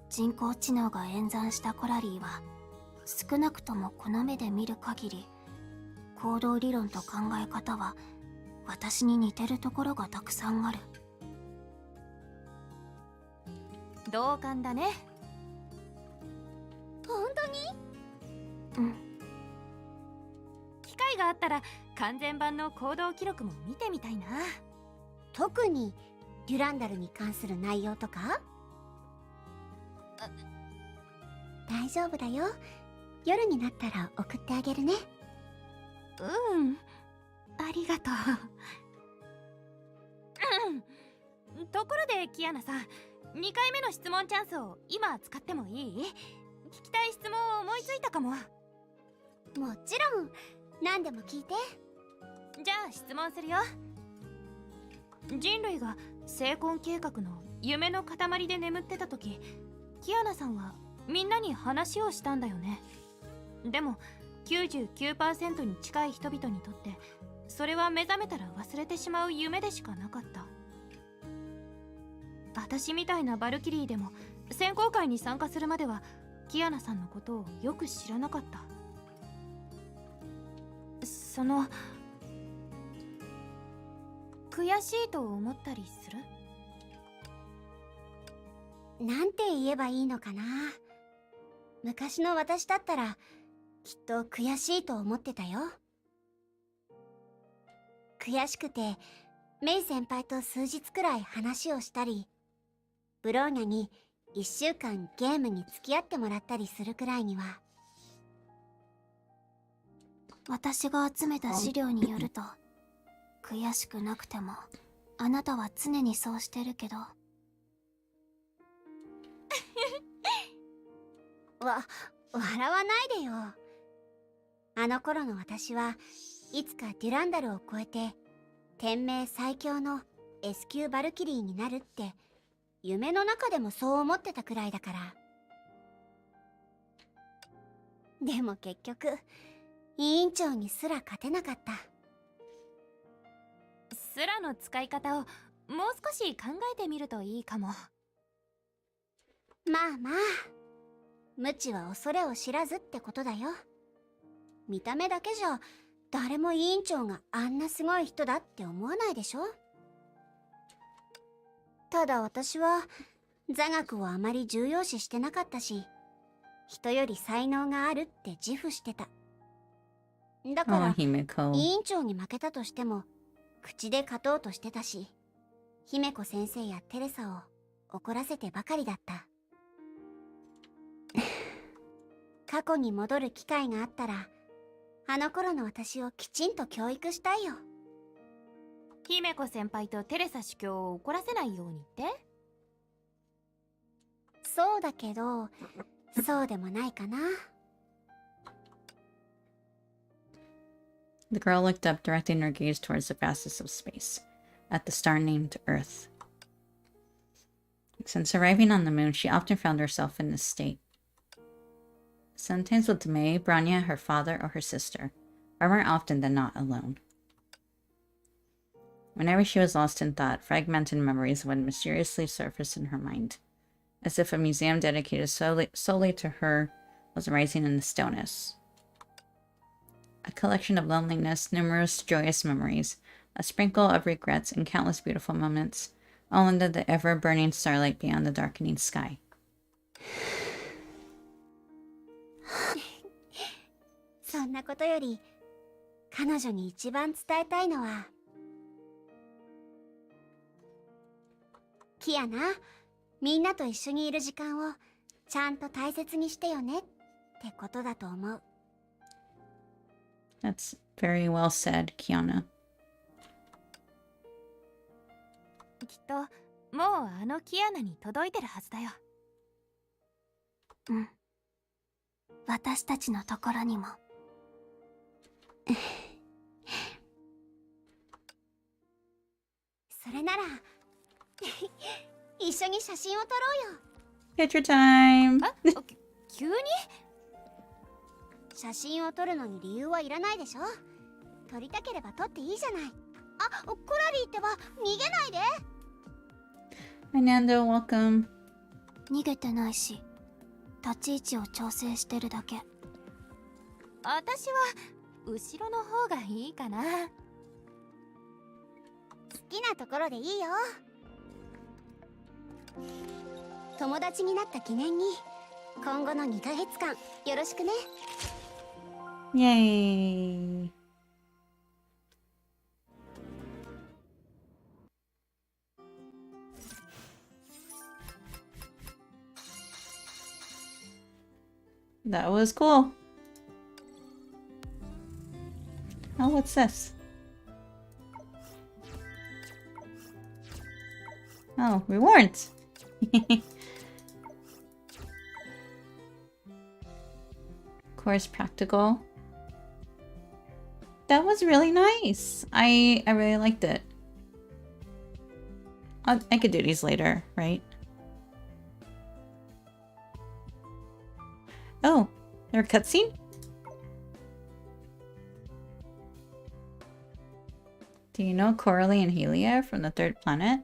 F: 人工知能が演算したコラリーは少なくともこの目で見る限り、行動理論と考え方は私に似てるところがたくさんある。
I: 同感だね。
C: 本当に？
F: うん。
I: 機会があったら完全版の行動記録も見てみたいな。
C: 特にデュランダルに関する内容とか？大丈夫だよ。夜になったら送ってあげるね。
I: うん、ありがとう。ところでキアナさん、2回目の質問チャンスを今使ってもいい？聞きたい質問を思いついたかも。
C: もちろん、何でも聞いて。
I: じゃあ質問するよ。人類が成婚計画の夢の塊で眠ってた時、キアナさんはみんなに話をしたんだよね。でも 99% に近い人々にとってそれは目覚めたら忘れてしまう夢でしかなかった。私みたいなバルキリーでも選考会に参加するまではキアナさんのことをよく知らなかった。その悔しいと思ったりする？
C: なんて言えばいいのかな。昔の私だったらきっと悔しいと思ってたよ。悔しくてメイ先輩と数日くらい話をしたり、ブローニャに
F: 1週間ゲームに付き合ってもらったりするくらいには。
H: 私が集めた資料によると、悔しくなくてもあなたは常にそうしてるけど。
F: 笑わないでよ。あの頃の私はいつかデュランダルを超えて天命最強の S 級バルキリーになるって夢の中でもそう思ってたくらいだから。でも結局委員長にすら勝てなかった。
I: スラの使い方をもう少し考えてみるといいかも。
F: まあまあ、無知は恐れを知らずってことだよ。見た目だけじゃ誰も委員長があんなすごい人だって思わないでしょ。ただ私は座学をあまり重要視してなかったし、人より才能があるって自負してた。だから、委員長に負けたとしても口で勝とうとしてたし、姫子先生やテレサを怒らせてばかりだった。過去に戻る機会があったら、あの頃の私をきちんと教育したいよ。
I: 姫子先輩とテレサ主教を怒らせないようにって？
F: そうだけど、そうでもないかな。
A: The girl looked up, directing her gaze towards the vastness of space, at the star named Earth. Since arriving on the moon, she often found herself in this state. Sometimes with May, Branya, her father, or her sister, or more often than not alone. Whenever she was lost in thought, fragmented memories would mysteriously surface in her mind, as if a museum dedicated solely to her was rising in the stillness. A collection of loneliness, numerous joyous memories, a sprinkle of regrets, and countless beautiful moments, all under the ever-burning starlight beyond the darkening sky.
F: そんなことより、彼女に一番伝えたいのは、キアナ、みんなと一緒にいる時間をちゃんと大切にしてよねってことだと思う。
A: That's very well said, Kiana.
I: きっともうあのキアナに届いてるはずだよ。
H: うん。私たちのところにも。
F: それなら一緒に写真を撮ろうよ。
A: Picture time!
I: 急に？
F: 写真を撮るのに理由はいらないでしょ。撮りたければ撮っていいじゃない。あ、コラリーってば逃げないで。
A: Hi Nando, welcome.
H: 逃げてないし、立ち位置を調整してるだけ。
I: 私は後ろの方がいいかな。
F: 好きなところでいいよ。友達になった記念に今後の2ヶ月間よろしくね。
A: Yay! That was cool. Oh, what's this? Oh, rewards! Course practical. That was really nice. I really liked it. I could do these later, right? Oh, there a cutscene? Do you know Coralie and Helia from the third planet?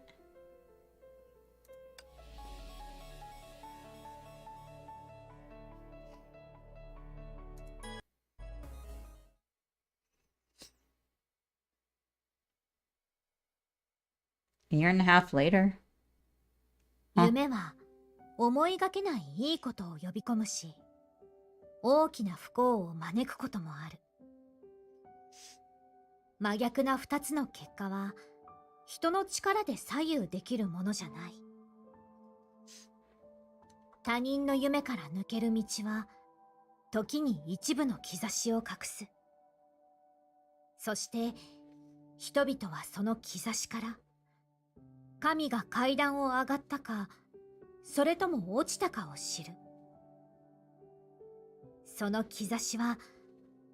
A: A year and a half later.
G: 夢は思いがけないいいことを呼び込むし、大きな不幸を招くこともある。真逆な二つの結果は人の力で左右できるものじゃない。他人の夢から抜ける道は時に一部の兆しを隠す。そして人々はその兆しから神が階段を上がったかそれとも落ちたかを知る。その兆しは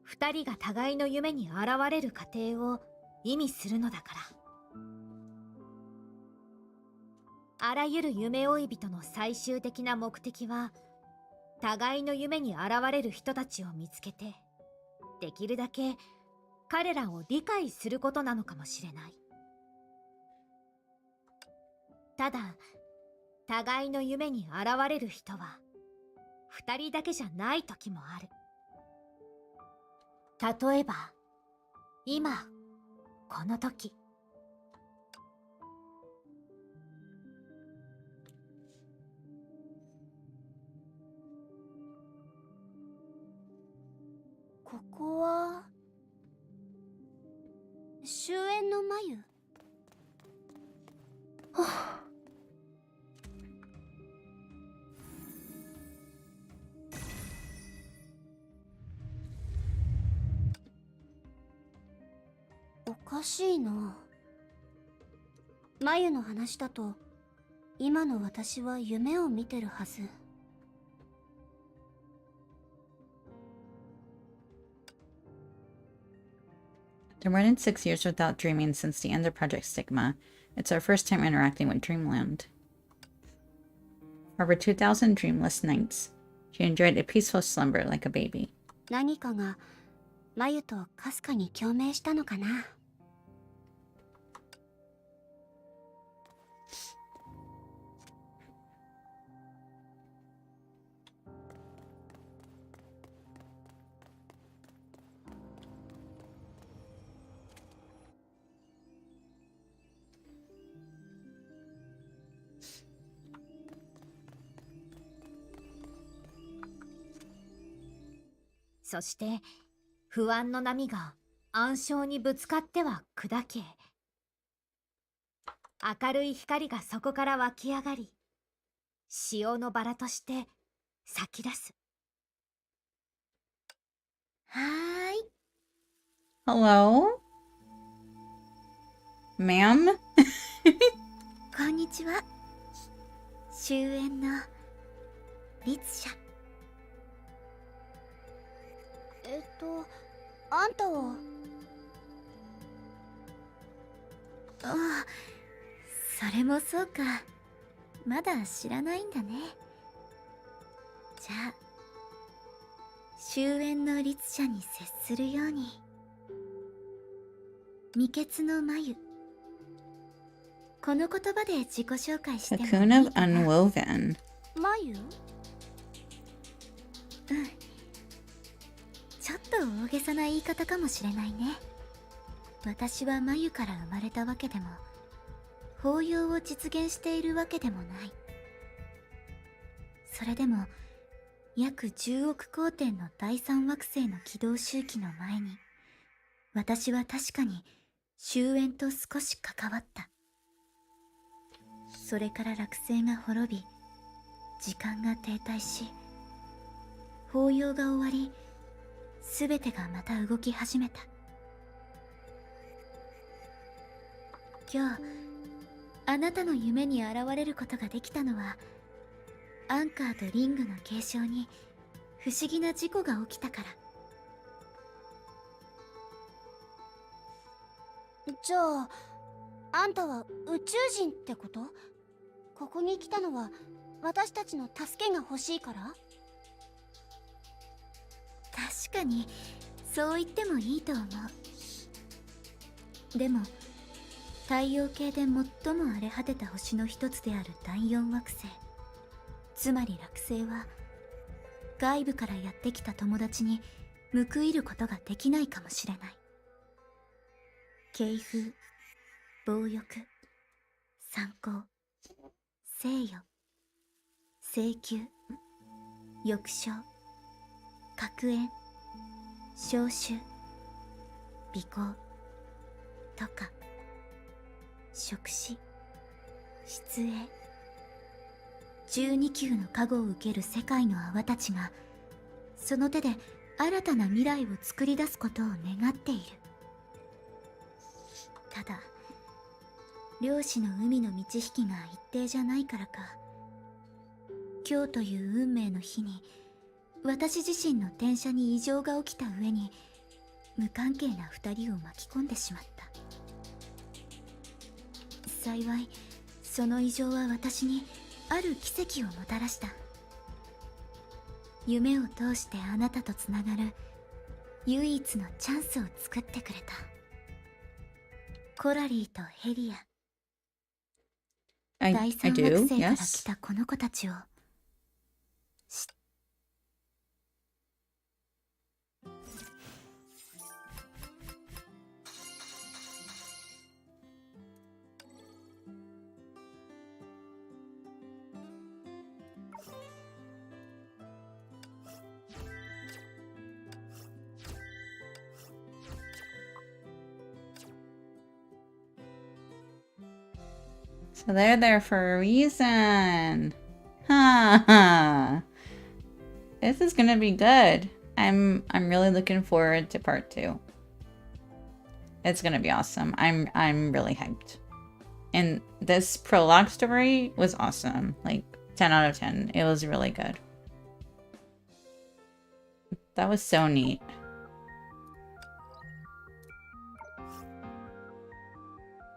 G: 二人が互いの夢に現れる過程を意味するのだから。あらゆる夢追い人の最終的な目的は互いの夢に現れる人たちを見つけてできるだけ彼らを理解することなのかもしれない。ただ互いの夢に現れる人は二人だけじゃない時もある。例えば今この時
F: ここは終焉の眉。おかしいな。眉の話だと今の私は夢を見てるはず。
A: There more than 6 years without dreaming since the end of Project Stigma. It's our first time interacting with Dreamland. Over 2,000 dreamless nights. She enjoyed a peaceful slumber like a baby.
F: 何かが眉とかすかに共鳴したのかな。
G: そして不安の波が暗礁にぶつかっては砕け、明るい光がそこから湧き上がり、潮のバラとして咲き出す。はーい。
A: Hello? Ma'am?
F: こんにちは。終焉の律者。あんたは。
M: ああ、それもそうか。まだ知らないんだね。じゃあ終焉の律者に接するように。未決の眉。この言葉で自己紹介してもいいかな。
A: Cocoon of Unwoven.
F: 眉？
M: うん。ちょっと大げさな言い方かもしれないね。私は眉から生まれたわけでも、法要を実現しているわけでもない。それでも、約10億光年の第三惑星の軌道周期の前に、私は確かに終焉と少し関わった。それから惑星が滅び、時間が停滞し、法要が終わり、すべてがまた動き始めた。今日あなたの夢に現れることができたのは、アンカーとリングの継承に不思議な事故が起きたから。
F: じゃああんたは宇宙人ってこと？ここに来たのは私たちの助けが欲しいから？
M: 確かにそう言ってもいいと思う。でも太陽系で最も荒れ果てた星の一つである第4惑星、つまり惑星は外部からやってきた友達に報いることができないかもしれない。慶風、暴欲、参考、聖与、請求、抑傷、格縁、召集、尾行、とか、触死、失影、12級の加護を受ける世界の泡たちがその手で新たな未来を作り出すことを願っている。ただ漁師の海の満ち引きが一定じゃないからか、今日という運命の日に私自身の転写に異常が起きた上に無関係な2人を巻き込んでしまった。幸いその異常は私にある奇跡をもたらした。夢を通してあなたとつながる唯一のチャンスを作ってくれた。コラリーとヘリア、第三惑星から来たこの子たちを
A: So they're there for a reason. Huh. This is gonna be good. I'm really looking forward to part 2. It's gonna be awesome. I'm really hyped. And this prologue story was awesome. Like 10 out of 10. It was really good. That was so neat.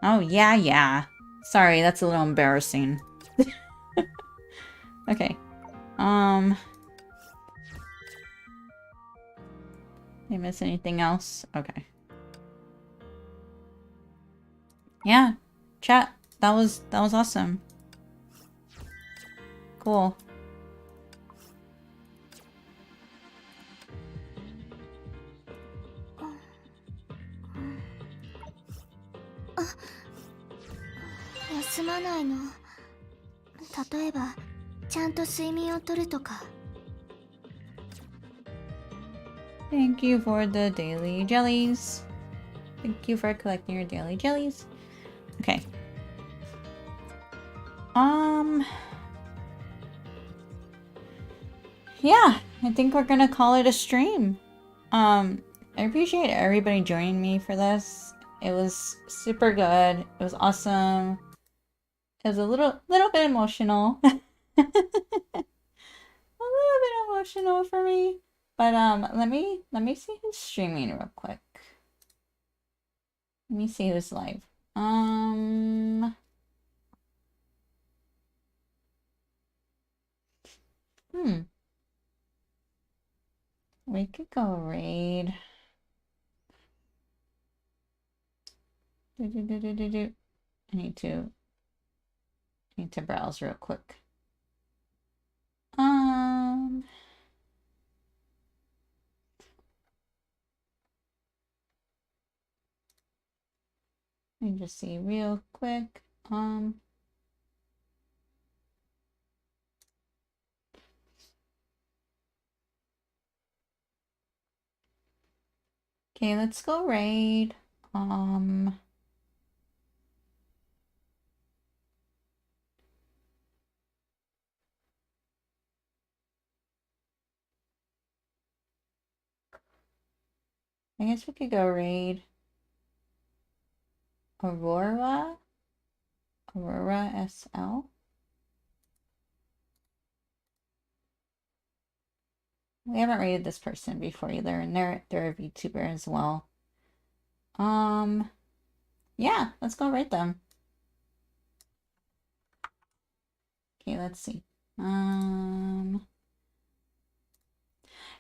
A: Oh yeah. Sorry, that's a little embarrassing. Okay. Did I miss anything else? Okay. Yeah. Chat. That was awesome. Cool.
F: Ah. 休まないの。例えばちゃんと睡眠をとるとか。
A: Thank you for the daily jellies. Thank you for collecting your daily jellies. Okay. Yeah, I think we're gonna call it a stream. I appreciate everybody joining me for this. It was super good. It was awesome. It was a little bit emotional. A little bit emotional for me. But let me see who's streaming real quick. Let me see who's live. We could go raid. I need to browse real quick. Let me just see real quick. Okay, let's go raid. I guess we could go raid Aurora SL. We haven't raided this person before either, and they're a VTuber as well. Yeah, let's go raid them. Okay, let's see.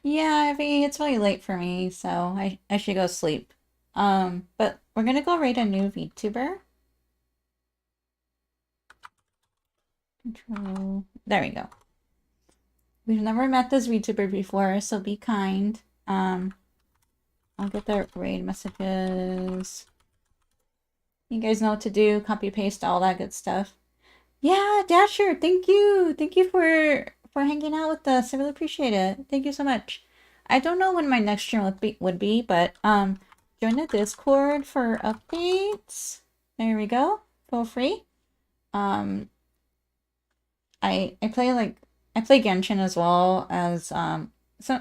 A: Yeah, Ivy, it's really late for me, so I should go sleep. But we're gonna go raid a new VTuber. Control. There we go. We've never met this VTuber before, so be kind. I'll get the raid messages. You guys know what to do. Copy paste all that good stuff. Yeah, Dasher, thank you. Thank you for hanging out with us. I really appreciate it. Thank you so much. I don't know when my next stream would be, but join the Discord for updates. There we go. Feel free. I play Genshin as well as so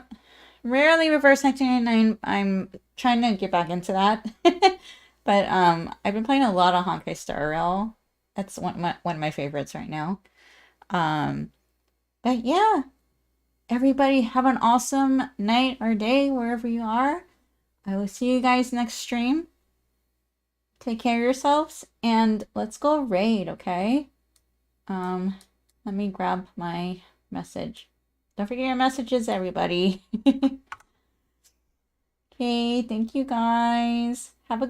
A: rarely reverse 1999. I'm trying to get back into that. But I've been playing a lot of Honkai Star Rail. That's one of my favorites right now. But yeah, everybody have an awesome night or day wherever you are. I will see you guys next stream. Take care of yourselves and let's go raid, okay? Let me grab my message. Don't forget your messages, everybody. Okay, thank you guys. Have a